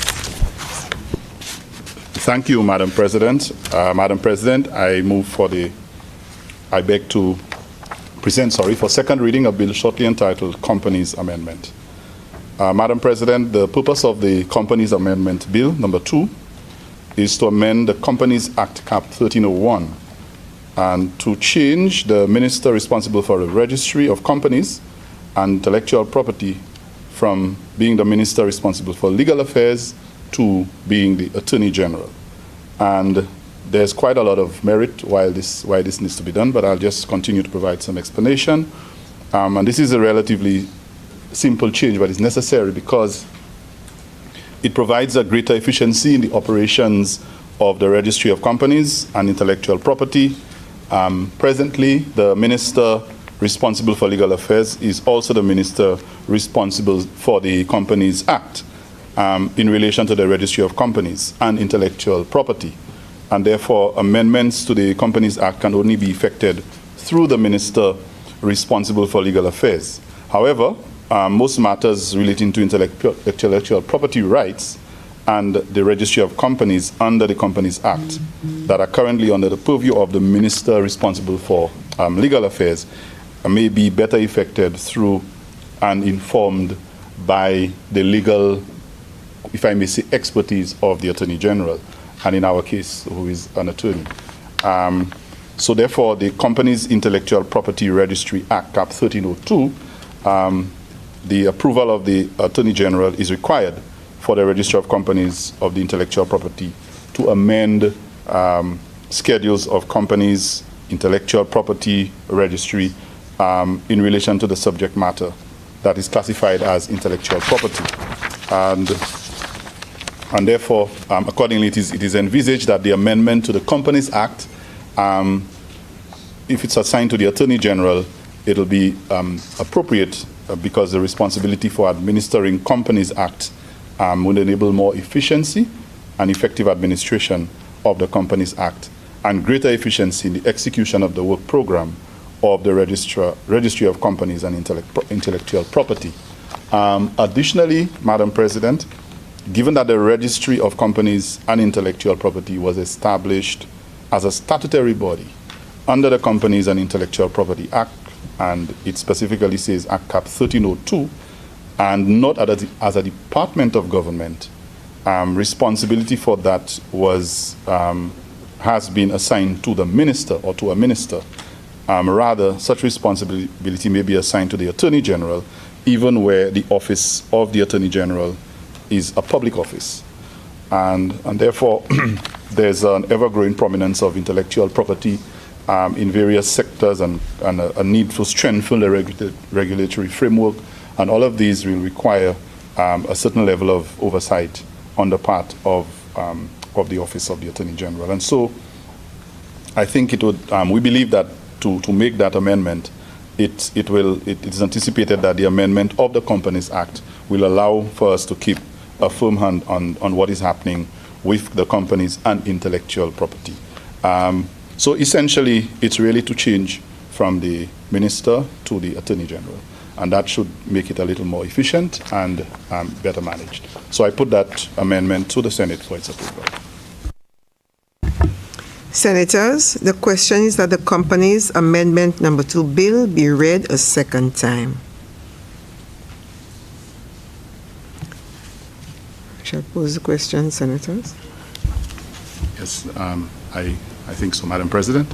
Thank you, Madam President. Madam President, I beg to present, for second reading a bill shortly entitled Companies Amendment. Madam President, the purpose of the Companies Amendment Bill number 2 is to amend the Companies Act Cap 1301 and to change the minister responsible for the registry of companies and intellectual property from being the minister responsible for legal affairs to being the Attorney General. And there's quite a lot of merit why this needs to be done, but I'll just continue to provide some explanation. And this is a relatively simple change, but it's necessary because it provides a greater efficiency in the operations of the registry of companies and intellectual property. Presently, the minister responsible for legal affairs is also the minister responsible for the Companies Act. In relation to the registry of companies and intellectual property. And therefore, amendments to the Companies Act can only be effected through the minister responsible for legal affairs. However, most matters relating to intellectual property rights and the registry of companies under the Companies Act that are currently under the purview of the minister responsible for legal affairs may be better effected through and informed by the legal, if I may say, expertise of the Attorney General, and in our case, who is an attorney. So therefore, the Companies Intellectual Property Registry Act, Cap 1302, the approval of the Attorney General is required for the Register of Companies of the Intellectual Property to amend schedules of companies, intellectual property registry in relation to the subject matter that is classified as intellectual property. And therefore, accordingly, it is envisaged that the amendment to the Companies Act, if it's assigned to the Attorney General, it'll be appropriate because the responsibility for administering Companies Act would enable more efficiency and effective administration of the Companies Act and greater efficiency in the execution of the work program of the Registry of Companies and Intellectual Property. Additionally, Madam President, given that the Registry of Companies and Intellectual Property was established as a statutory body under the Companies and Intellectual Property Act, and it specifically says Act Cap 1302, and not as a department of government, responsibility for that has been assigned to the minister or to a minister. Rather, such responsibility may be assigned to the Attorney General, even where the office of the Attorney General is a public office. And therefore, there's an ever-growing prominence of intellectual property in various sectors and a need to strengthen the regulatory framework. And all of these will require a certain level of oversight on the part of the Office of the Attorney General. And so I think it would, we believe that to make that amendment, it is anticipated that the amendment of the Companies Act will allow for us to keep a firm hand on what is happening with the companies and intellectual property. So essentially, it's really to change from the Minister to the Attorney General. And that should make it a little more efficient and better managed. So I put that amendment to the Senate for its approval. Senators, the question is that the Companies Amendment Number 2 bill be read a second time. I shall pose the question, Senators. Yes, I think so, Madam President.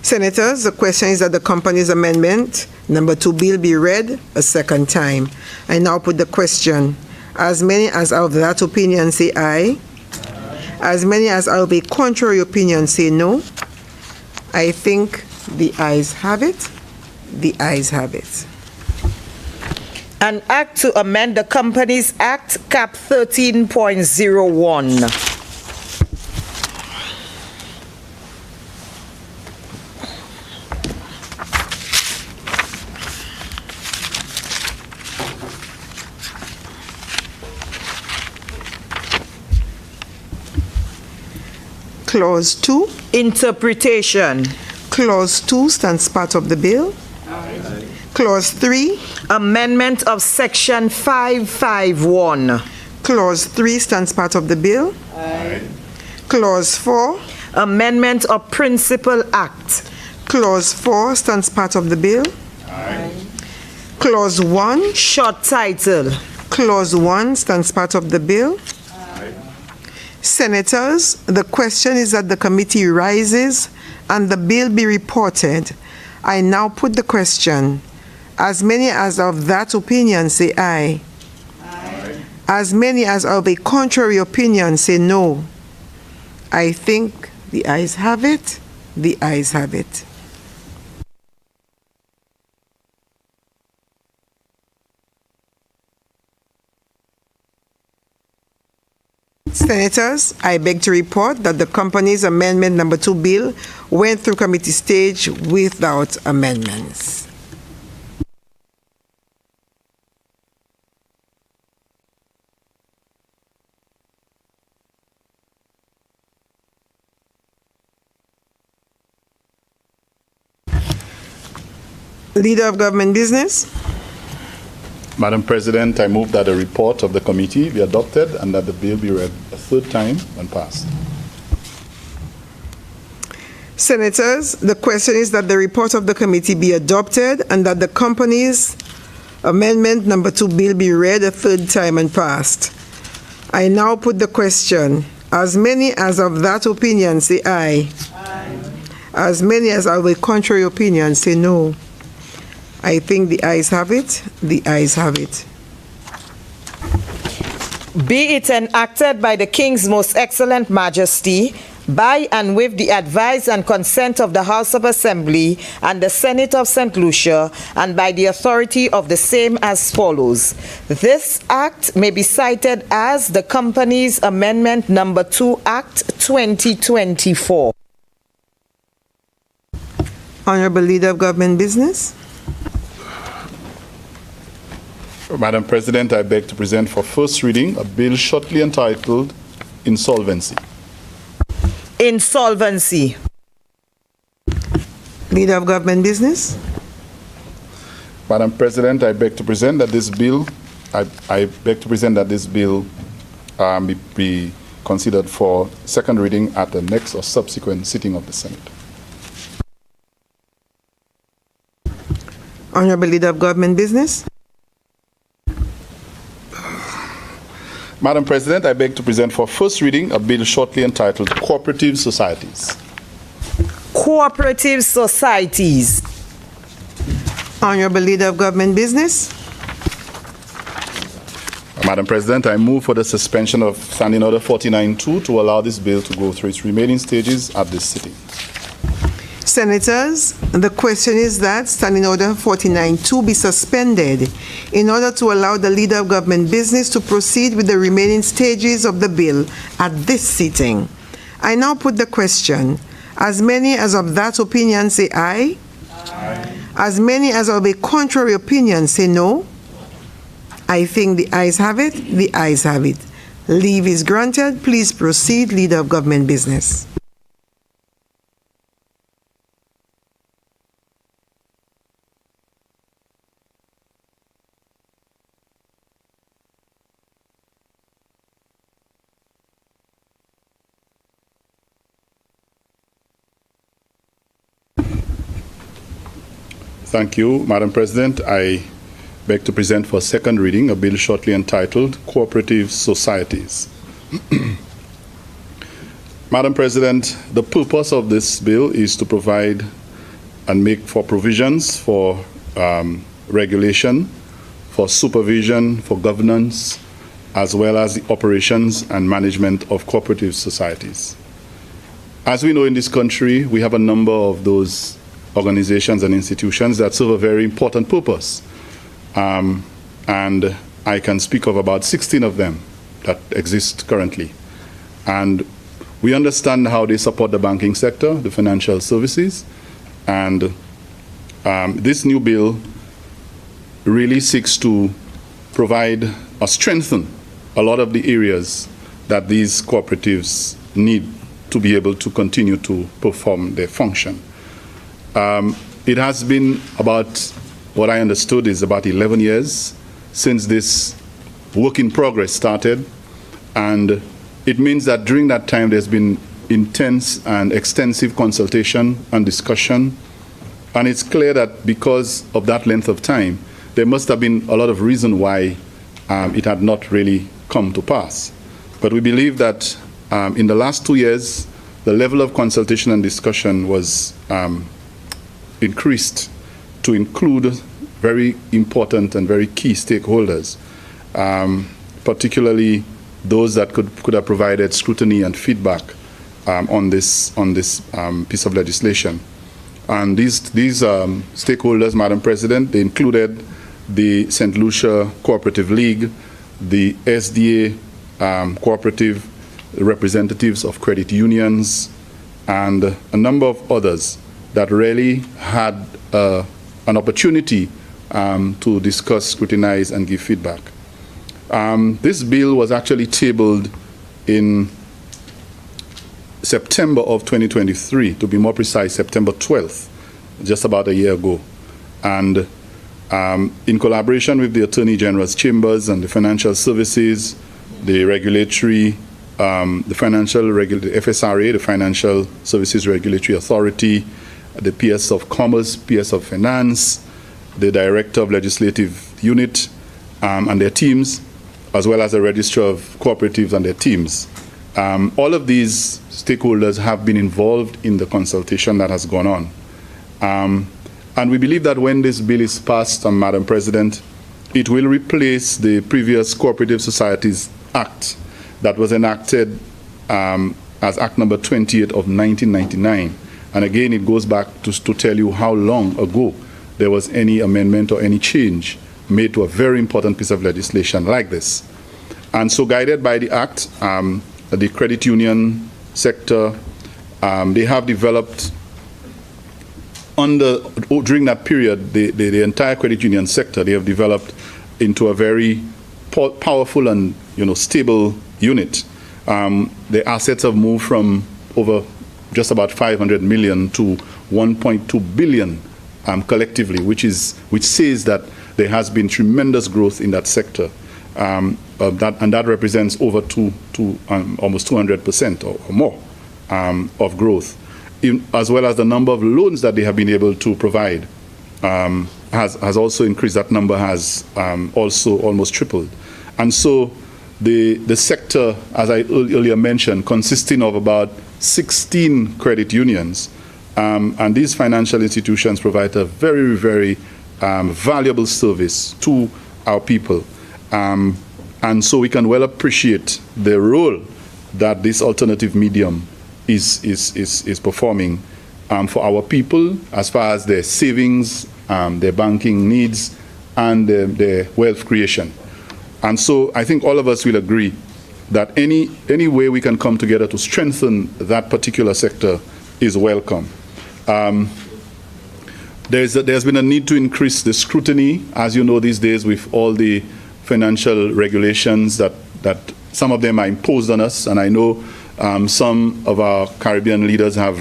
Senators, the question is that the Companies Amendment Number 2 bill be read a second time. I now put the question. As many as are of that opinion say aye. As many as are of the contrary opinion say no. I think the ayes have it. The ayes have it. An act to amend the Companies Act, Cap 13.01. Clause 2. Interpretation. Clause 2 stands part of the bill. Aye. Clause 3. Amendment of Section 551. Clause 3 stands part of the bill. Aye. Clause 4. Amendment of Principal Act. Clause 4 stands part of the bill. Aye. Clause 1. Short title. Clause 1 stands part of the bill. Senators, the question is that the committee rises and the bill be reported. I now put the question. As many as of that opinion say aye. Aye. As many as of a contrary opinion say no. I think the ayes have it. The ayes have it. Senators, I beg to report that the Companies Amendment Number 2 bill went through committee stage without amendments. Leader of Government Business. Madam President, I move that a report of the committee be adopted and that the bill be read a third time and passed. Senators, the question is that the report of the committee be adopted and that the Companies Amendment Number 2 bill be read a third time and passed. I now put the question. As many as of that opinion say aye. Aye. As many as of a contrary opinion say no. I think the ayes have it. The ayes have it. Be it enacted by the King's Most Excellent Majesty, by and with the advice and consent of the House of Assembly and the Senate of St. Lucia, and by the authority of the same as follows. This act may be cited as the Companies Amendment Number 2 Act 2024. Honorable Leader of Government Business. Madam President, I beg to present for first reading a bill shortly entitled Insolvency. Insolvency. Leader of Government Business. Madam President, I beg to present that this bill, be considered for second reading at the next or subsequent sitting of the Senate. Honorable Leader of Government Business. Madam President, I beg to present for first reading a bill shortly entitled Cooperative Societies. Cooperative societies. Honorable Leader of Government Business. Madam President, I move for the suspension of Standing Order 49-2 to allow this bill to go through its remaining stages at this sitting. Senators, the question is that Standing Order 49-2 be suspended in order to allow the Leader of Government Business to proceed with the remaining stages of the bill at this sitting. I now put the question. As many as of that opinion say aye. Aye. As many as of a contrary opinion say no. I think the ayes have it. The ayes have it. Leave is granted. Please proceed, Leader of Government Business. Thank you, Madam President. I beg to present for second reading a bill shortly entitled Cooperative Societies. Madam President, the purpose of this bill is to provide and make for provisions for regulation, for supervision, for governance, as well as the operations and management of cooperative societies. As we know, in this country, we have a number of those organizations and institutions that serve a very important purpose. And I can speak of about 16 of them that exist currently. And we understand how they support the banking sector, the financial services, and this new bill really seeks to provide or strengthen a lot of the areas that these cooperatives need to be able to continue to perform their function. It has been about, what I understood is about 11 years since this work in progress started, and it means that during that time there's been intense and extensive consultation and discussion, and it's clear that because of that length of time, there must have been a lot of reason why it had not really come to pass. But we believe that in the last 2 years, the level of consultation and discussion was increased to include very important and very key stakeholders, particularly those that could have provided scrutiny and feedback on this piece of legislation. And these stakeholders, Madam President, they included the St. Lucia Cooperative League, the SDA Cooperative, the representatives of credit unions, and a number of others that really had an opportunity to discuss, scrutinize, and give feedback. This bill was actually tabled in September of 2023, to be more precise, September 12th, just about a year ago. And in collaboration with the Attorney General's chambers and the financial services, the regulatory, the FSRA, the Financial Services Regulatory Authority, the PS of Commerce, PS of Finance, the Director of Legislative Unit and their teams, as well as the Registrar of Cooperatives and their teams. All of these stakeholders have been involved in the consultation that has gone on. And we believe that when this bill is passed, Madam President, it will replace the previous Cooperative Societies Act that was enacted as Act number 28 of 1999. And again, it goes back to tell you how long ago there was any amendment or any change made to a very important piece of legislation like this. And so guided by the Act, the credit union sector, they have developed during that period, the entire credit union sector, they have developed into a very powerful and stable unit. The assets have moved from over just about 500 million to 1.2 billion collectively, which says that there has been tremendous growth in that sector, and that represents over almost 200% or more of growth, as well as the number of loans that they have been able to provide has also increased. That number has also almost tripled. And so the sector, as I earlier mentioned, consisting of about 16 credit unions, and these financial institutions provide a very, very valuable service to our people. And so we can well appreciate the role that this alternative medium is performing for our people as far as their savings, their banking needs, and their wealth creation. And so I think all of us will agree that any way we can come together to strengthen that particular sector is welcome. There's been a need to increase the scrutiny, as you know, these days with all the financial regulations that some of them are imposed on us, and I know some of our Caribbean leaders have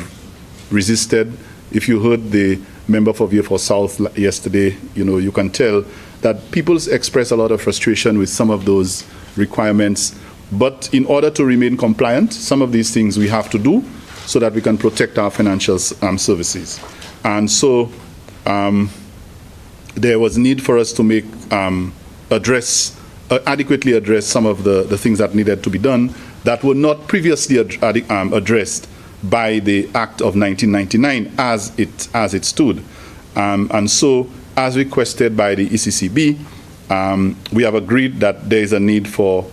resisted. If you heard the member for Vieux Fort South yesterday, you can tell that people express a lot of frustration with some of those requirements. But in order to remain compliant, some of these things we have to do so that we can protect our financial services. And so there was need for us to adequately address some of the things that needed to be done that were not previously addressed by the Act of 1999 as it stood. And so, as requested by the ECCB, we have agreed that there is a need for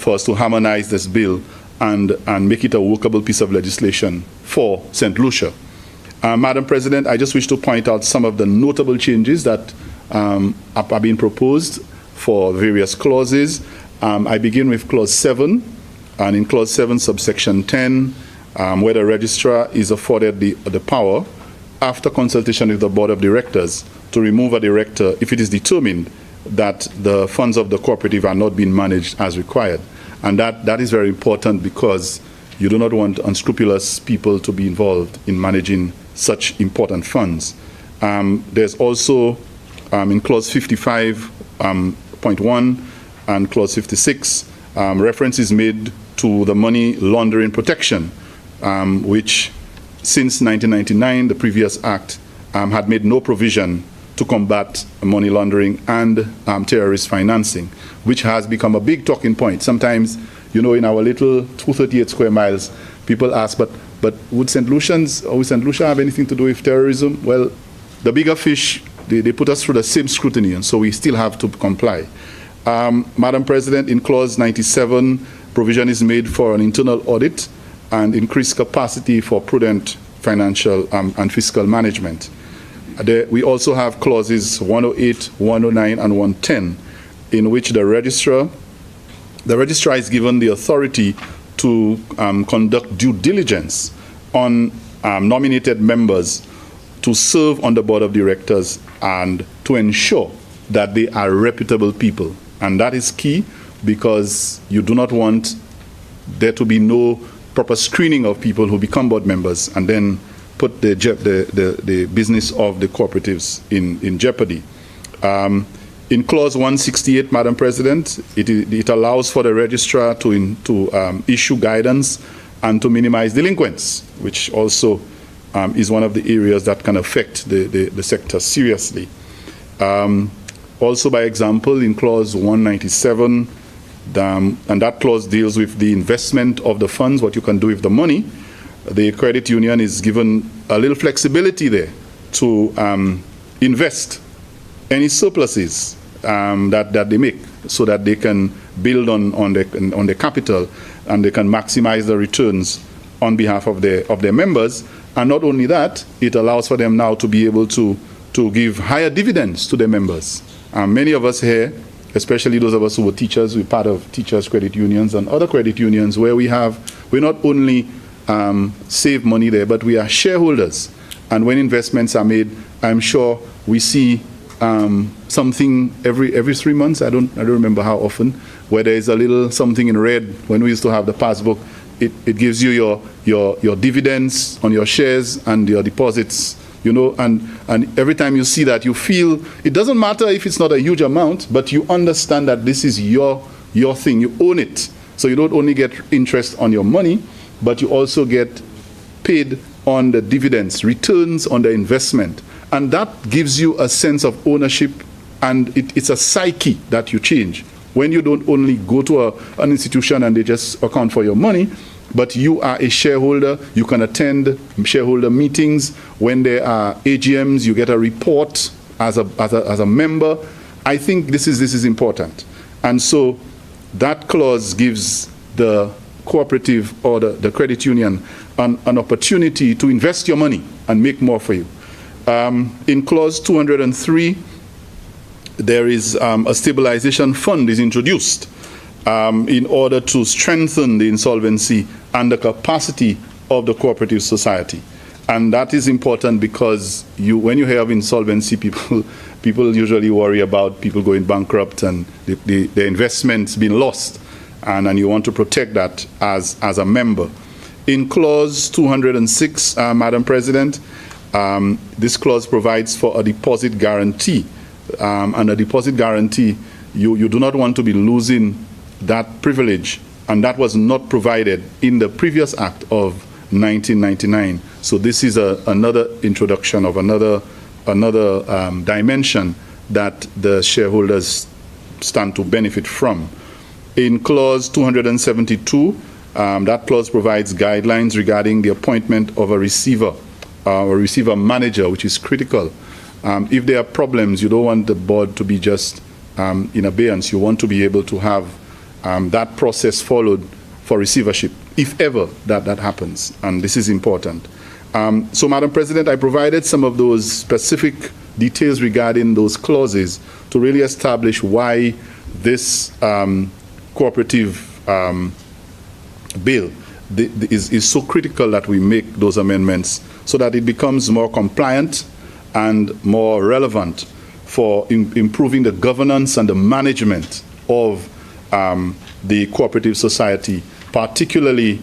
us to harmonize this bill and make it a workable piece of legislation for St. Lucia. Madam President, I just wish to point out some of the notable changes that are being proposed for various clauses. I begin with Clause 7, and in Clause 7, subsection 10, where the registrar is afforded the power, after consultation with the Board of Directors, to remove a director if it is determined that the funds of the cooperative are not being managed as required. And that is very important because you do not want unscrupulous people to be involved in managing such important funds. There's also, in Clause 55.1 and Clause 56, reference is made to the money laundering protection, which since 1999, the previous Act had made no provision to combat money laundering and terrorist financing, which has become a big talking point. Sometimes, in our little 238 square miles, people ask, but would St. Lucia have anything to do with terrorism? Well, the bigger fish, they put us through the same scrutiny, and so we still have to comply. Madam President, in Clause 97, provision is made for an internal audit and increased capacity for prudent financial and fiscal management. We also have clauses 108, 109, and 110, in which the registrar is given the authority to conduct due diligence on nominated members to serve on the Board of Directors and to ensure that they are reputable people. And that is key because you do not want there to be no proper screening of people who become board members and then put the business of the cooperatives in jeopardy. In Clause 168, Madam President, it allows for the registrar to issue guidance and to minimize delinquents, which also is one of the areas that can affect the sector seriously. Also, by example, in Clause 197, and that clause deals with the investment of the funds, what you can do with the money. The credit union is given a little flexibility there to invest any surpluses that they make so that they can build on the capital and they can maximize the returns on behalf of their members. And not only that, it allows for them now to be able to give higher dividends to their members. Many of us here, especially those of us who were teachers, we're part of teachers' credit unions and other credit unions where we not only save money there, but we are shareholders. And when investments are made, I'm sure we see something every 3 months. I don't remember how often, where there is a little something in red. When we used to have the passbook, it gives you your dividends on your shares and your deposits, you know, and every time you see that, you feel, it doesn't matter if it's not a huge amount, but you understand that this is your thing, you own it. So you don't only get interest on your money, but you also get paid on the dividends, returns on the investment. And that gives you a sense of ownership, and it's a psyche that you change. When you don't only go to an institution and they just account for your money, but you are a shareholder, you can attend shareholder meetings. When there are AGMs, you get a report as a member. I think this is important. And so that clause gives the cooperative or the credit union an opportunity to invest your money and make more for you. In clause 203, there is a stabilization fund is introduced in order to strengthen the insolvency and the capacity of the cooperative society. And that is important because when you hear of insolvency, people usually worry about people going bankrupt and the investments being lost. And you want to protect that as a member. In clause 206, Madam President, this clause provides for a deposit guarantee. And a deposit guarantee, you do not want to be losing that privilege, and that was not provided in the previous act of 1999. So this is another introduction of another dimension that the shareholders stand to benefit from. In clause 272, that clause provides guidelines regarding the appointment of a receiver manager, which is critical. If there are problems, you don't want the board to be just in abeyance. You want to be able to have that process followed for receivership, if ever that happens, and this is important. So, Madam President, I provided some of those specific details regarding those clauses to really establish why this cooperative bill is so critical that we make those amendments so that it becomes more compliant and more relevant for improving the governance and the management of the cooperative society, particularly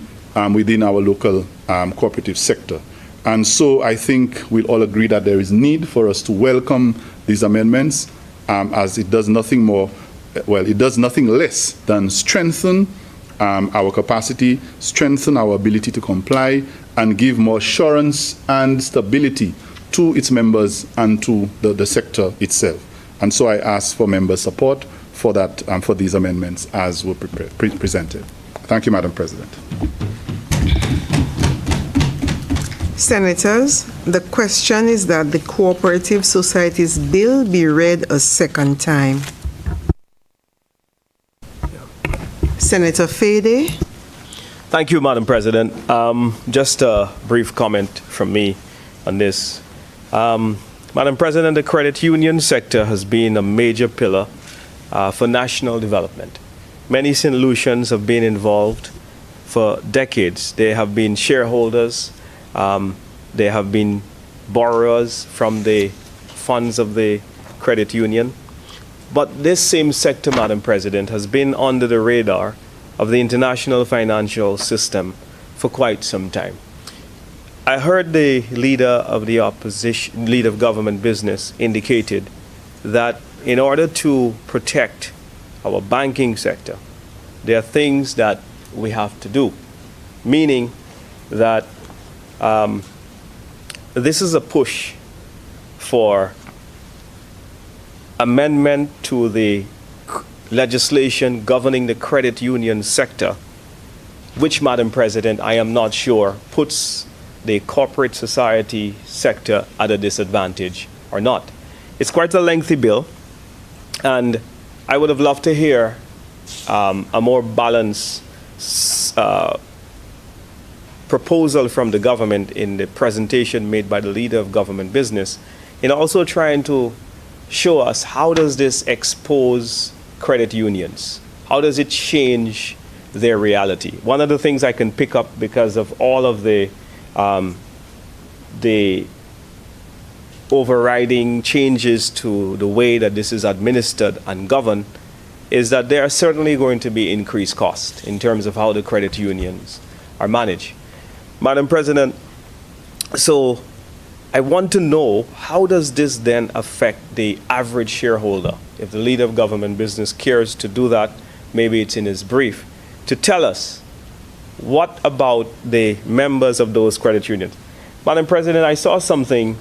within our local cooperative sector. And so I think we'll all agree that there is need for us to welcome these amendments, as it does nothing more, well, it does nothing less than strengthen our capacity, strengthen our ability to comply, and give more assurance and stability to its members and to the sector itself. And so I ask for member support for that, for these amendments as were presented. Thank you, Madam President. Senators, the question is that the Cooperative Societies Bill be read a second time. Senator Fede. Thank you, Madam President. Just a brief comment from me on this. Madam President, the credit union sector has been a major pillar for national development. Many St. Lucians have been involved for decades. They have been shareholders. They have been borrowers from the funds of the credit union. But this same sector, Madam President, has been under the radar of the international financial system for quite some time. I heard the leader of the opposition, leader of government business, indicated that in order to protect our banking sector, there are things that we have to do, meaning that this is a push for amendment to the legislation governing the credit union sector, which, Madam President, I am not sure puts the corporate society sector at a disadvantage or not. It's quite a lengthy bill, and I would have loved to hear a more balanced proposal from the government in the presentation made by the leader of government business, in also trying to show us how does this expose credit unions? How does it change their reality? One of the things I can pick up because of all of the overriding changes to the way that this is administered and governed is that there are certainly going to be increased costs in terms of how the credit unions are managed. Madam President, so I want to know, how does this then affect the average shareholder? If the leader of government business cares to do that, maybe it's in his brief, to tell us what about the members of those credit unions. Madam President, I saw something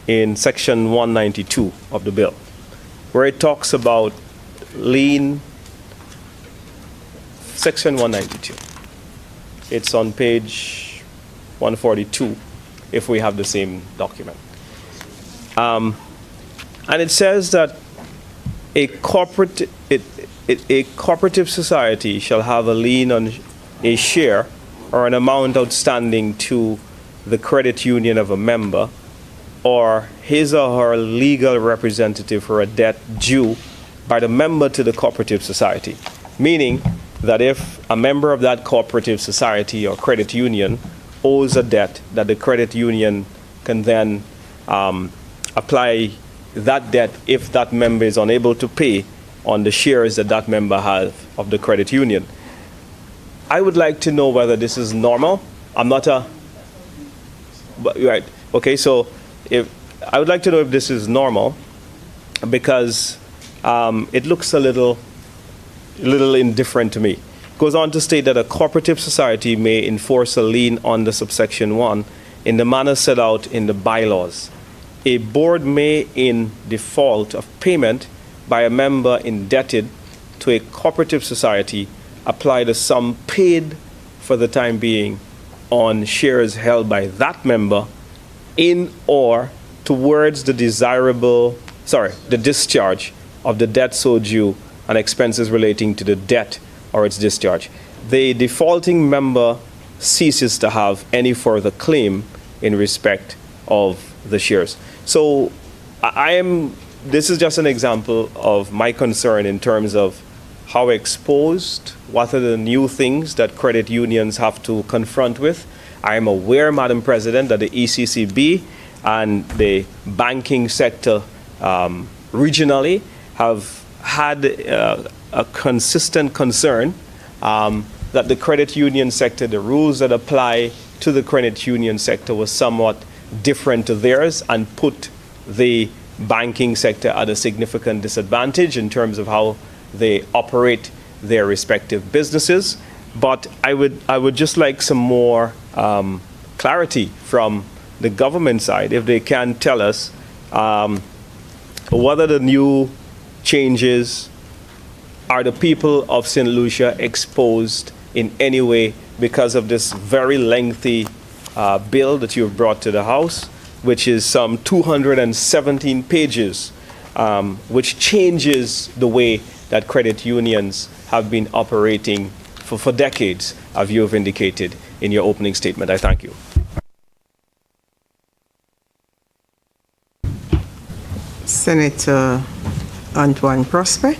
in section 192 of the bill, where it talks about lien, section 192. It's on page 142, if we have the same document. And it says that a cooperative society shall have a lien on a share or an amount outstanding to the credit union of a member or his or her legal representative for a debt due by the member to the cooperative society. Meaning that if a member of that cooperative society or credit union owes a debt, that the credit union can then apply that debt if that member is unable to pay on the shares that that member has of the credit union. I would like to know whether this is normal. I'm not a, right, okay, so I would like to know if this is normal, because it looks a little indifferent to me. It goes on to state that a cooperative society may enforce a lien under subsection 1 in the manner set out in the bylaws. A board may, in default of payment by a member indebted to a cooperative society, apply the sum paid for the time being on shares held by that member in or towards the discharge of the debt so due and expenses relating to the debt or its discharge. The defaulting member ceases to have any further claim in respect of the shares. So this is just an example of my concern in terms of how exposed, what are the new things that credit unions have to confront with. I am aware, Madam President, that the ECCB and the banking sector regionally have had a consistent concern that the credit union sector, the rules that apply to the credit union sector was somewhat different to theirs and put the banking sector at a significant disadvantage in terms of how they operate their respective businesses. But I would just like some more clarity from the government side, if they can tell us what are the new changes. Are the people of St. Lucia exposed in any way because of this very lengthy bill that you have brought to the House, which is some 217 pages, which changes the way that credit unions have been operating for decades, as you have indicated in your opening statement? I thank you. Senator Antoine Prosper.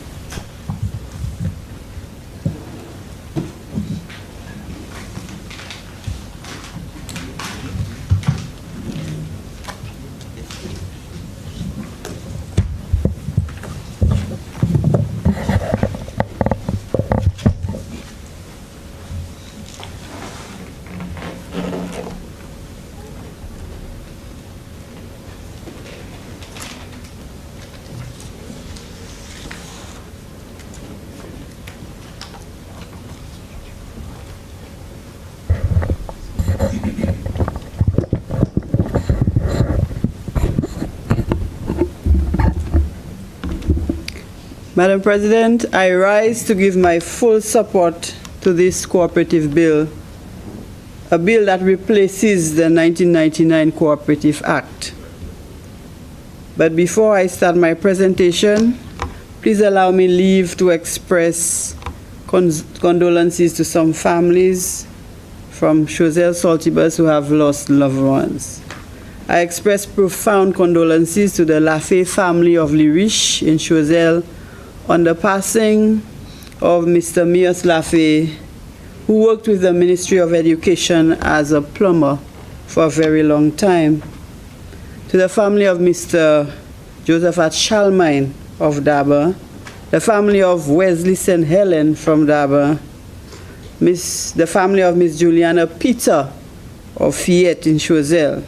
Madam President, I rise to give my full support to this cooperative bill, a bill that replaces the 1999 Cooperative Act. But before I start my presentation, please allow me leave to express condolences to some families from Choiseul Saltibus who have lost loved ones. I express profound condolences to the Lafay family of Lirish in Choiseul on the passing of Mr. Mios Lafay, who worked with the Ministry of Education as a plumber for a very long time. To the family of Mr. Josephat Shalmine of Daba, the family of Wesley St. Helen from Daba, the family of Miss Juliana Peter of Fayette in Choiseul.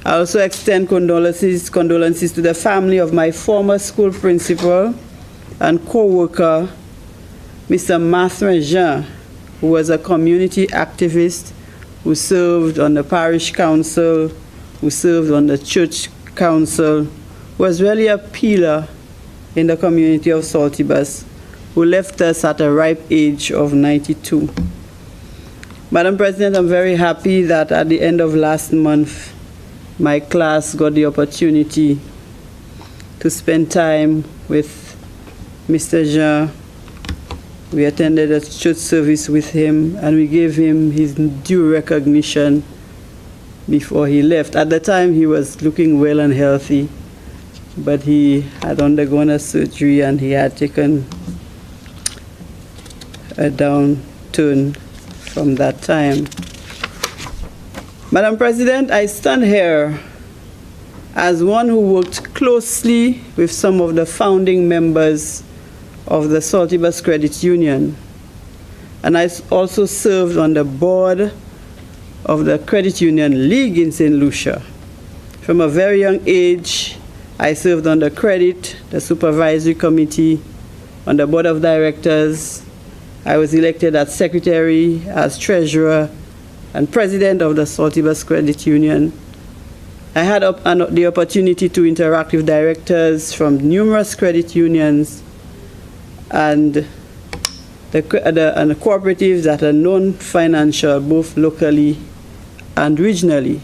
I also extend condolences to the family of my former school principal and co-worker, Mr. Martin Jean, who was a community activist who served on the parish council, who served on the church council, was really a pillar in the community of Saltibus, who left us at a ripe age of 92. Madam President, I'm very happy that at the end of last month, my class got the opportunity to spend time with Mr. Jean. We attended a church service with him, and we gave him his due recognition before he left. At the time, he was looking well and healthy, but he had undergone a surgery and he had taken a downturn from that time. Madam President, I stand here as one who worked closely with some of the founding members of the Saltibus Credit Union, and I also served on the board of the Credit Union League in St. Lucia. From a very young age, I served on the credit, the supervisory committee, on the board of directors. I was elected as secretary, as treasurer, and president of the Saltibus Credit Union. I had the opportunity to interact with directors from numerous credit unions and the cooperatives that are non-financial, both locally and regionally.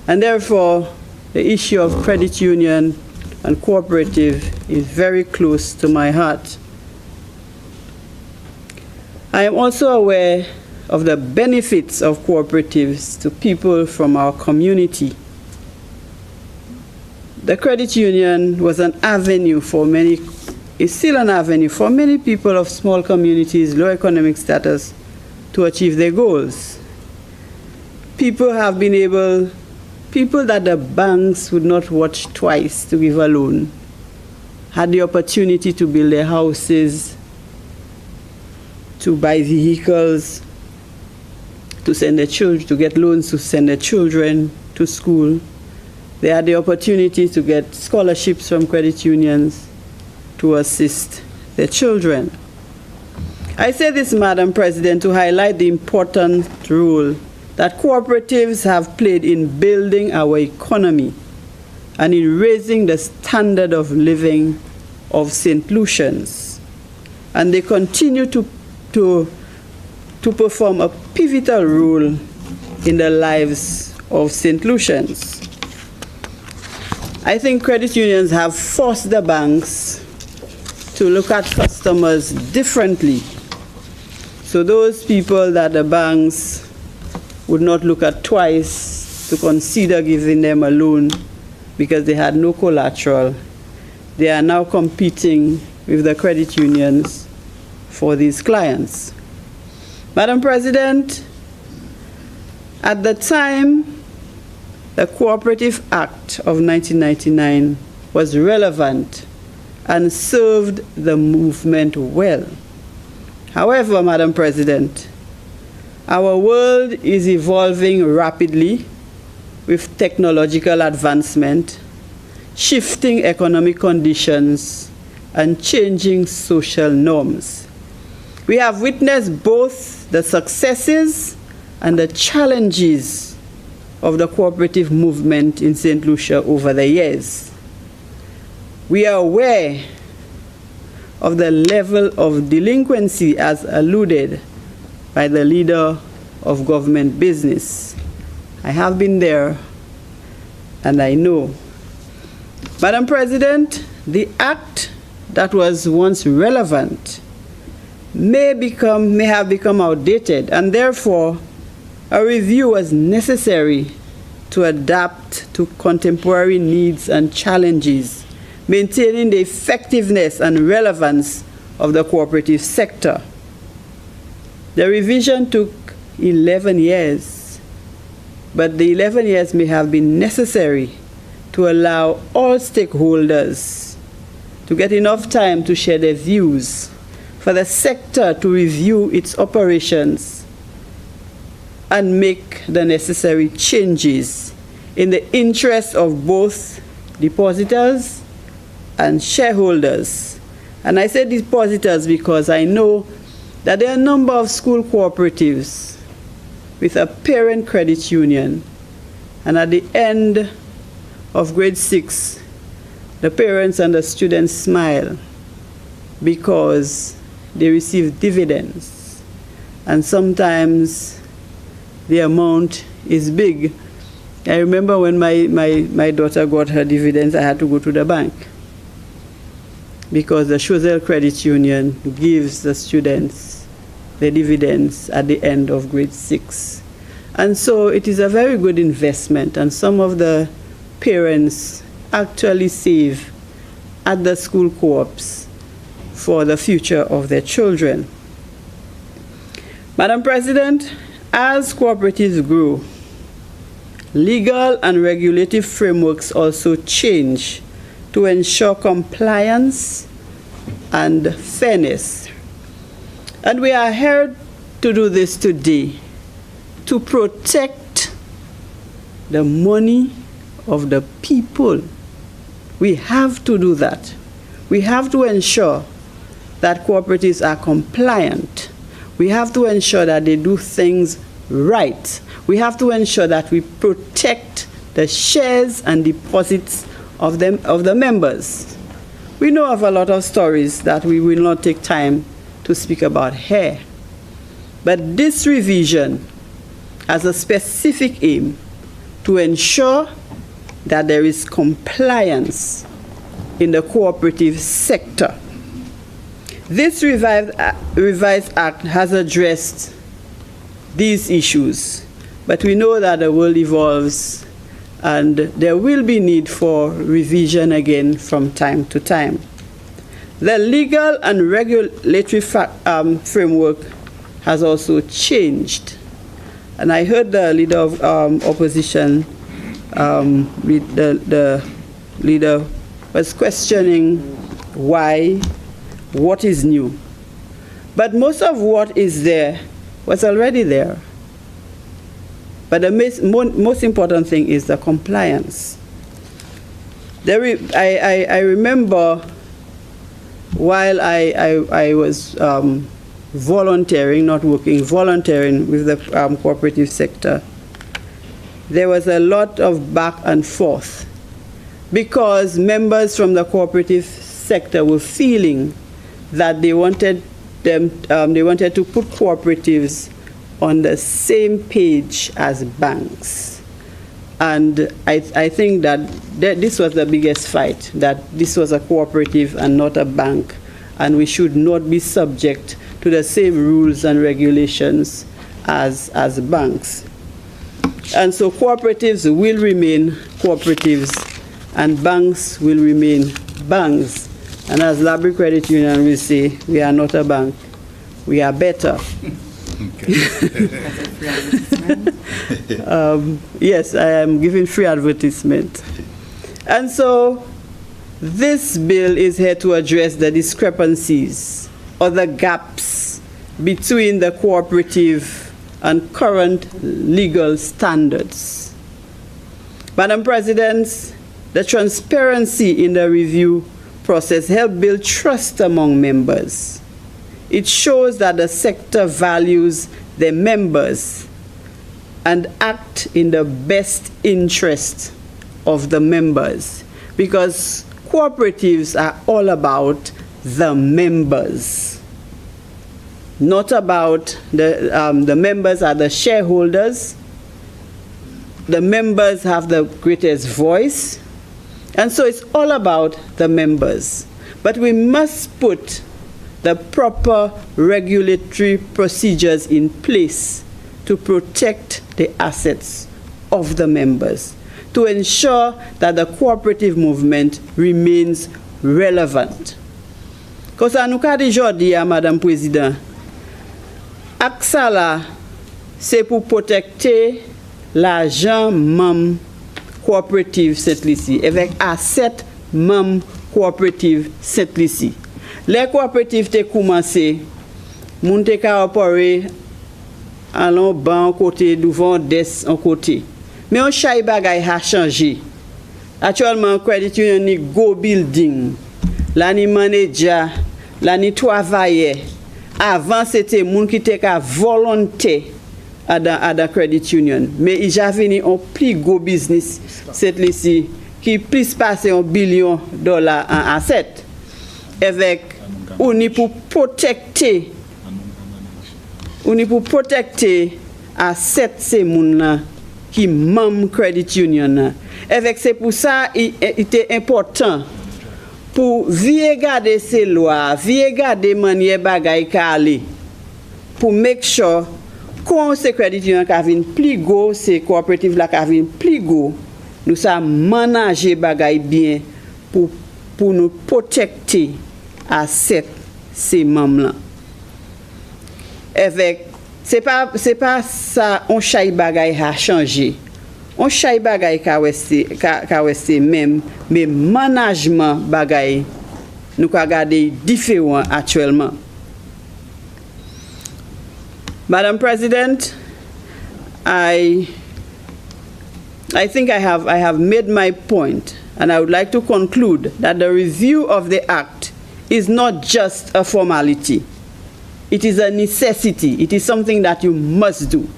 And therefore, the issue of credit union and cooperative is very close to my heart. I am also aware of the benefits of cooperatives to people from our community. The credit union was an avenue for many, is still an avenue for many people of small communities, low economic status, to achieve their goals. People have been able, people that the banks would not watch twice to give a loan, had the opportunity to build their houses, to buy vehicles, to send their children, to get loans to send their children to school. They had the opportunity to get scholarships from credit unions to assist their children. I say this, Madam President, to highlight the important role that cooperatives have played in building our economy and in raising the standard of living of St. Lucians. And they continue to perform a pivotal role in the lives of St. Lucians. I think credit unions have forced the banks to look at customers differently. So those people that the banks would not look at twice to consider giving them a loan because they had no collateral, they are now competing with the credit unions for these clients. Madam President, at the time, the Cooperative Act of 1999 was relevant and served the movement well. However, Madam President, our world is evolving rapidly with technological advancement, shifting economic conditions, and changing social norms. We have witnessed both the successes and the challenges of the cooperative movement in St. Lucia over the years. We are aware of the level of delinquency as alluded by the leader of government business. I have been there and I know. Madam President, the act that was once relevant may have become outdated, and therefore A review was necessary to adapt to contemporary needs and challenges, maintaining the effectiveness and relevance of the cooperative sector. The revision took 11 years, but the 11 years may have been necessary to allow all stakeholders to get enough time to share their views, for the sector to review its operations and make the necessary changes in the interest of both depositors and shareholders. And I say depositors because I know that there are a number of school cooperatives with a parent credit union, and at the end of grade 6, the parents and the students smile because they receive dividends, and sometimes the amount is big. I remember when my daughter got her dividends, I had to go to the bank because the Choiseul Credit Union gives the students the dividends at the end of grade 6. And so it is a very good investment, and some of the parents actually save at the school co-ops for the future of their children. Madam President, as cooperatives grow, legal and regulative frameworks also change to ensure compliance and fairness. And we are here to do this today, to protect the money of the people. We have to do that. We have to ensure that cooperatives are compliant. We have to ensure that they do things right. We have to ensure that we protect the shares and deposits of the members. We know of a lot of stories that we will not take time to speak about here. But this revision has a specific aim to ensure that there is compliance in the cooperative sector. This revised act has addressed these issues, but we know that the world evolves and there will be need for revision again from time to time. The legal and regulatory framework has also changed. And I heard the leader of opposition, the leader was questioning why, what is new. But most of what is there was already there. But the most important thing is the compliance. I remember while I was volunteering, not working, volunteering with the cooperative sector, there was a lot of back and forth because members from the cooperative sector were feeling that they wanted to put cooperatives on the same page as banks. And I think that this was the biggest fight, that this was a cooperative and not a bank, and we should not be subject to the same rules and regulations as banks. And so cooperatives will remain cooperatives, and banks will remain banks. And as Library Credit Union will say, we are not a bank, we are better. Yes, I am giving free advertisement. And so this bill is here to address the discrepancies or the gaps between the cooperative and current legal standards. Madam President, the transparency in the review process helped build trust among members. It shows that the sector values their members and act in the best interest of the members, because cooperatives are all about the members, not about the members are the shareholders. The members have the greatest voice, and so it's all about the members. But we must put the proper regulatory procedures in place to protect the assets of the members, to ensure that the cooperative movement remains relevant. Because nous avons aujourd'hui, Madame Président, AXA là, c'est pour protéger l'argent membres coopérative Saint-Lucie, avec asset membres coopérative Saint-Lucie. Les coopératives ont commencé, moun te ka opéré allons ban côté devant des en côté. Mais on chay bagay a changé. Actuellement credit union ni go building, la ni manager, la ni travailleur. Avant c'était moun qui te ka volonté à la credit union, mais il a venu un plus gros business cette ici qui plus passer $1 billion en assets avec on est pour protéger assets ces moun là qui même credit union avec c'est pour ça il était important pour vier garder ces lois, vier garder manière bagay ka aller pour make sure quand ces credit union ka vinn plus gros, ces coopératives là ka vinn plus gros, nous ça manager bagay bien pour nous protéger assets ces membres là. Avec c'est pas ça on chay bagay a changé. On chay bagay ka rester même mais management bagay nous ka garder différent actuellement. Madam President, I think I have made my point, and I would like to conclude that the review of the Act is not just a formality. It is a necessity. It is something that you must do.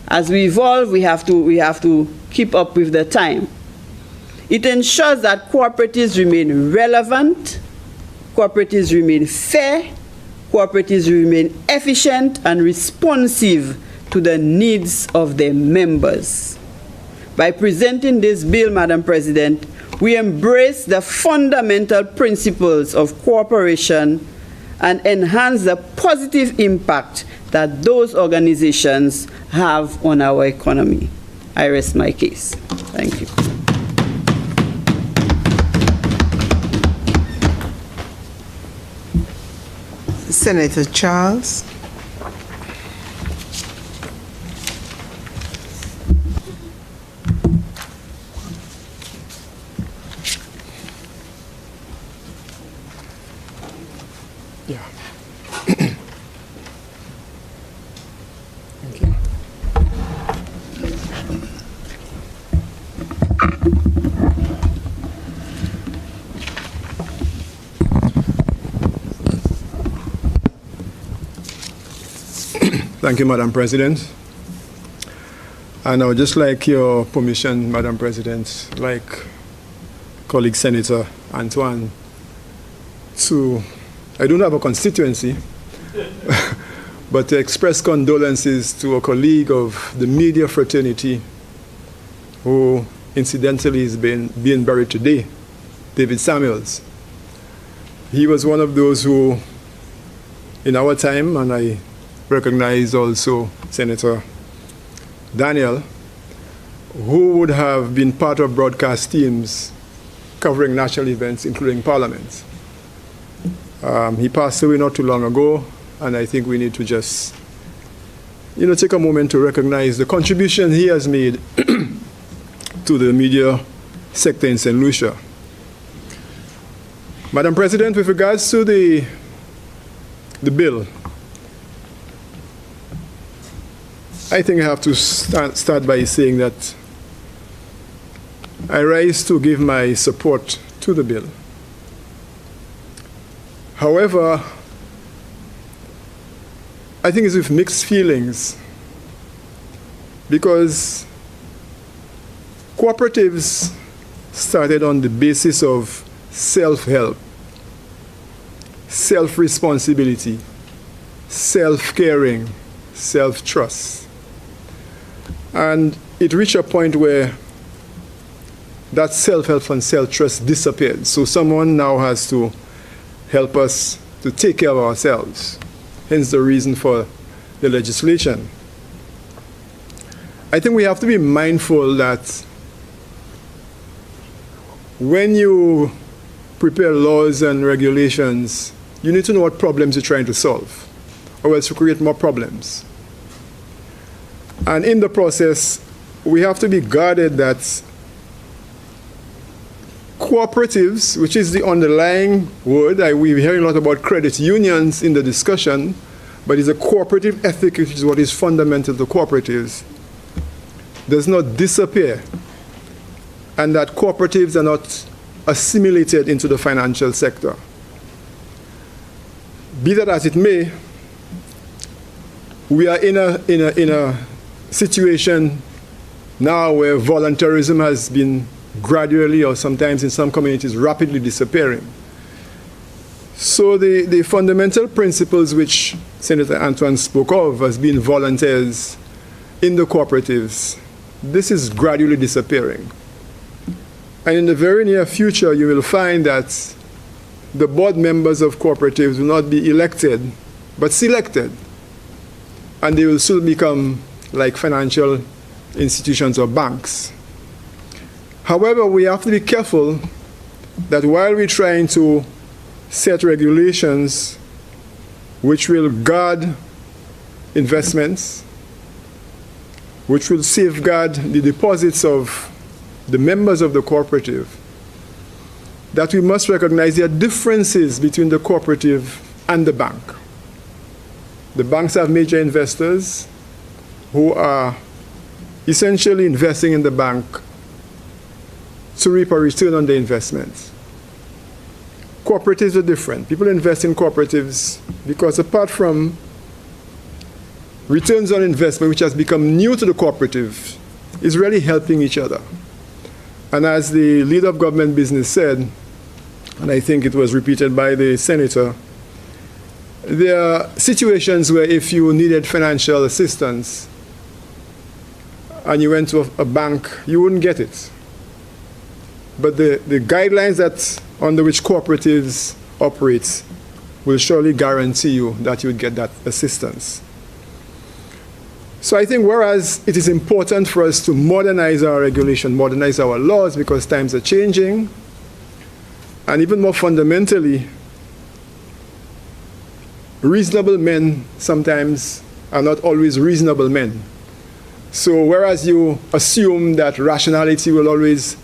As we evolve, we have to keep up with the time. It ensures that cooperatives remain relevant, cooperatives remain fair, cooperatives remain efficient and responsive to the needs of their members. By presenting this bill, Madam President, we embrace the fundamental principles of cooperation and enhance the positive impact that those organizations have on our economy. I rest my case. Thank you. Senator Charles. Thank you, Madam President. And I would just like your permission, Madam President, like colleague Senator Antoine, I don't have a constituency, but to express condolences to a colleague of the media fraternity who incidentally is being buried today, David Samuels. He was one of those who, in our time, and I recognize also Senator Daniel, who would have been part of broadcast teams covering national events, including Parliament. He passed away not too long ago, and I think we need to just, take a moment to recognize the contribution he has made to the media sector in St. Lucia. Madam President, with regards to the bill, I think I have to start by saying that I rise to give my support to the bill. However, I think it's with mixed feelings because cooperatives started on the basis of self-help, self-responsibility, self-caring, self-trust. And it reached a point where that self-help and self-trust disappeared. So someone now has to help us to take care of ourselves. Hence the reason for the legislation. I think we have to be mindful that when you prepare laws and regulations, you need to know what problems you're trying to solve, or else you create more problems. And in the process, we have to be guarded that cooperatives, which is the underlying word, we're hearing a lot about credit unions in the discussion, but it's a cooperative ethic, which is what is fundamental to cooperatives, does not disappear, and that cooperatives are not assimilated into the financial sector. Be that as it may, we are in a situation now where voluntarism has been gradually, or sometimes in some communities, rapidly disappearing. So the fundamental principles which Senator Antoine spoke of as being volunteers in the cooperatives, this is gradually disappearing. And in the very near future, you will find that the board members of cooperatives will not be elected, but selected. And they will soon become like financial institutions or banks. However, we have to be careful that while we're trying to set regulations which will guard investments, which will safeguard the deposits of the members of the cooperative, that we must recognize there are differences between the cooperative and the bank. The banks have major investors who are essentially investing in the bank to reap a return on their investments. Cooperatives are different. People invest in cooperatives because apart from returns on investment, which has become new to the cooperative, is really helping each other. And as the leader of government business said, and I think it was repeated by the senator, there are situations where if you needed financial assistance and you went to a bank, you wouldn't get it. But the guidelines that under which cooperatives operate will surely guarantee you that you would get that assistance. So I think whereas it is important for us to modernize our regulation, modernize our laws because times are changing, and even more fundamentally, reasonable men sometimes are not always reasonable men. So whereas you assume that rationality will always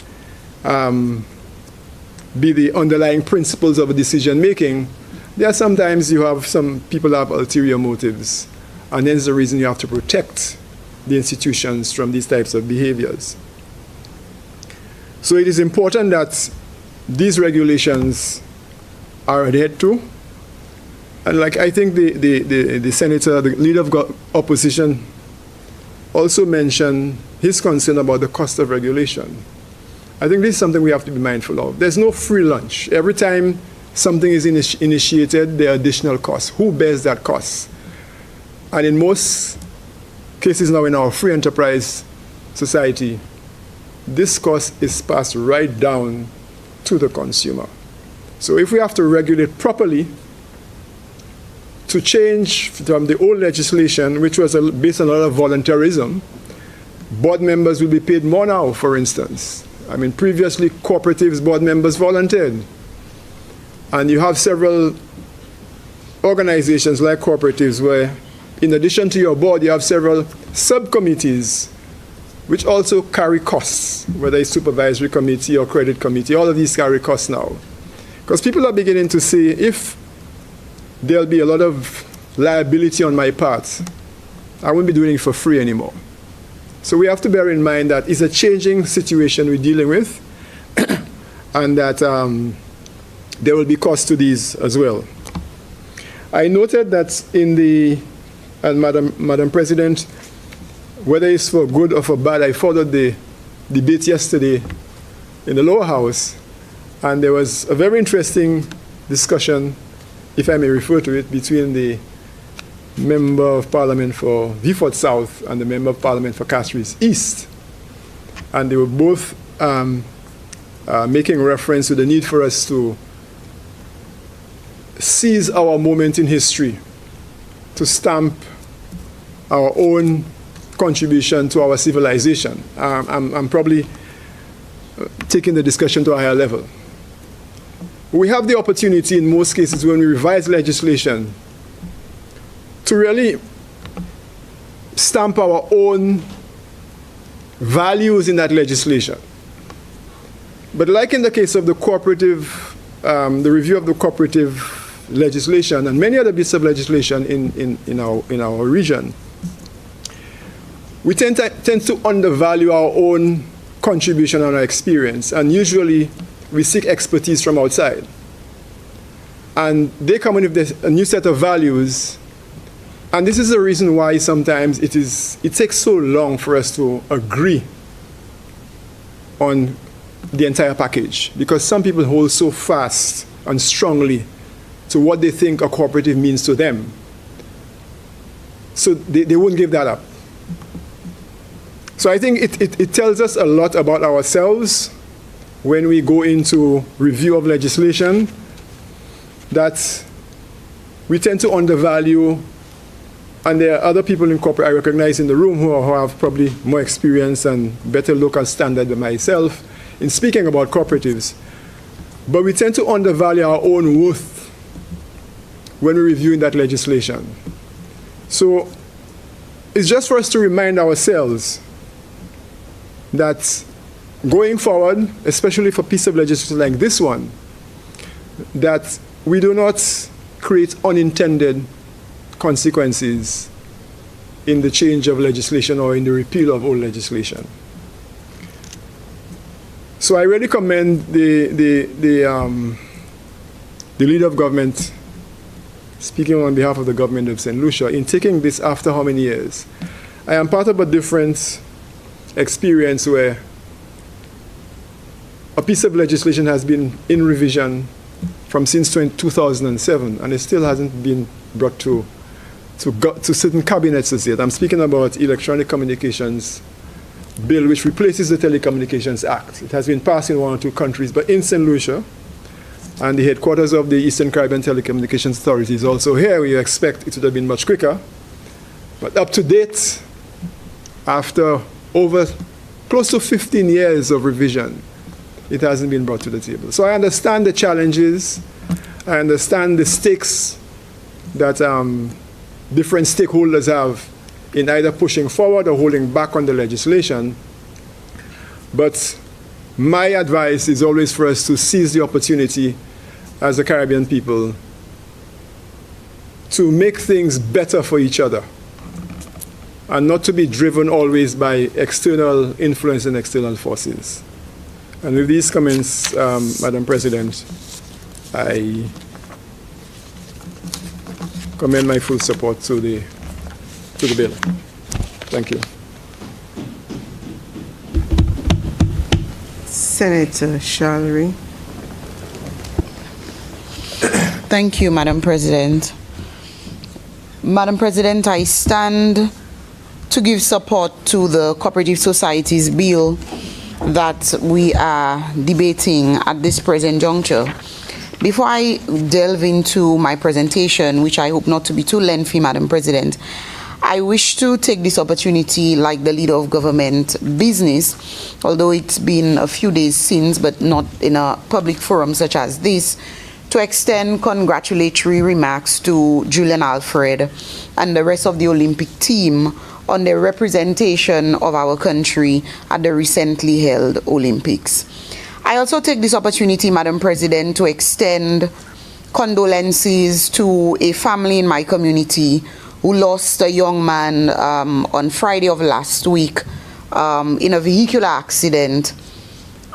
be the underlying principles of decision making, there are sometimes you have some people have ulterior motives, and hence the reason you have to protect the institutions from these types of behaviors. So it is important that these regulations are adhered to. And like I think the senator, the leader of opposition, also mentioned his concern about the cost of regulation. I think this is something we have to be mindful of. There's no free lunch. Every time something is initiated, there are additional costs. Who bears that cost? And in most cases now in our free enterprise society, this cost is passed right down to the consumer. So if we have to regulate properly, to change from the old legislation, which was based on a lot of voluntarism, board members will be paid more now, for instance. I mean, previously, cooperatives board members volunteered. And you have several organizations like cooperatives where, in addition to your board, you have several subcommittees which also carry costs, whether it's supervisory committee or credit committee. All of these carry costs now. Because people are beginning to see if there'll be a lot of liability on my part, I won't be doing it for free anymore. So we have to bear in mind that it's a changing situation we're dealing with, and that there will be costs to these as well. I noted that in the, and Madam President, whether it's for good or for bad, I followed the debate yesterday in the lower house, and there was a very interesting discussion, if I may refer to it, between the Member of Parliament for Vieux South and the Member of Parliament for Castries East. And they were both making reference to the need for us to seize our moment in history, to stamp our own contribution to our civilization. I'm probably taking the discussion to a higher level. We have the opportunity in most cases when we revise legislation to really stamp our own values in that legislation. But like in the case of the cooperative, the review of the cooperative legislation and many other bits of legislation in our region, we tend to undervalue our own contribution and our experience, and usually we seek expertise from outside. And they come in with a new set of values, and this is the reason why sometimes it takes so long for us to agree on the entire package, because some people hold so fast and strongly to what they think a cooperative means to them. So they won't give that up. So I think it tells us a lot about ourselves when we go into review of legislation, that we tend to undervalue, and there are other people in corporate I recognize in the room who have probably more experience and better local standard than myself in speaking about cooperatives. But we tend to undervalue our own worth when we're reviewing that legislation. So it's just for us to remind ourselves that going forward, especially for a piece of legislation like this one, that we do not create unintended consequences in the change of legislation or in the repeal of old legislation. So I really commend the leader of government, speaking on behalf of the government of St. Lucia, in taking this after how many years. I am part of a different experience where a piece of legislation has been in revision from since 2007, and it still hasn't been brought to certain cabinets as yet. I'm speaking about electronic communications bill, which replaces the Telecommunications Act. It has been passed in 1 or 2 countries, but in St. Lucia, and the headquarters of the Eastern Caribbean Telecommunications Authority is also here, we expect it would have been much quicker. But up to date, after over close to 15 years of revision, it hasn't been brought to the table. So I understand the challenges, I understand the stakes that different stakeholders have in either pushing forward or holding back on the legislation. But my advice is always for us to seize the opportunity as a Caribbean people to make things better for each other and not to be driven always by external influence and external forces. And with these comments, Madam President, I commend my full support to the bill. Thank you. Senator Shalry. Thank you, Madam President. Madam President, I stand to give support to the Cooperative Societies Bill that we are debating at this present juncture. Before I delve into my presentation, which I hope not to be too lengthy, Madam President, I wish to take this opportunity, like the leader of government business, although it's been a few days since, but not in a public forum such as this, to extend congratulatory remarks to Julian Alfred and the rest of the Olympic team on their representation of our country at the recently held Olympics. I also take this opportunity, Madam President, to extend condolences to a family in my community who lost a young man on Friday of last week in a vehicular accident,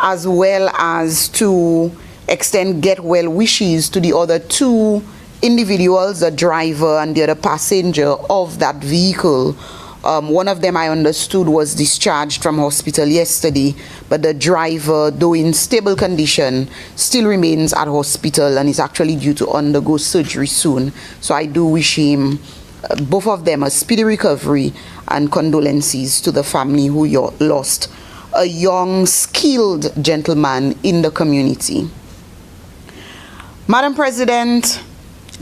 as well as to extend get well wishes to the other 2 individuals, the driver and the other passenger of that vehicle. One of them, I understood, was discharged from hospital yesterday, but the driver, though in stable condition, still remains at hospital and is actually due to undergo surgery soon. So I do wish him, both of them, a speedy recovery and condolences to the family who lost a young, skilled gentleman in the community. Madam President,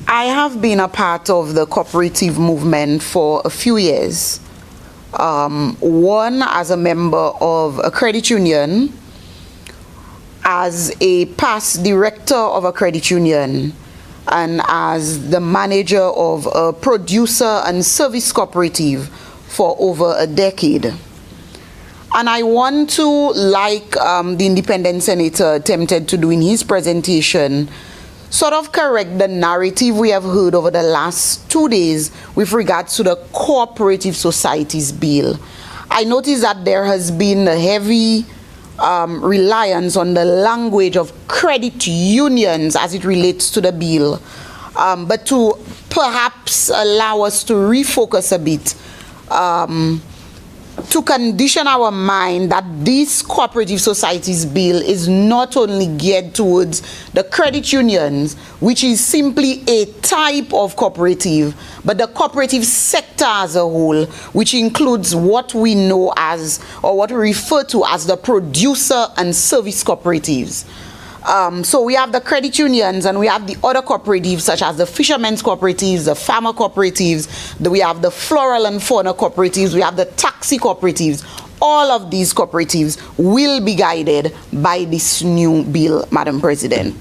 I have been a part of the cooperative movement for a few years. One, as a member of a credit union, as a past director of a credit union, and as the manager of a producer and service cooperative for over a decade. And I want to, like the independent senator attempted to do in his presentation, sort of correct the narrative we have heard over the last 2 days with regards to the Cooperative Societies Bill. I notice that there has been a heavy reliance on the language of credit unions as it relates to the bill, but to perhaps allow us to refocus a bit, to condition our mind that this Cooperative Societies Bill is not only geared towards the credit unions, which is simply a type of cooperative, but the cooperative sector as a whole, which includes what we know as, or what we refer to as, the producer and service cooperatives. So we have the credit unions and we have the other cooperatives such as the fishermen's cooperatives, the farmer cooperatives, we have the floral and fauna cooperatives, we have the taxi cooperatives. All of these cooperatives will be guided by this new bill, Madam President.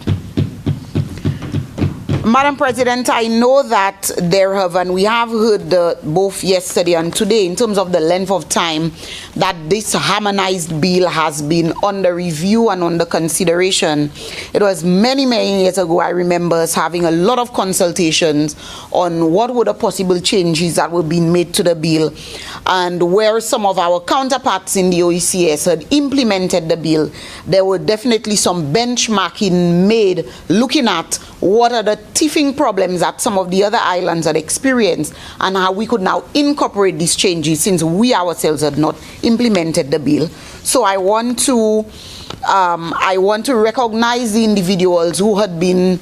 Madam President, I know that there have, and we have heard both yesterday and today in terms of the length of time that this harmonized bill has been under review and under consideration. It was many, many years ago, I remember us having a lot of consultations on what were the possible changes that were being made to the bill, and where some of our counterparts in the OECS had implemented the bill, there were definitely some benchmarking made looking at what are the teething problems that some of the other islands had experienced and how we could now incorporate these changes since we ourselves had not implemented the bill. So I want to recognize the individuals who had been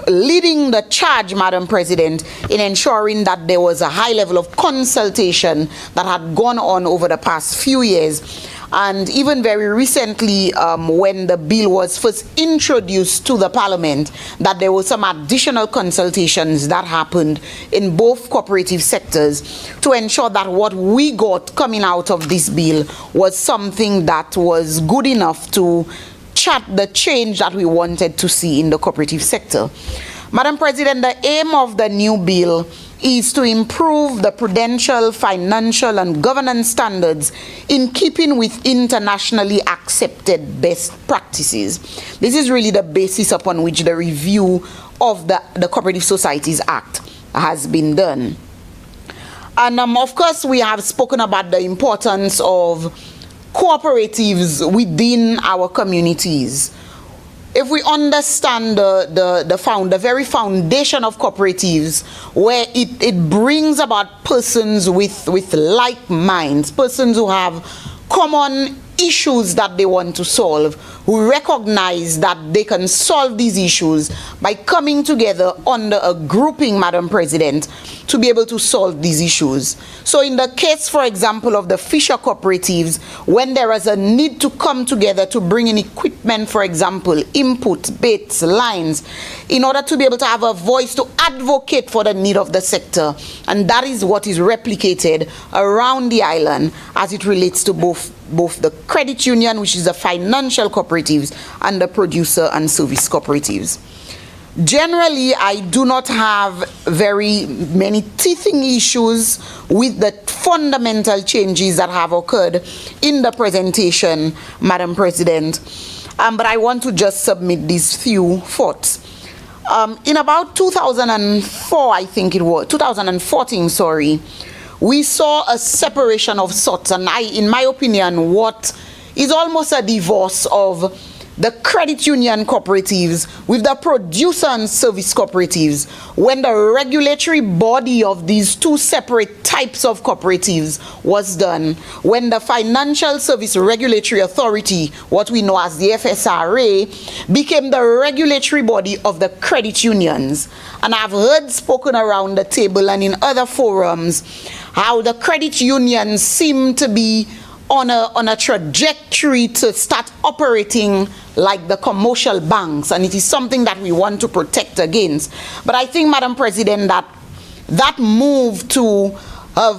leading the charge, Madam President, in ensuring that there was a high level of consultation that had gone on over the past few years. And even very recently, when the bill was first introduced to the Parliament, that there were some additional consultations that happened in both cooperative sectors to ensure that what we got coming out of this bill was something that was good enough to chart the change that we wanted to see in the cooperative sector. Madam President, the aim of the new bill is to improve the prudential, financial, and governance standards in keeping with internationally accepted best practices. This is really the basis upon which the review of the Cooperative Societies Act has been done. And of course, we have spoken about the importance of cooperatives within our communities. If we understand the very foundation of cooperatives, where it brings about persons with like minds, persons who have common issues that they want to solve, who recognize that they can solve these issues by coming together under a grouping, Madam President, to be able to solve these issues. So in the case, for example, of the fisher cooperatives, when there is a need to come together to bring in equipment, for example, input, baits, lines, in order to be able to have a voice to advocate for the need of the sector. And that is what is replicated around the island as it relates to both the credit union, which is the financial cooperatives, and the producer and service cooperatives. Generally, I do not have very many teething issues with the fundamental changes that have occurred in the presentation, Madam President, but I want to just submit these few thoughts. In about 2004, I think it was, 2014, sorry, we saw a separation of sorts, and in my opinion, what is almost a divorce of the credit union cooperatives with the producer and service cooperatives, when the regulatory body of these two separate types of cooperatives was done, when the Financial Service Regulatory Authority, what we know as the FSRA, became the regulatory body of the credit unions. And I've heard spoken around the table and in other forums how the credit unions seem to be on a trajectory to start operating like the commercial banks, and it is something that we want to protect against. But I think, Madam President, that that move to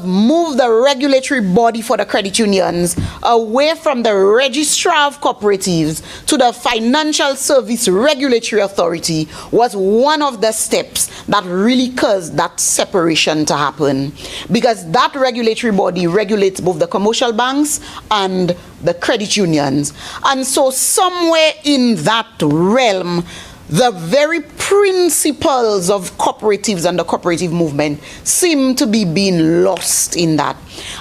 move the regulatory body for the credit unions away from the registrar of cooperatives to the Financial Service Regulatory Authority was one of the steps that really caused that separation to happen, because that regulatory body regulates both the commercial banks and the credit unions. And so somewhere in that realm, the very principles of cooperatives and the cooperative movement seem to be being lost in that.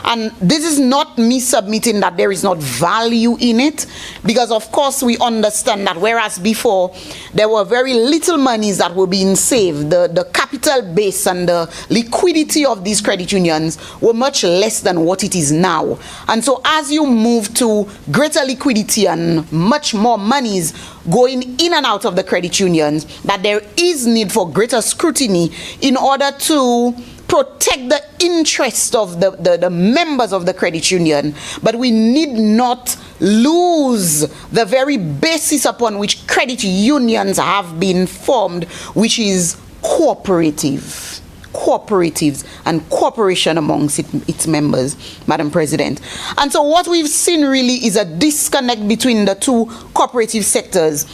And this is not me submitting that there is not value in it, because of course we understand that whereas before there were very little monies that were being saved, the capital base and the liquidity of these credit unions were much less than what it is now. And so as you move to greater liquidity and much more monies going in and out of the credit unions, that there is need for greater scrutiny in order to protect the interest of the members of the credit union. But we need not lose the very basis upon which credit unions have been formed, which is cooperatives and cooperation amongst its members, Madam President. And so what we've seen really is a disconnect between the two cooperative sectors,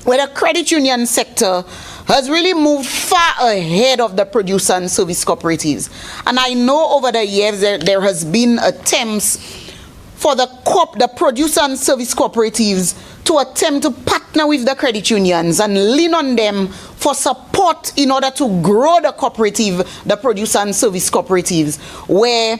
where the credit union sector has really moved far ahead of the producer and service cooperatives. And I know over the years there has been attempts for the producer and service cooperatives to attempt to partner with the credit unions and lean on them for support in order to grow the cooperative, the producer and service cooperatives, where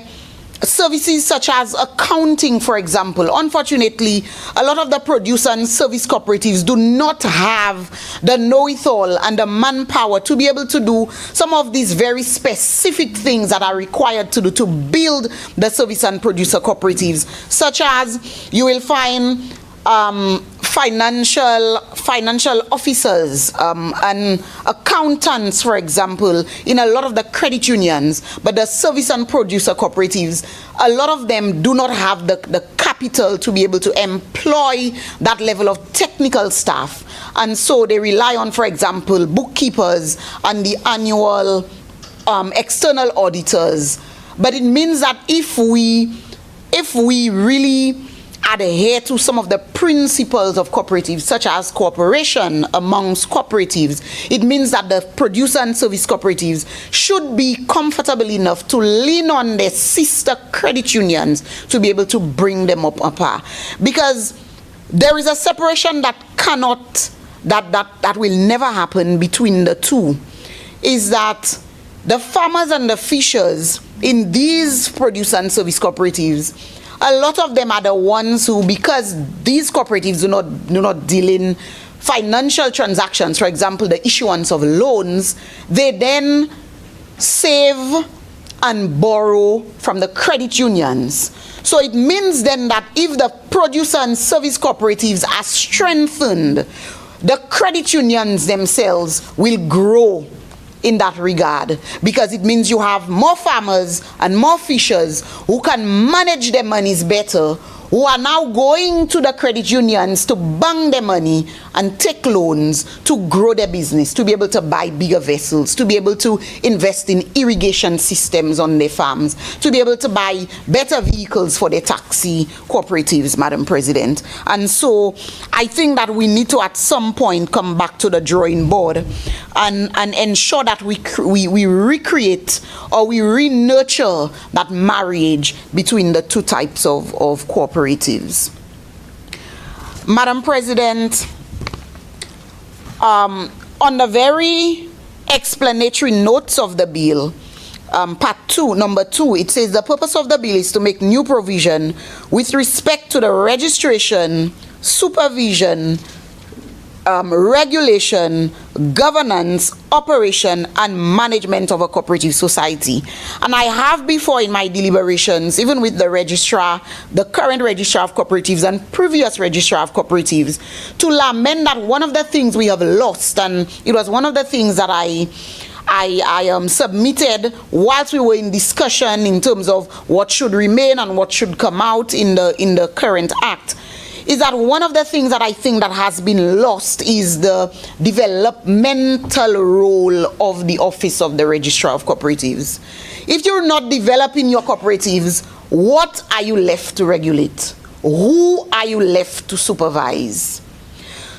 services such as accounting, for example, unfortunately, a lot of the producer and service cooperatives do not have the know-it-all and the manpower to be able to do some of these very specific things that are required to do to build the service and producer cooperatives, such as you will find financial officers and accountants, for example, in a lot of the credit unions. But the service and producer cooperatives, a lot of them do not have the capital to be able to employ that level of technical staff. And so they rely on, for example, bookkeepers and the annual external auditors. But it means that if we really adhere to some of the principles of cooperatives, such as cooperation amongst cooperatives, it means that the producer and service cooperatives should be comfortable enough to lean on their sister credit unions to be able to bring them up par. Because there is a separation that will never happen between the two, is that the farmers and the fishers in these producer and service cooperatives, a lot of them are the ones who, because these cooperatives do not deal in financial transactions, for example, the issuance of loans, they then save and borrow from the credit unions. So it means then that if the producer and service cooperatives are strengthened, the credit unions themselves will grow in that regard, because it means you have more farmers and more fishers who can manage their monies better, who are now going to the credit unions to bank their money and take loans to grow their business, to be able to buy bigger vessels, to be able to invest in irrigation systems on their farms, to be able to buy better vehicles for their taxi cooperatives, Madam President. And so I think that we need to at some point come back to the drawing board and ensure that we recreate or we re-nurture that marriage between the two types of cooperatives. Madam President, on the very explanatory notes of the bill, part 2, number 2, it says the purpose of the bill is to make new provision with respect to the registration, supervision, regulation, governance, operation, and management of a cooperative society. And I have before in my deliberations, even with the registrar, the current registrar of cooperatives and previous registrar of cooperatives, to lament that one of the things we have lost, and it was one of the things that I submitted whilst we were in discussion in terms of what should remain and what should come out in the current act, is that one of the things that I think that has been lost is the developmental role of the Office of the Registrar of Cooperatives. If you're not developing your cooperatives, what are you left to regulate? Who are you left to supervise?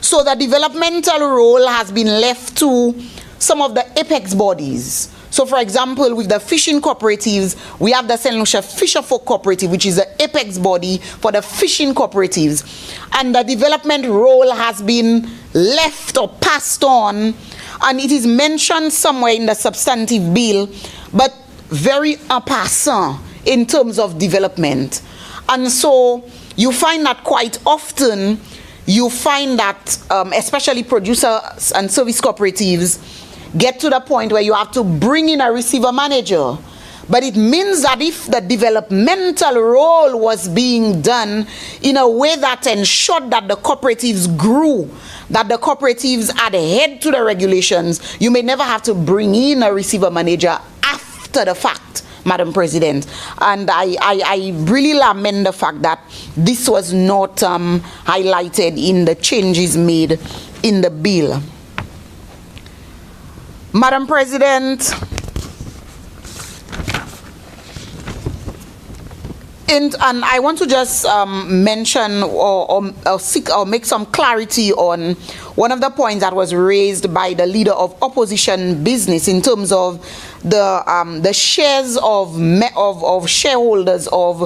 So the developmental role has been left to some of the apex bodies. So for example, with the fishing cooperatives, we have the St. Lucia Fisherfolk Cooperative, which is the apex body for the fishing cooperatives. And the development role has been left or passed on, and it is mentioned somewhere in the substantive bill, but very en passant in terms of development. And so you find that quite often, you find that especially producers and service cooperatives get to the point where you have to bring in a receiver manager. But it means that if the developmental role was being done in a way that ensured that the cooperatives grew, that the cooperatives adhered to the regulations, you may never have to bring in a receiver manager after the fact, Madam President. And I really lament the fact that this was not highlighted in the changes made in the bill. Madam President, and I want to just mention or make some clarity on one of the points that was raised by the leader of opposition business in terms of the shares of shareholders of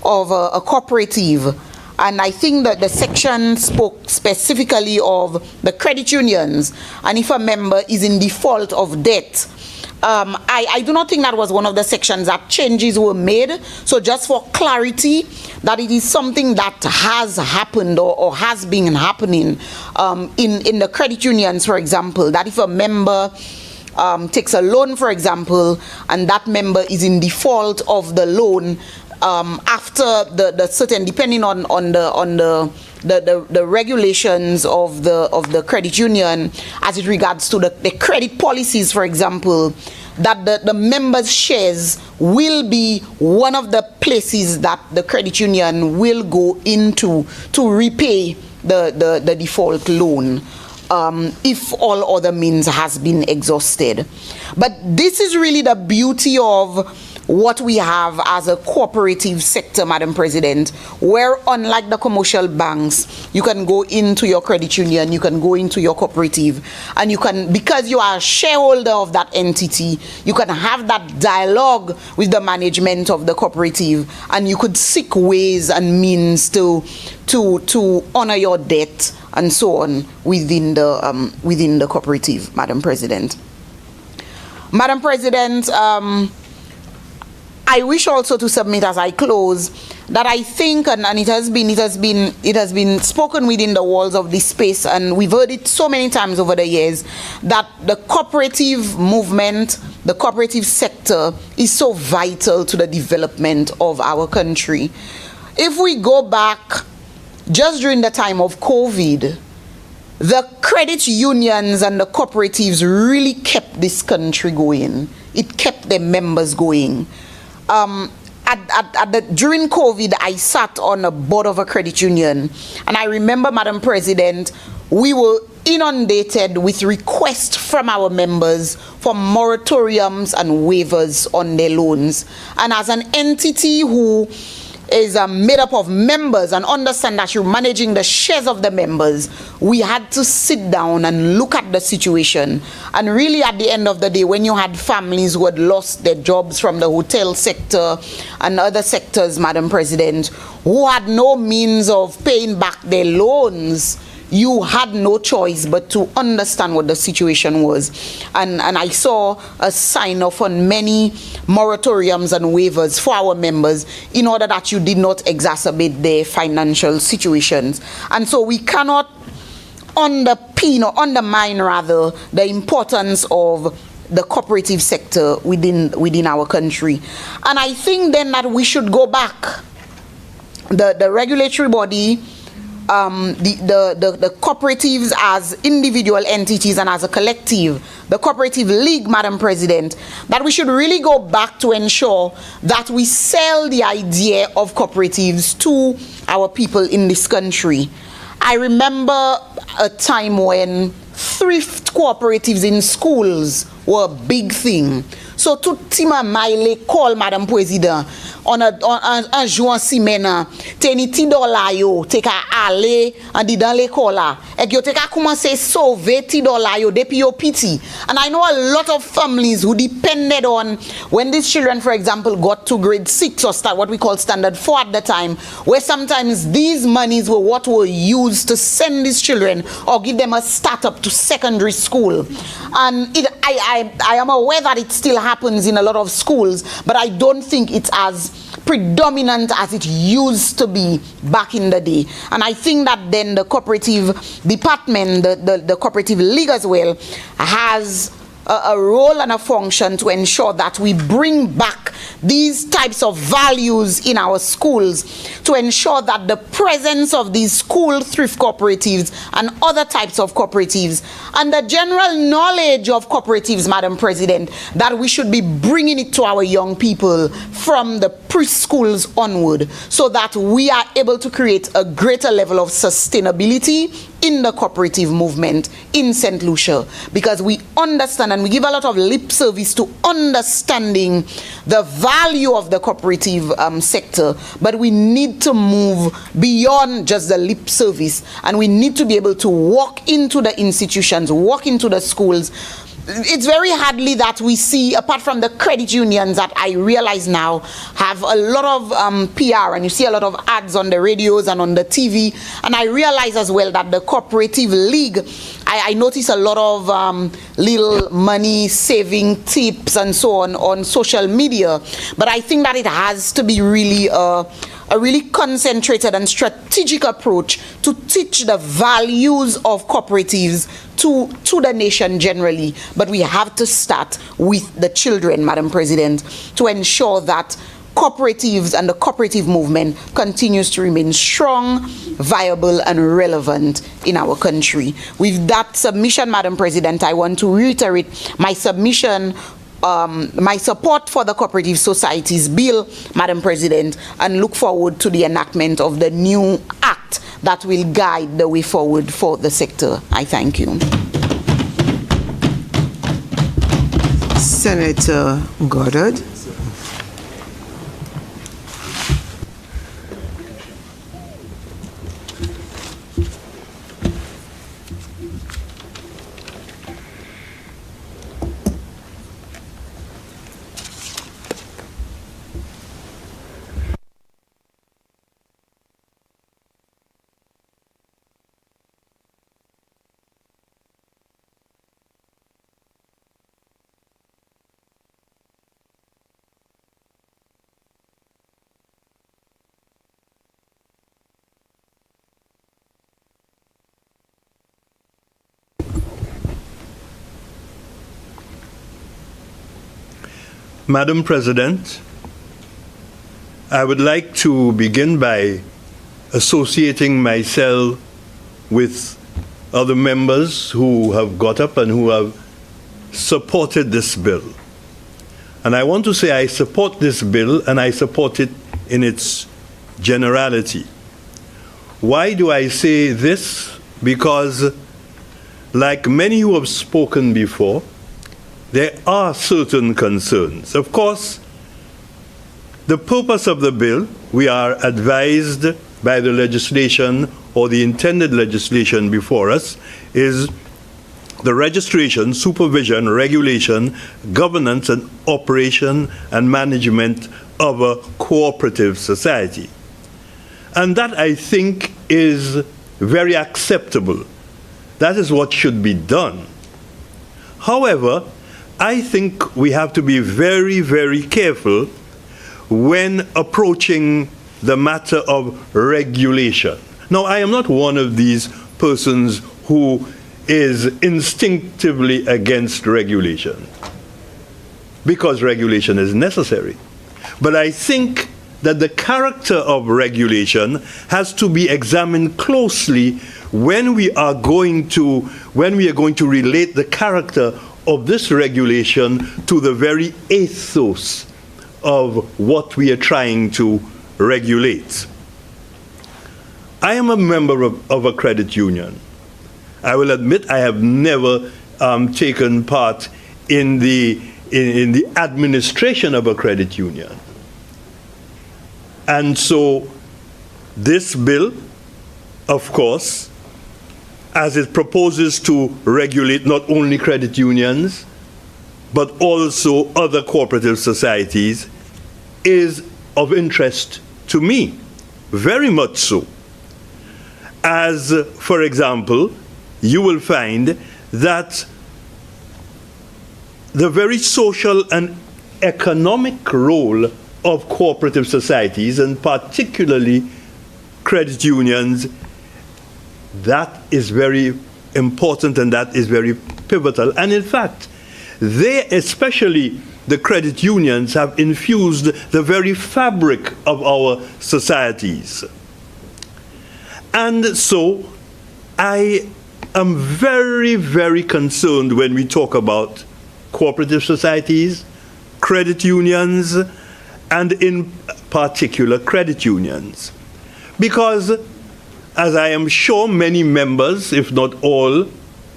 a cooperative. And I think that the section spoke specifically of the credit unions, and if a member is in default of debt. I do not think that was one of the sections that changes were made. So just for clarity, that it is something that has happened or has been happening in the credit unions, for example, that if a member takes a loan, for example, and that member is in default of the loan, after the certain, depending on the regulations of the credit union as it regards to the credit policies, for example, that the members' shares will be one of the places that the credit union will go into to repay the default loan. If all other means has been exhausted. But this is really the beauty of what we have as a cooperative sector, Madam President, where unlike the commercial banks, you can go into your credit union, you can go into your cooperative, and you can, because you are a shareholder of that entity, you can have that dialogue with the management of the cooperative, and you could seek ways and means to honor your debt and so on within the cooperative, Madam President. Madam President, I wish also to submit as I close that I think, and it has been spoken within the walls of this space, and we've heard it so many times over the years, that the cooperative movement, the cooperative sector is so vital to the development of our country. If we go back just during the time of COVID, the credit unions and the cooperatives really kept this country going. It kept their members going. During COVID, I sat on a board of a credit union, and I remember, Madam President, we were inundated with requests from our members for moratoriums and waivers on their loans. And as an entity who is made up of members and understand that you're managing the shares of the members, we had to sit down and look at the situation. And really at the end of the day, when you had families who had lost their jobs from the hotel sector and other sectors, Madam President, who had no means of paying back their loans, you had no choice but to understand what the situation was. And I saw a sign off on many moratoriums and waivers for our members in order that you did not exacerbate their financial situations. And so we cannot underpin or undermine rather the importance of the cooperative sector within our country. And I think then that we should go back. The regulatory body the cooperatives as individual entities and as a collective, the Cooperative League, Madam President, that we should really go back to ensure that we sell the idea of cooperatives to our people in this country. I remember a time when thrift cooperatives in schools were a big thing. So tout tima maile call Madam President on un jour semaine teni $10 yo te ka ale an di dan l'école la et yo te ka commencer sauver $10 yo depuis yo piti. And I know a lot of families who depended on when these children, for example, got to grade 6 or start what we call standard 4 at the time, where sometimes these monies were what were used to send these children or give them a startup to secondary school. And I am aware that it still happens in a lot of schools, but I don't think it's as predominant as it used to be back in the day. And I think that then the cooperative department, the cooperative league as well, has a role and a function to ensure that we bring back these types of values in our schools, to ensure that the presence of these school thrift cooperatives and other types of cooperatives and the general knowledge of cooperatives, Madam President, that we should be bringing it to our young people from the preschools onward, so that we are able to create a greater level of sustainability in the cooperative movement in St. Lucia, because we understand and we give a lot of lip service to understanding the value of the cooperative sector, but we need to move beyond just the lip service, and we need to be able to walk into the institutions, walk into the schools. It's very hardly that we see, apart from the credit unions that I realize now have a lot of PR, and you see a lot of ads on the radios and on the TV, and I realize as well that the Cooperative League, I notice a lot of little money saving tips and so on social media, but I think that it has to be really a really concentrated and strategic approach to teach the values of cooperatives to the nation generally. But we have to start with the children, Madam President, to ensure that cooperatives and the cooperative movement continues to remain strong, viable, and relevant in our country. With that submission, Madam President, I want to reiterate my submission, my support for the Cooperative Societies Bill, Madam President, and look forward to the enactment of the new act that will guide the way forward for the sector. I thank you. Senator Goddard. Madam President, I would like to begin by associating myself with other members who have got up and who have supported this bill. And I want to say I support this bill, and I support it in its generality. Why do I say this? Because, like many who have spoken before, there are certain concerns. Of course, the purpose of the bill, we are advised by the legislation or the intended legislation before us, is the registration, supervision, regulation, governance, and operation and management of a cooperative society. And that, I think, is very acceptable. That is what should be done. However, I think we have to be very, very careful when approaching the matter of regulation. Now, I am not one of these persons who is instinctively against regulation, because regulation is necessary. But I think that the character of regulation has to be examined closely when we are going to relate the character of this regulation to the very ethos of what we are trying to regulate. I am a member of a credit union. I will admit I have never taken part in the administration of a credit union. And so this bill, of course, as it proposes to regulate not only credit unions, but also other cooperative societies, is of interest to me, very much so. As, for example, you will find that the very social and economic role of cooperative societies, and particularly credit unions, that is very important and that is very pivotal. And in fact, they, especially the credit unions, have infused the very fabric of our societies. And so I am very, very concerned when we talk about cooperative societies, credit unions, and in particular credit unions. Because, as I am sure many members, if not all,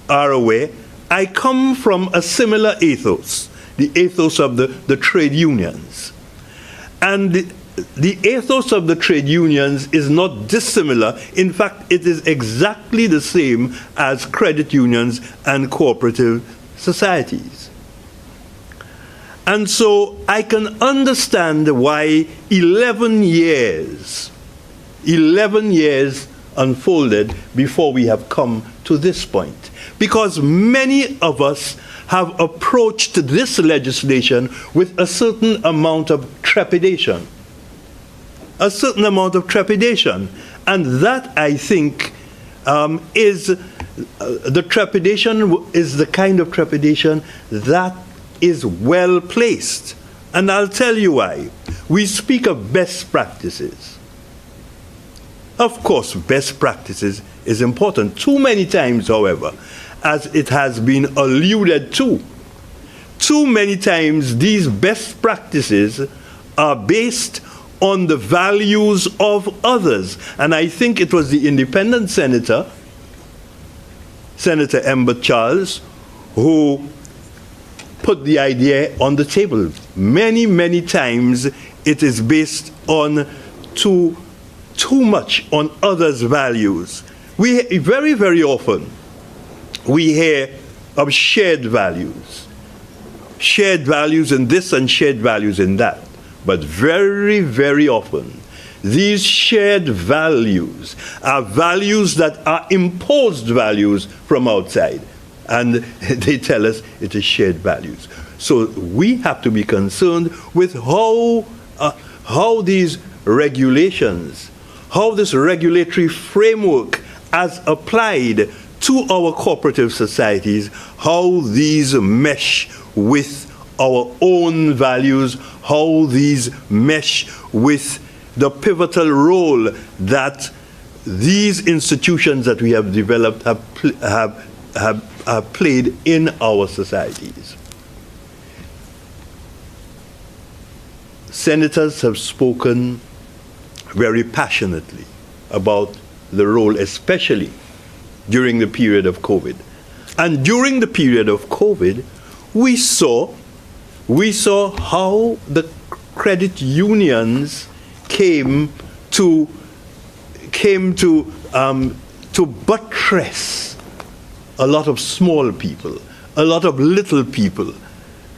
are aware, I come from a similar ethos, the ethos of the trade unions. And the ethos of the trade unions is not dissimilar. In fact, it is exactly the same as credit unions and cooperative societies. And so I can understand why 11 years unfolded before we have come to this point. Because many of us have approached this legislation with a certain amount of trepidation. A certain amount of trepidation. And that, I think, is the trepidation is the kind of trepidation that is well placed. And I'll tell you why. We speak of best practices. Of course, best practices is important. Too many times, however, as it has been alluded to, too many times these best practices are based on the values of others. And I think it was the independent senator, Senator Ember Charles, who put the idea on the table. Many, many times it is based on too much on others' values. We very, very often we hear of shared values in this and shared values in that. But very, very often, these shared values are values that are imposed values from outside. And they tell us it is shared values. So we have to be concerned with how these regulations, how this regulatory framework as applied to our cooperative societies, how these mesh with our own values, how these mesh with the pivotal role that these institutions that we have developed have played in our societies. Senators have spoken very passionately about the role, especially during the period of COVID. And during the period of COVID, we saw how the credit unions came to buttress a lot of small people, a lot of little people,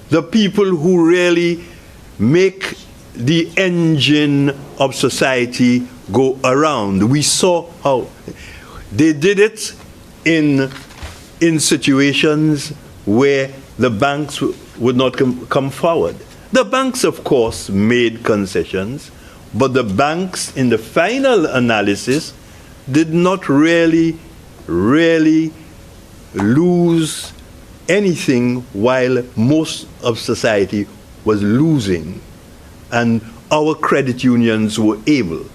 the people who really make the engine of society go around. We saw how they did it in situations where the banks would not come forward. The banks, of course, made concessions, but the banks, in the final analysis, did not really lose anything while most of society was losing. And our credit unions were able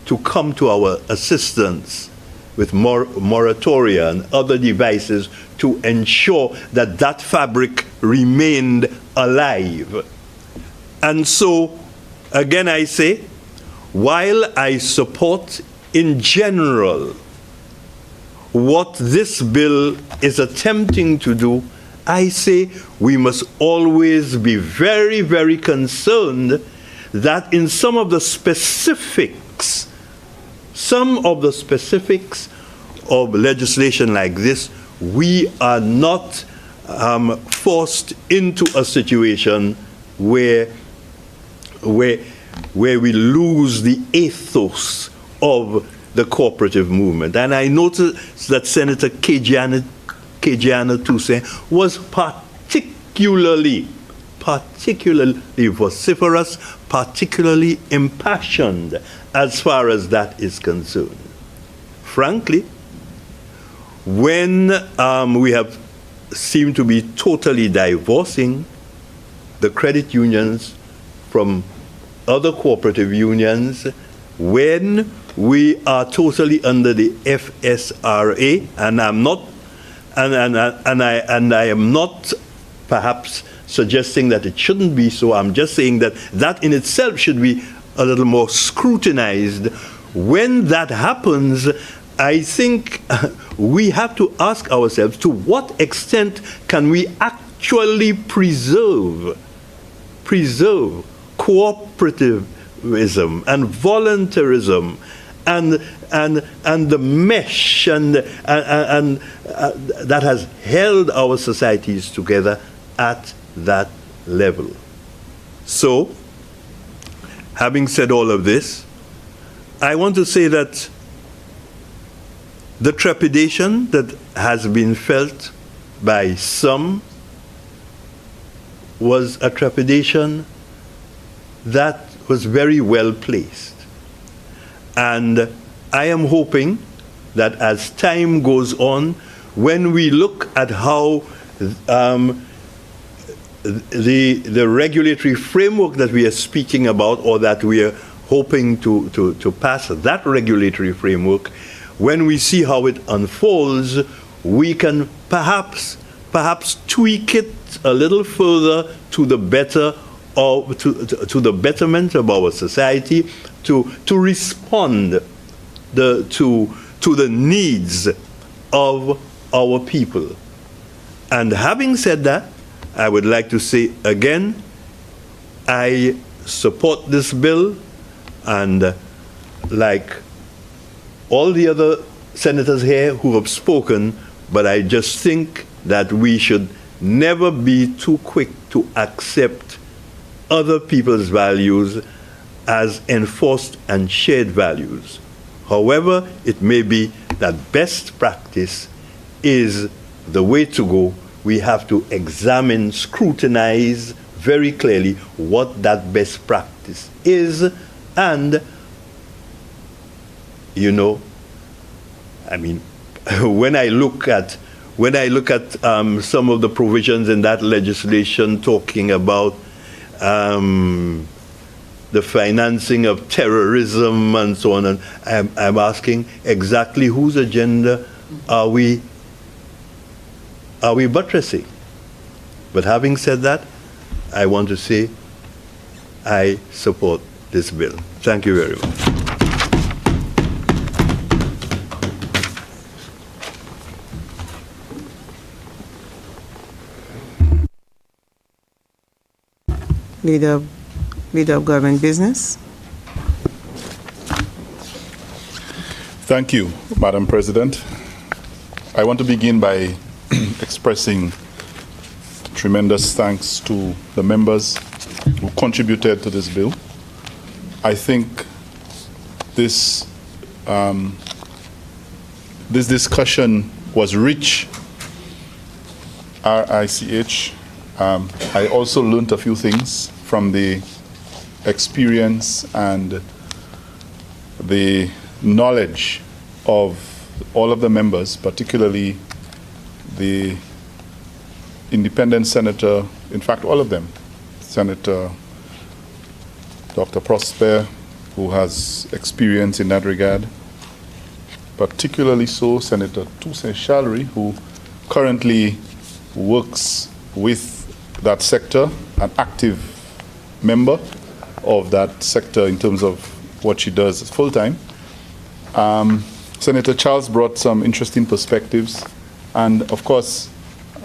to come to our assistance with moratoria and other devices to ensure that that fabric remained alive. And so, again I say, while I support in general what this bill is attempting to do, I say we must always be very, very concerned that in some of the specifics of legislation like this, we are not forced into a situation where we lose the ethos of the cooperative movement. And I noticed that Senator Kejana Toussaint was particularly vociferous, particularly impassioned as far as that is concerned. Frankly, when we have seemed to be totally divorcing the credit unions from other cooperative unions, when we are totally under the FSRA, and I'm not, and I am not perhaps suggesting that it shouldn't be so. I'm just saying that that in itself should be a little more scrutinized. When that happens, I think we have to ask ourselves, to what extent can we actually preserve cooperativism and voluntarism and the mesh and that has held our societies together at that level. So, having said all of this, I want to say that the trepidation that has been felt by some was a trepidation that was very well placed. And I am hoping that as time goes on, when we look at how the regulatory framework that we are speaking about, or that we are hoping to pass, that regulatory framework, when we see how it unfolds, we can perhaps tweak it a little further to the better, or to the betterment of our society, to respond to the needs of our people. And having said that, I would like to say again, I support this bill, and like all the other senators here who have spoken, but I just think that we should never be too quick to accept other people's values as enforced and shared values. However, it may be that best practice is the way to go. We have to examine, scrutinize very clearly what that best practice is, and you know, I mean, when I look at some of the provisions in that legislation talking about the financing of terrorism and so on, and I'm asking exactly whose agenda are we buttressing? But having said that, I want to say I support this bill. Thank you very much. Leader of Government Business. Thank you, Madam President. I want to begin by expressing tremendous thanks to the members who contributed to this bill. I think this discussion was rich, RICH. I also learned a few things from the experience and the knowledge of all of the members, particularly the independent senator, in fact all of them, Senator Dr. Prosper, who has experience in that regard, particularly so Senator Toussaint Challery, who currently works with that sector, an active member of that sector in terms of what she does full-time. Senator Charles brought some interesting perspectives, and of course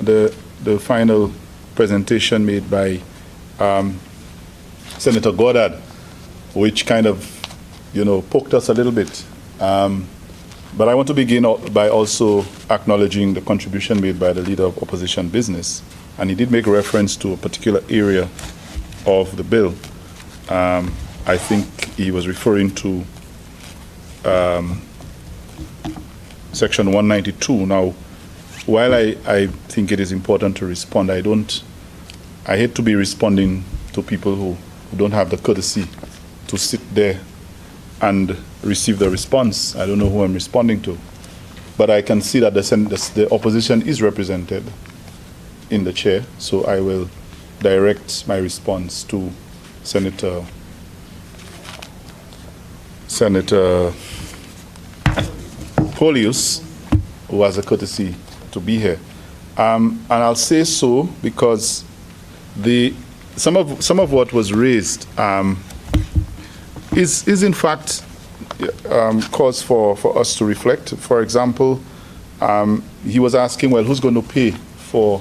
the final presentation made by Senator Goddard, which kind of, poked us a little bit. But I want to begin by also acknowledging the contribution made by the leader of opposition business, and he did make reference to a particular area of the bill. I think he was referring to Section 192. Now, while I think it is important to respond, I hate to be responding to people who don't have the courtesy to sit there and receive the response. I don't know who I'm responding to, but I can see that the opposition is represented in the chair, so I will direct my response to Senator Polius, who has the courtesy to be here. And I'll say so because some of what was raised is in fact cause for us to reflect. For example, he was asking, well, who's going to pay for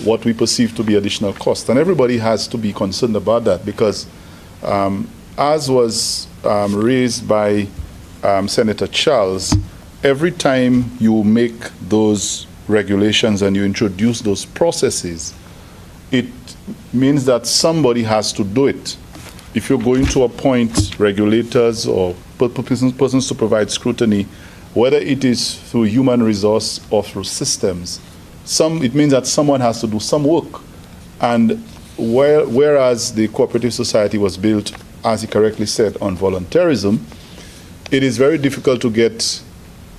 what we perceive to be additional cost? And everybody has to be concerned about that because as was raised by Senator Charles, every time you make those regulations and you introduce those processes, it means that somebody has to do it. If you're going to appoint regulators or persons to provide scrutiny, whether it is through human resource or through systems, it means that someone has to do some work. And whereas the cooperative society was built, as he correctly said, on voluntarism, it is very difficult to get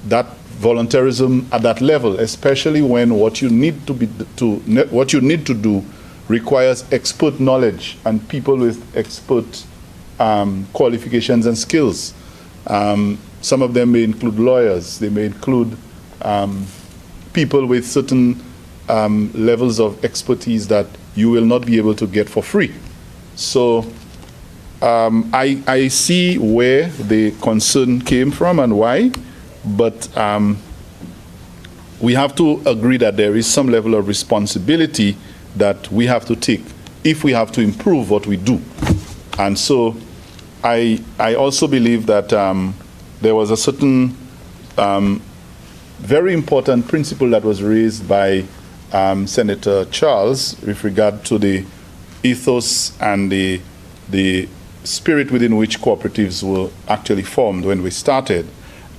that voluntarism at that level, especially when what you need to do requires expert knowledge and people with expert qualifications and skills. Some of them may include lawyers, they may include people with certain levels of expertise that you will not be able to get for free. So I see where the concern came from and why, but we have to agree that there is some level of responsibility that we have to take if we have to improve what we do. And so I also believe that there was a certain very important principle that was raised by Senator Charles with regard to the ethos and the spirit within which cooperatives were actually formed when we started,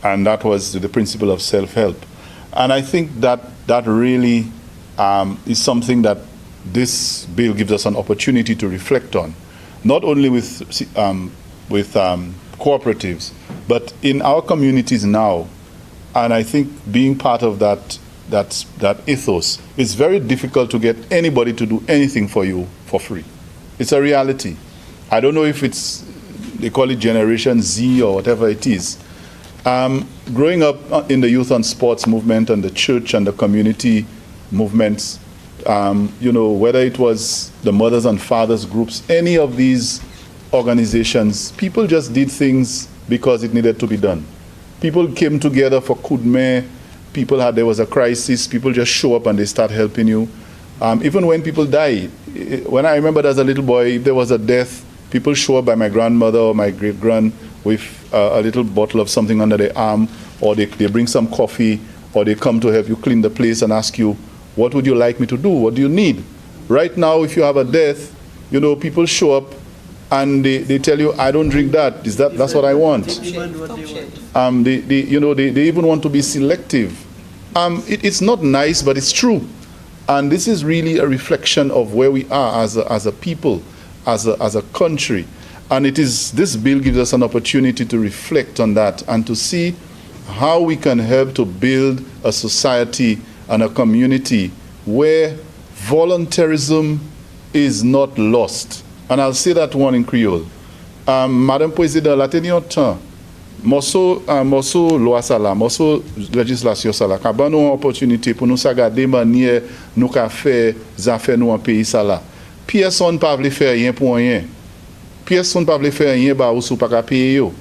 and that was the principle of self-help. And I think that really is something that this bill gives us an opportunity to reflect on, not only with cooperatives, but in our communities now. And I think being part of that ethos, it's very difficult to get anybody to do anything for you for free. It's a reality. I don't know if they call it Generation Z or whatever it is. Growing up in the youth and sports movement and the church and the community movements, whether it was the mothers and fathers groups, any of these organizations, people just did things because it needed to be done. People came together for kudme, there was a crisis, people just show up and they start helping you. Even when people die, when I remember as a little boy, if there was a death, people show up by my grandmother or my great-grand with a little bottle of something under their arm, or they bring some coffee, or they come to help you clean the place and ask you, what would you like me to do? What do you need? Right now, if you have a death, people show up and they tell you, I don't drink that. That's what I want. They even want to be selective. It's not nice, but it's true. And this is really a reflection of where we are as a people, as a country. And this bill gives us an opportunity to reflect on that and to see how we can help to build a society and a community where voluntarism is not lost. And I'll say that one in Creole. Madame Président, la tenir temps, morceau loi ça là, morceau législation ça là, quand nous avons opportunité pour nous regarder manière nous qu'a faire affaires nous en pays ça là. Personne pas veut faire rien pour rien. Personne pas veut faire rien ba ou sou pas payer yo.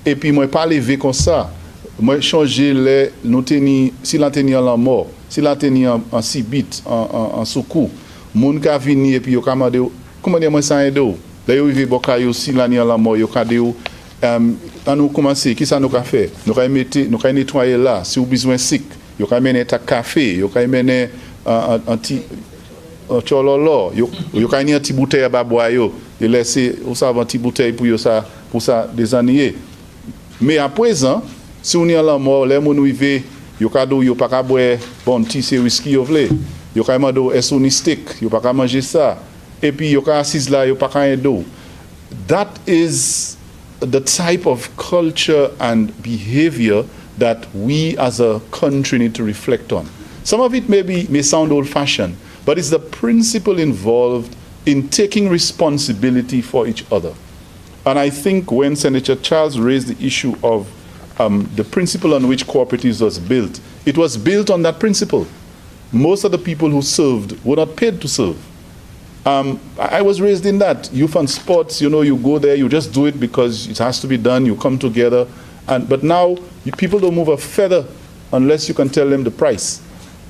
Et puis moi pas lever comme ça. Moi changer les nous tenir si la tenir en mort, si la tenir en sibit en soukou. Moun ka vini et puis yo ka mande comment dire moi ça aide ou. Là yo vive bokayo si la tenir en mort yo ka de ou on nous commencer qui ça nous ka faire. Nous ka mettre nous ka nettoyer là si ou besoin sick. Yo ka mener ta café, yo ka mener anti chololo yo ka ni anti bouteille ba boire yo et laisser ou ça anti bouteille pour ça des années. Mais à présent si on est à la mort les moun rive yo ka do yo pas ka boire bon petit c'est whisky yo vle yo ka mando est on steak yo pas ka manger ça et puis yo ka assise là yo pas ka do. That is the type of culture and behavior that we as a country need to reflect on. Some of it may sound old-fashioned, but it's the principle involved in taking responsibility for each other. And I think when Senator Charles raised the issue of the principle on which cooperatives was built, it was built on that principle. Most of the people who served were not paid to serve. I was raised in that. Youth and sports, you go there, you just do it because it has to be done, you come together. But now, people don't move a feather unless you can tell them the price.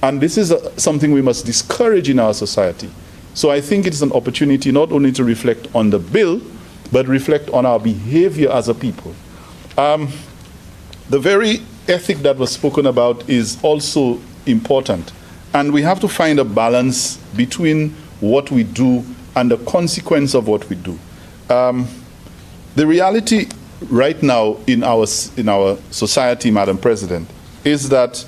And this is something we must discourage in our society. So I think it's an opportunity not only to reflect on the bill, but reflect on our behavior as a people. The very ethic that was spoken about is also important. And we have to find a balance between what we do and the consequence of what we do. The reality right now in our society, Madam President, is that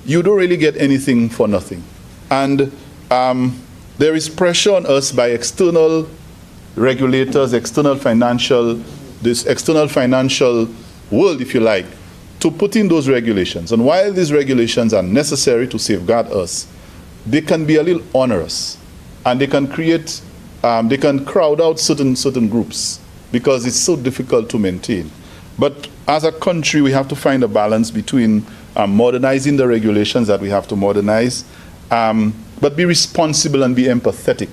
you don't really get anything for nothing. And there is pressure on us by external regulators, external financial world, if you like, to put in those regulations. And while these regulations are necessary to safeguard us, they can be a little onerous. And they can create, they can crowd out certain groups because it's so difficult to maintain. But as a country, we have to find a balance between modernizing the regulations that we have to modernize, but be responsible and be empathetic.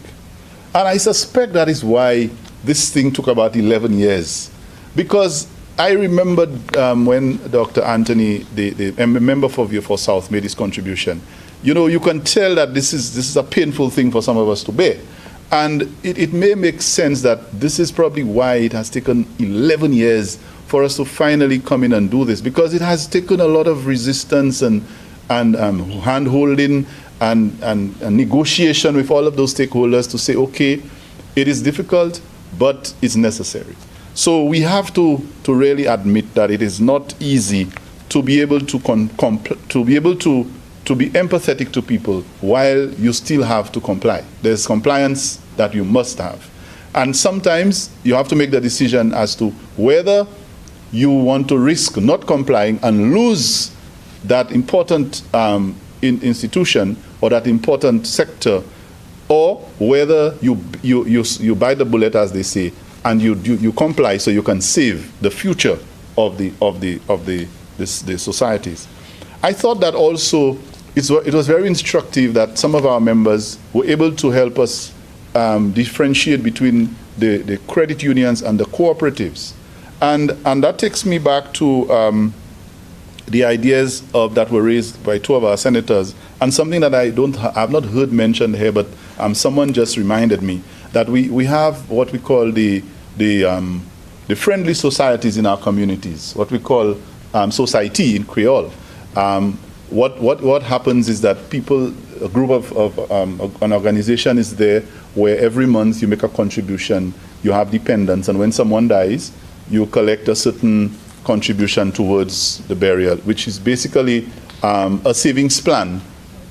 And I suspect that is why this thing took about 11 years. Because I remember when Dr. Anthony, the member for South, made his contribution. You can tell that this is a painful thing for some of us to bear. And it may make sense that this is probably why it has taken 11 years for us to finally come in and do this, because it has taken a lot of resistance and hand-holding and negotiation with all of those stakeholders to say, okay, it is difficult, but it's necessary. So we have to really admit that it is not easy to be able to be empathetic to people while you still have to comply. There's compliance that you must have. And sometimes you have to make the decision as to whether you want to risk not complying and lose that important institution or that important sector, or whether you bite the bullet, as they say, and you comply so you can save the future of the societies. I thought that also it was very instructive that some of our members were able to help us differentiate between the credit unions and the cooperatives. And that takes me back to the ideas that were raised by two of our senators, and something that I've not heard mentioned here, but someone just reminded me that we have what we call the friendly societies in our communities, what we call society in Creole. What happens is that a group of an organization is there where every month you make a contribution, you have dependents, and when someone dies, you collect a certain contribution towards the burial, which is basically a savings plan,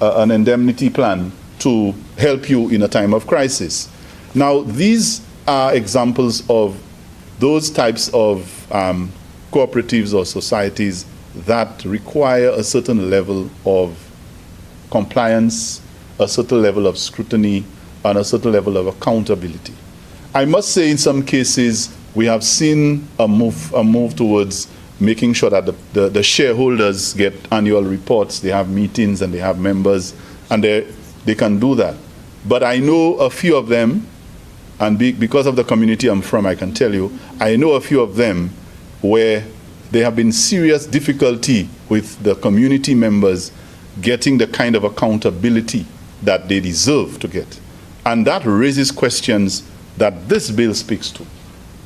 an indemnity plan to help you in a time of crisis. Now, these are examples of those types of cooperatives or societies that require a certain level of compliance, a certain level of scrutiny, and a certain level of accountability. I must say in some cases, we have seen a move towards making sure that the shareholders get annual reports, they have meetings and they have members, and they can do that. But I know a few of them, and because of the community I'm from, I can tell you, I know a few of them where there have been serious difficulty with the community members getting the kind of accountability that they deserve to get. And that raises questions that this bill speaks to.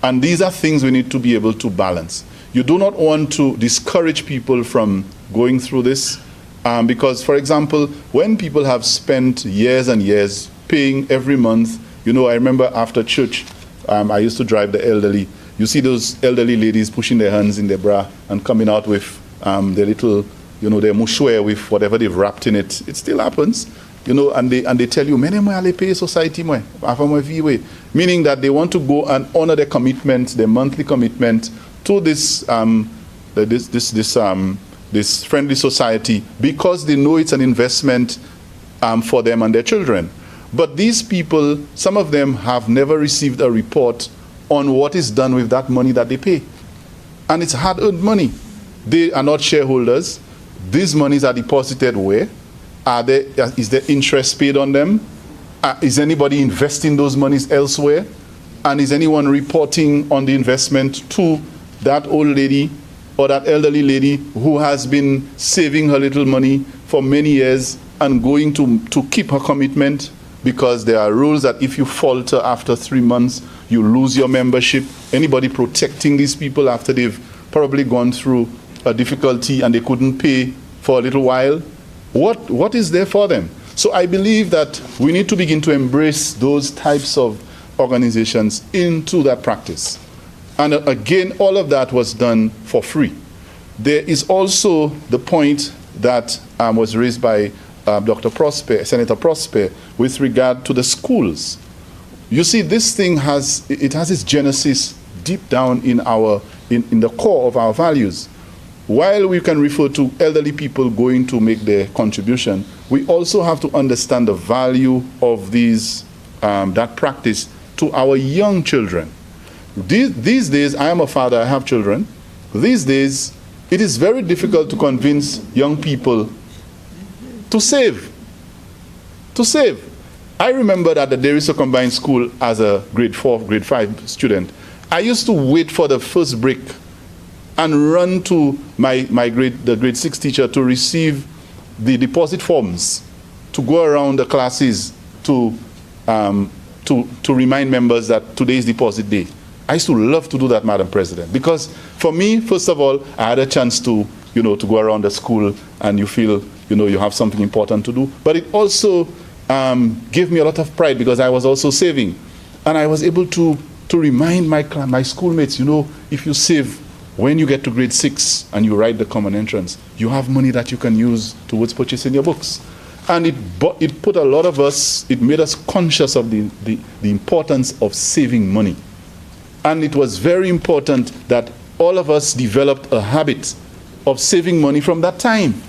And these are things we need to be able to balance. You do not want to discourage people from going through this because, for example, when people have spent years and years paying every month, you know, I remember after church, I used to drive the elderly. You see those elderly ladies pushing their hands in their bra and coming out with their little, you know, their mouchoir with whatever they've wrapped in it. It still happens, you know, and they tell you, many more they pay society more, meaning that they want to go and honor their commitment, their monthly commitment to this this friendly society because they know it's an investment for them and their children. But these people, some of them have never received a report on what is done with that money that they pay. And it's hard-earned money. They are not shareholders. These monies are deposited where? Is there interest paid on them? Is anybody investing those monies elsewhere? And is anyone reporting on the investment to that old lady or that elderly lady who has been saving her little money for many years and going to keep her commitment? Because there are rules that if you falter after 3 months, you lose your membership. Anybody protecting these people after they've probably gone through a difficulty and they couldn't pay for a little while? What is there for them? So I believe that we need to begin to embrace those types of organizations into that practice. And again, all of that was done for free. There is also the point that was raised by Dr. Prosper, Senator Prosper, with regard to the schools. You see, this thing has its genesis deep down in the core of our values. While we can refer to elderly people going to make their contribution, we also have to understand the value of that practice to our young children. These days, I am a father, I have children. These days, it is very difficult to convince young people to save. I remember that the Deriso Combined School as a grade 4, grade 5 student, I used to wait for the first break and run to the grade 6 teacher to receive the deposit forms, to go around the classes to remind members that today is deposit day. I used to love to do that, Madam President, because for me, first of all, I had a chance to go around the school and you feel, you have something important to do. But it also gave me a lot of pride because I was also saving. And I was able to remind my schoolmates, if you save, when you get to grade 6 and you write the common entrance, you have money that you can use towards purchasing your books. And it put a lot of us, it made us conscious of the importance of saving money. And it was very important that all of us developed a habit of saving money from that time.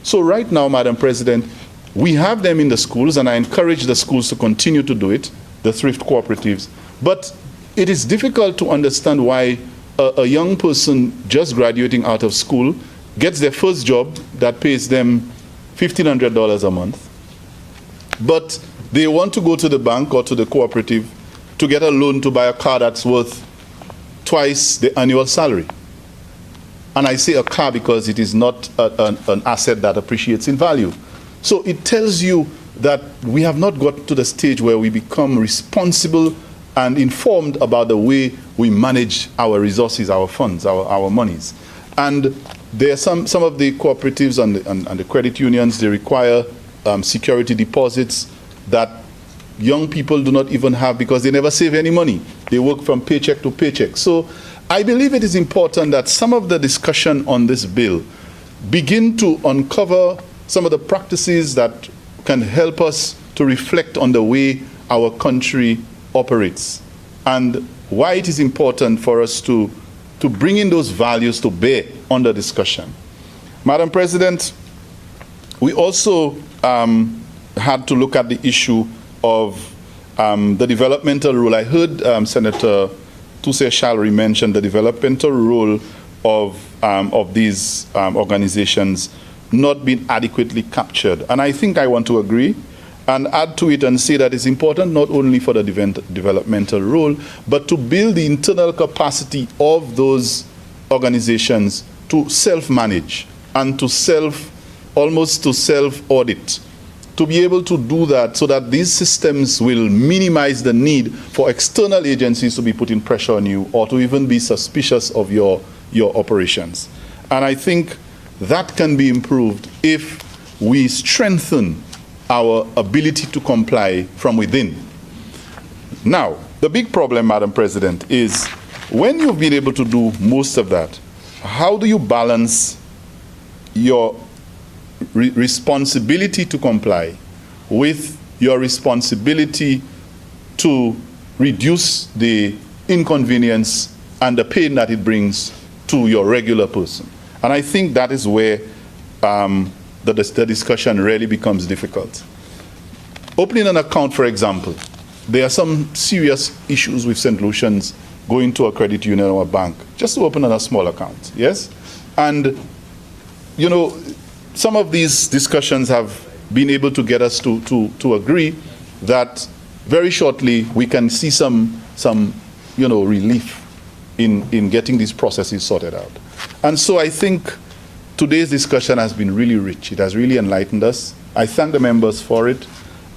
So right now, Madam President, we have them in the schools, and I encourage the schools to continue to do it, the thrift cooperatives. But it is difficult to understand why a young person just graduating out of school gets their first job that pays them $1,500 a month, but they want to go to the bank or to the cooperative to get a loan to buy a car that's worth twice the annual salary. And I say a car because it is not an asset that appreciates in value. So it tells you that we have not got to the stage where we become responsible and informed about the way we manage our resources, our funds, our monies. And there are some of the cooperatives and the credit unions, they require security deposits that young people do not even have because they never save any money. They work from paycheck to paycheck. So I believe it is important that some of the discussion on this bill begin to uncover some of the practices that can help us to reflect on the way our country operates and why it is important for us to bring in those values to bear on the discussion. Madam President, we also had to look at the issue of the developmental role. I heard Senator to say shall we mention the developmental role of these organizations not being adequately captured. And I think I want to agree and add to it and say that it's important not only for the developmental role, but to build the internal capacity of those organizations to self-manage and to almost to self-audit, to be able to do that so that these systems will minimize the need for external agencies to be putting pressure on you or to even be suspicious of your operations. And I think that can be improved if we strengthen our ability to comply from within. Now, the big problem, Madam President, is when you've been able to do most of that, how do you balance your responsibility to comply with your responsibility to reduce the inconvenience and the pain that it brings to your regular person? And I think that is where the discussion really becomes difficult. Opening an account, for example, there are some serious issues with St. Lucians going to a credit union or a bank just to open a small account, yes? And, you know, some of these discussions have been able to get us to agree that very shortly we can see some relief in getting these processes sorted out. And so I think today's discussion has been really rich. It has really enlightened us. I thank the members for it.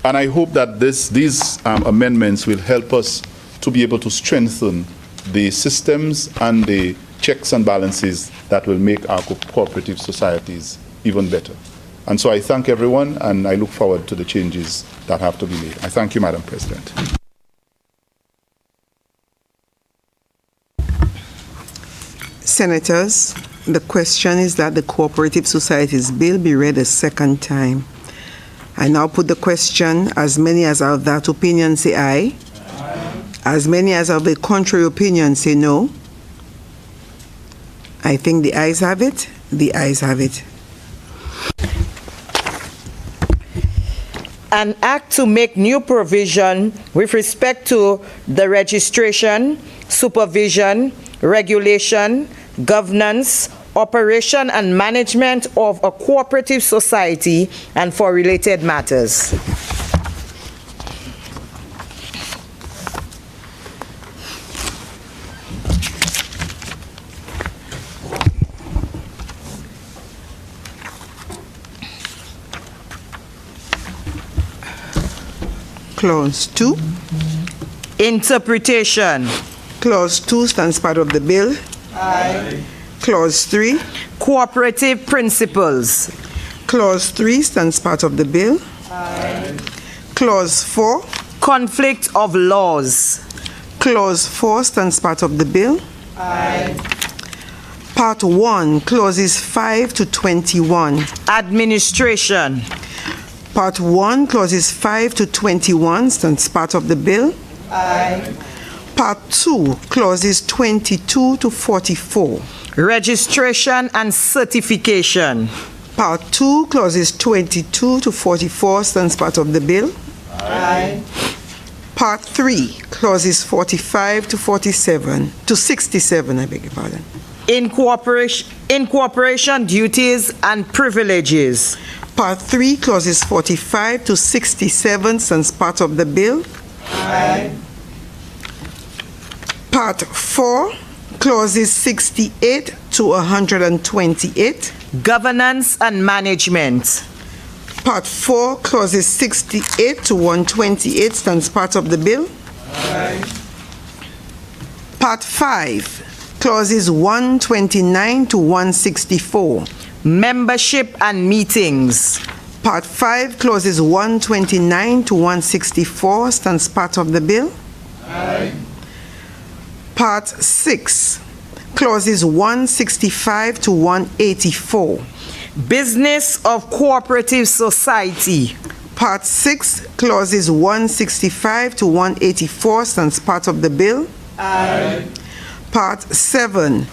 And I hope that these amendments will help us to be able to strengthen the systems and the checks and balances that will make our cooperative societies even better. And so I thank everyone, and I look forward to the changes that have to be made. I thank you, Madam President. Senators, the question is that the Cooperative Societies Bill be read a second time. I now put the question. As many as are of that opinion say aye. Aye. As many as are of the contrary opinion say no. I think the ayes have it. The ayes have it. An act to make new provision with respect to the registration, supervision, regulation, governance, operation and management of a cooperative society and for related matters. Clause 2. Interpretation. Clause 2 stands part of the bill. Aye. Clause 3. Cooperative principles. Clause 3 stands part of the bill. Aye. Clause 4. Conflict of laws. Clause 4 stands part of the bill. Aye. Part 1, clauses 5 to 21. Administration. Part 1, clauses 5 to 21 stands part of the bill. Aye. Part 2, clauses 22 to 44. Registration and certification. Part 2, clauses 22 to 44 stands part of the bill. Aye. Part 3, clauses 45 to 47, to 67, I beg your pardon. Incorporation duties and privileges. Part 3, clauses 45 to 67 stands part of the bill. Aye. Part 4, clauses 68 to 128. Governance and management. Part 4, clauses 68 to 128 stands part of the bill. Aye. Part 5, clauses 129 to 164. Membership and meetings. Part 5, clauses 129 to 164 stands part of the bill. Aye. Part 6, clauses 165 to 184. Business of cooperative society. Part 6, clauses 165 to 184 stands part of the bill. Aye. Part 7,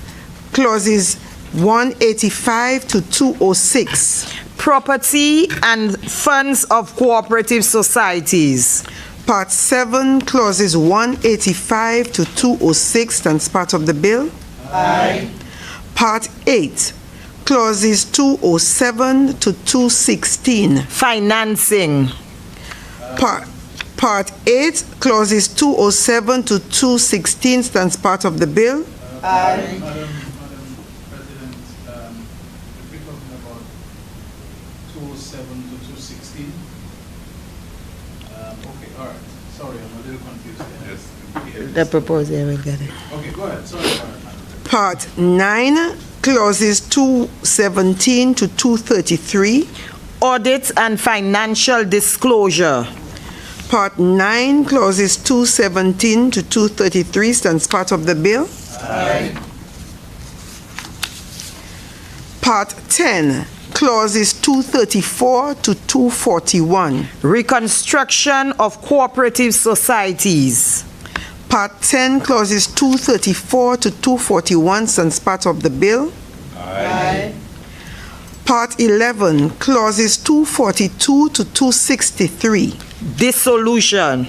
clauses 185 to 206. Property and funds of cooperative societies. Part 7, clauses 185 to 206 stands part of the bill. Aye. Part 8, clauses 207 to 216. Financing. Part 8, clauses 207 to 216 stands part of the bill. Aye. Madam President, if we're talking about 207 to 216, okay, all right. Sorry, I'm a little confused there. Yes. The proposal will get it. Okay, go ahead. Sorry about it, Madam. Part 9, clauses 217 to 233. Audit and financial disclosure. Part 9, clauses 217 to 233 stands part of the bill. Aye. Part 10, clauses 234 to 241. Reconstruction of cooperative societies. Part 10, clauses 234 to 241 stands part of the bill. Aye. Part 11, clauses 242 to 263. Dissolution.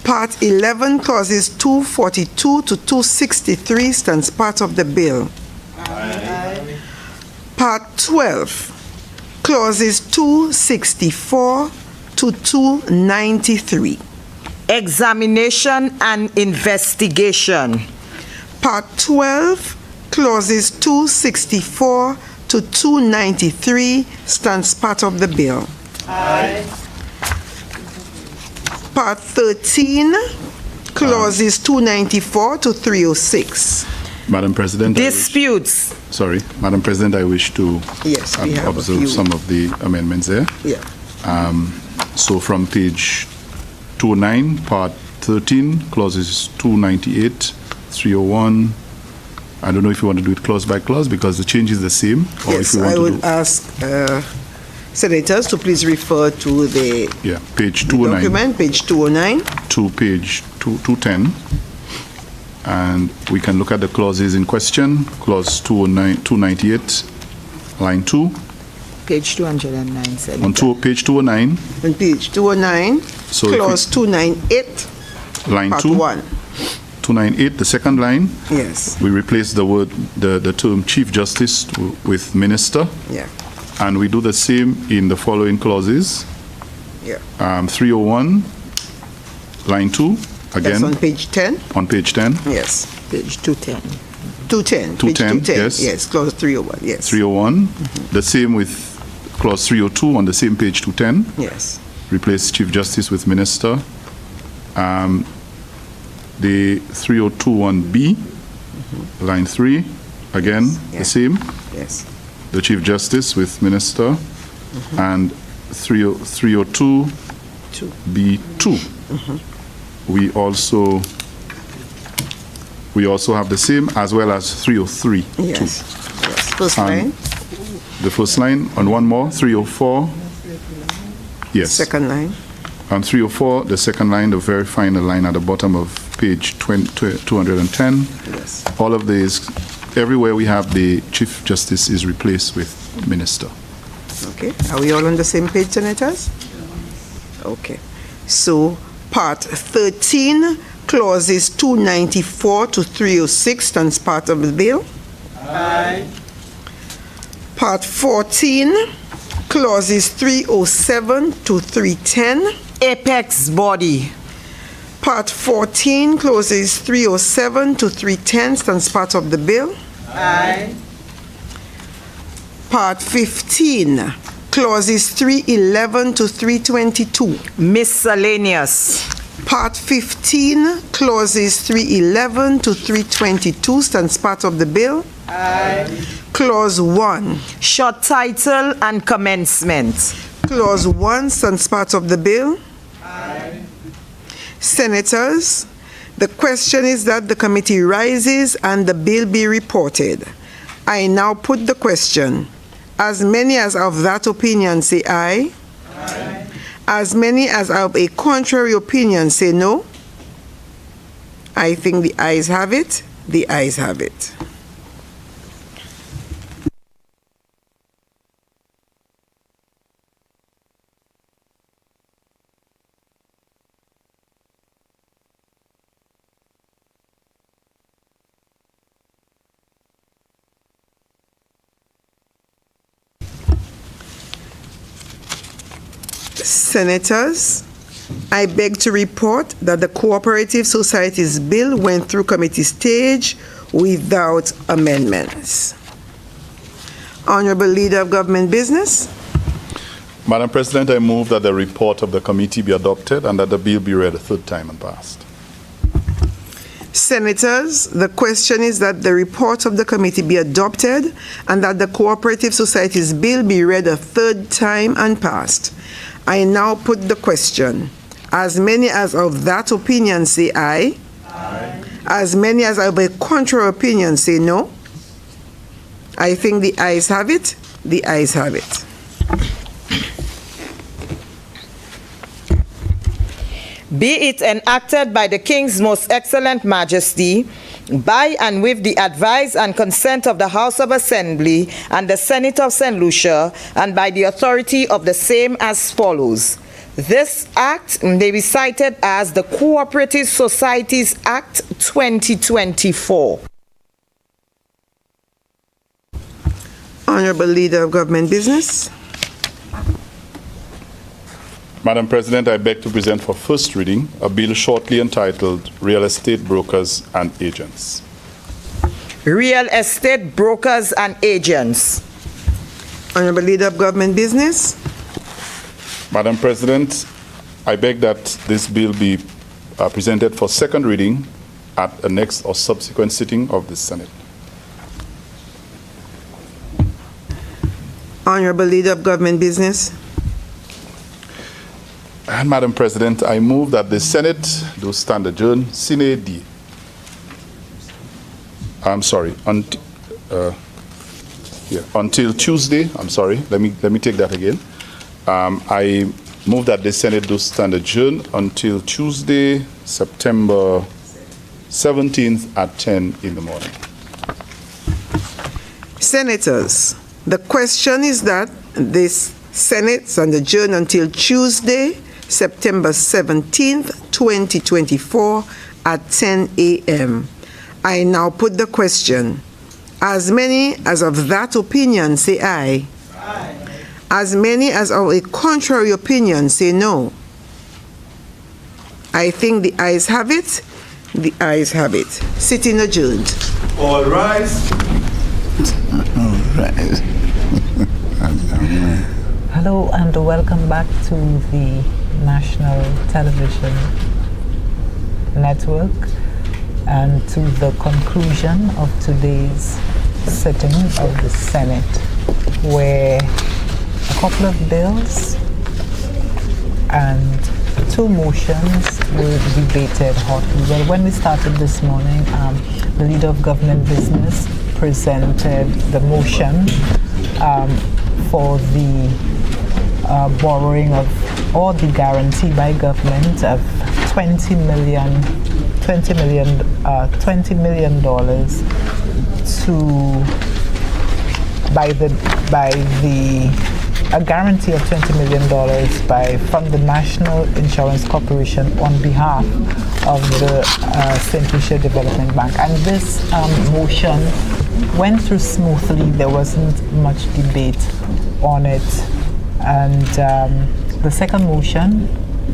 Part 11, clauses 242 to 263 stands part of the bill. Aye. Part 12, clauses 264 to 293. Examination and investigation. Part 12, clauses 264 to 293 stands part of the bill. Aye. Part 13, clauses 294 to 306. Madam President, Disputes. Madam President, I wish to Yes, we have a few. observe some of the amendments there. Yeah. So from page 209, part 13, clauses 298, 301. I don't know if you want to do it clause by clause because the change is the same. Or Yes, if you want I to would ask senators to please refer to the page 209 document, page 209. to page 210. And we can look at the clauses in question. Clause 209, 298, line 2. Page 209, Senator. On page 209. On page 209, So clause 298, line part 2. 1. 298, the second line. Yes. We replace the term Chief Justice with Minister. Yeah. And we do the same in the following clauses. Yeah. 301, line 2, again. That's on page 10? On page 10. Yes. Page 210. 210. 210, page 210. yes. Yes, clause 301, yes. 301. The same with clause 302 on the same page 210. Yes. Replace Chief Justice with Minister. The 302(1)B, line 3, again, Yeah. the same. Yes. The Chief Justice with Minister. And 302(B)(2). We also have the same as well as 303. Yes. Yes. First And line. The first line, and one more, 304. Yes. Second line. On 304, the second line, the very final line at the bottom of page 210. Yes. All of these, everywhere we have the Chief Justice is replaced with Minister. Okay. Are we all on the same page, senators? Okay. So, part 13, clauses 294 to 306 stands part of the bill. Aye. Part 14, clauses 307 to 310. Apex body. Part 14, clauses 307 to 310 stands part of the bill. Aye. Part 15, clauses 311 to 322. Miscellaneous. Part 15, clauses 311 to 322 stands part of the bill. Aye. Clause 1. Short title and commencement. Clause 1 stands part of the bill. Aye. Senators, the question is that the committee rises and the bill be reported. I now put the question. As many as are of that opinion say aye. Aye. As many as are of a contrary opinion say no. I think the ayes have it. The ayes have it. Senators, I beg to report that the Cooperative Societies Bill went through committee stage without amendments. Honorable Leader of Government Business. Madam President, I move that the report of the committee be adopted and that the bill be read a third time and passed. Senators, the question is that the report of the committee be adopted and that the Cooperative Societies Bill be read a third time and passed. I now put the question. As many as of that opinion say aye. Aye. As many as of a contrary opinion say no. I think the ayes have it. The ayes have it. Be it enacted by the King's Most Excellent Majesty, by and with the advice and consent of the House of Assembly and the Senate of St. Lucia, and by the authority of the same as follows. This Act may be cited as the Cooperative Societies Act 2024. Honorable Leader of Government Business. Madam President, I beg to present for first reading a bill shortly entitled Real Estate Brokers and Agents. Real Estate Brokers and Agents. Honorable Leader of Government Business. Madam President, I beg that this bill be presented for second reading at a next or subsequent sitting of the Senate. Honorable Leader of Government Business. And Madam President, I move that the Senate do stand adjourned sine die. I'm sorry, until Tuesday. I'm sorry. Let me take that again. I move that the Senate do stand adjourned until Tuesday, September 17th at 10 in the morning. Senators, the question is that this Senate stand adjourned until Tuesday, September 17th, 2024 at 10 a.m. I now put the question. As many as of that opinion say aye. Aye. As many as of a contrary opinion say no. I think the ayes have it. The ayes have it. Sitting adjourned. All rise. All rise. Hello and welcome back to the National Television Network and to the conclusion of today's sitting of the Senate, where a couple of bills and two motions were debated hotly. Well, when we started this morning, the Leader of Government Business presented the motion for the borrowing of, or the guarantee by government of $20 million a guarantee of $20 million from the National Insurance Corporation on behalf of the St. Lucia Development Bank. And this motion went through smoothly. There wasn't much debate on it. And the second motion,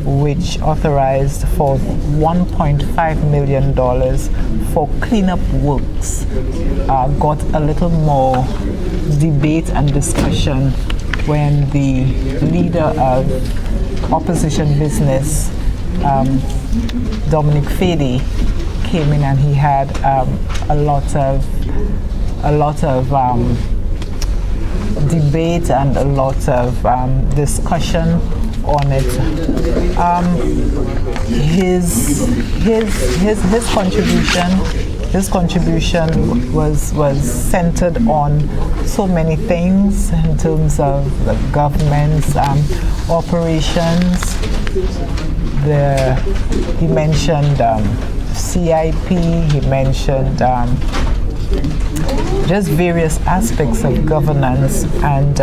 which authorized for $1.5 million for cleanup works, got a little more debate and discussion when the Leader of Opposition Business, Dominic Fady, came in, and he had a lot of debate and a lot of discussion on it. His contribution was centered on so many things in terms of the government's operations. He mentioned CIP. He mentioned just various aspects of governance, and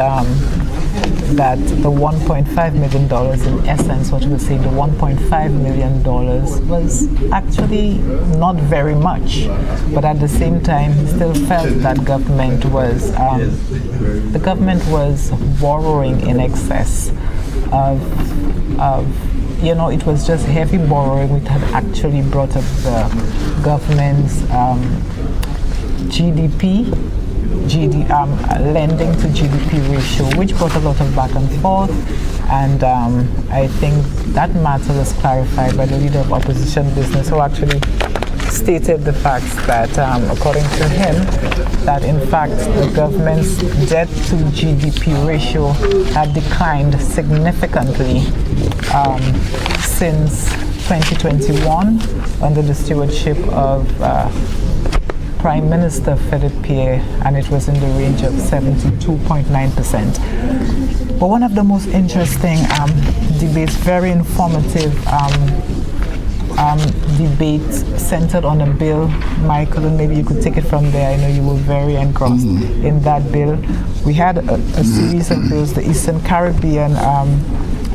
that the $1.5 million, in essence, what he was saying, the $1.5 million was actually not very much, but at the same time, he still felt that the government was borrowing in excess it was just heavy borrowing, which had actually brought up the government's lending to GDP ratio, which brought a lot of back and forth. And I think that matter was clarified by the leader of opposition business, who actually stated the facts that, according to him, that in fact the government's debt to GDP ratio had declined significantly since 2021 under the stewardship of Prime Minister Philip Pierre, and it was in the range of 72.9%. But one of the most interesting debates, very informative debate centered on a bill, Michael, and maybe you could take it from there. I know you were very engrossed in that bill. We had a series of bills, the Eastern Caribbean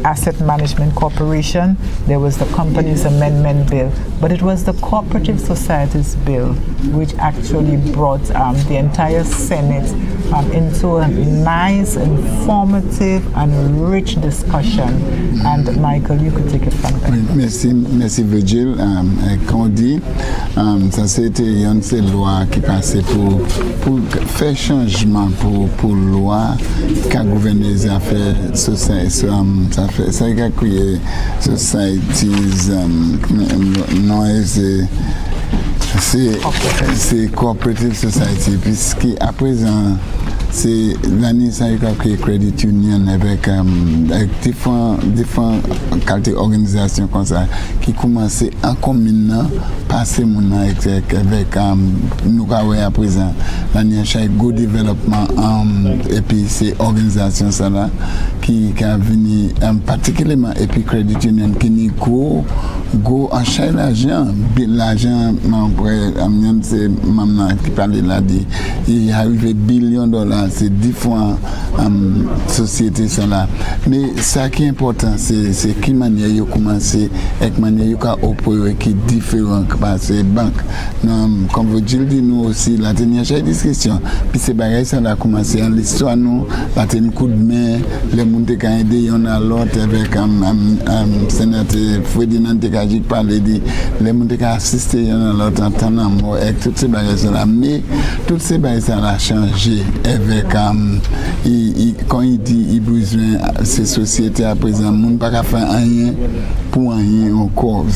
Asset Management Corporation, there was the Companies Amendment Bill, but it was the Cooperative Societies Bill which actually brought the entire Senate into a nice, informative and rich discussion. And Michael, you could take it from there. Merci Virgil. Comme on dit, ça c'était une loi qui passait pour faire changement pour loi qui a gouverné les affaires sociales. Ça a créé societies, c'est cooperative society, puisque à présent c'est l'année ça a créé credit union avec différentes qualités d'organisation comme ça qui commençaient en commune passer mon avec nous à présent l'année chaque go développement et puis c'est organisation ça là qui a venu particulièrement et puis credit union qui ni go en chaque l'argent c'est maman qui parlait là dit il arrive billions de dollars c'est différentes sociétés sont là mais ça qui est important c'est qui manière ils commencer avec manière ils opérer qui différent parce que banque comme vous dit nous aussi la dernière discussion puis c'est bagaille ça a commencé en l'histoire nous la tenir coup de main les monde qui a aidé on a l'autre avec sénateur Ferdinand Tekaji parler dit les monde qui a assisté on a l'autre en temps avec toutes ces bagailles là mais toutes ces bagailles ça a changé avec quand il dit il besoin ces sociétés à présent monde pas faire rien pour rien encore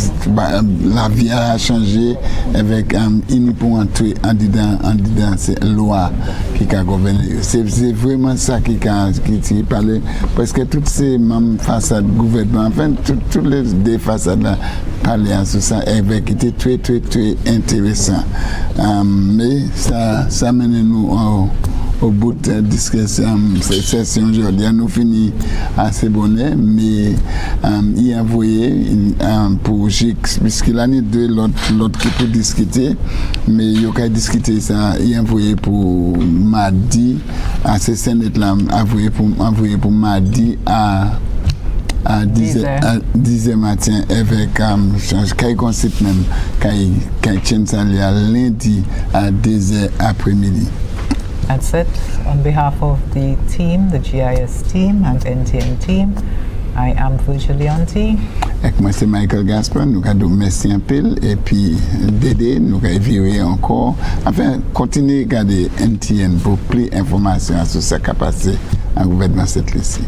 la vie a changé avec il pour entrer en dedans c'est loi qui a gouverné c'est vraiment ça qui parlait parce que toutes ces mêmes façades gouvernement enfin toutes les deux façades là parler à ça avec était très intéressant mais ça mène nous au bout de discussion cette session aujourd'hui nous fini assez bonnet mais il a envoyé pour Gix puisque l'année de l'autre qui peut discuter mais il a discuté ça il a envoyé pour mardi à ce Sénat là envoyé pour mardi à 10h matin avec quel concept même quel tient ça lundi à 2h après-midi. That's it. On behalf of the team, the GIS team and NTN team, I am Lucia. Et moi c'est Michael Gaspar, nous avons merci un peu et puis Dédé, nous avons virer encore. Enfin, continuez à regarder NTN pour plus d'informations sur sa capacité à gouvernement cette liste.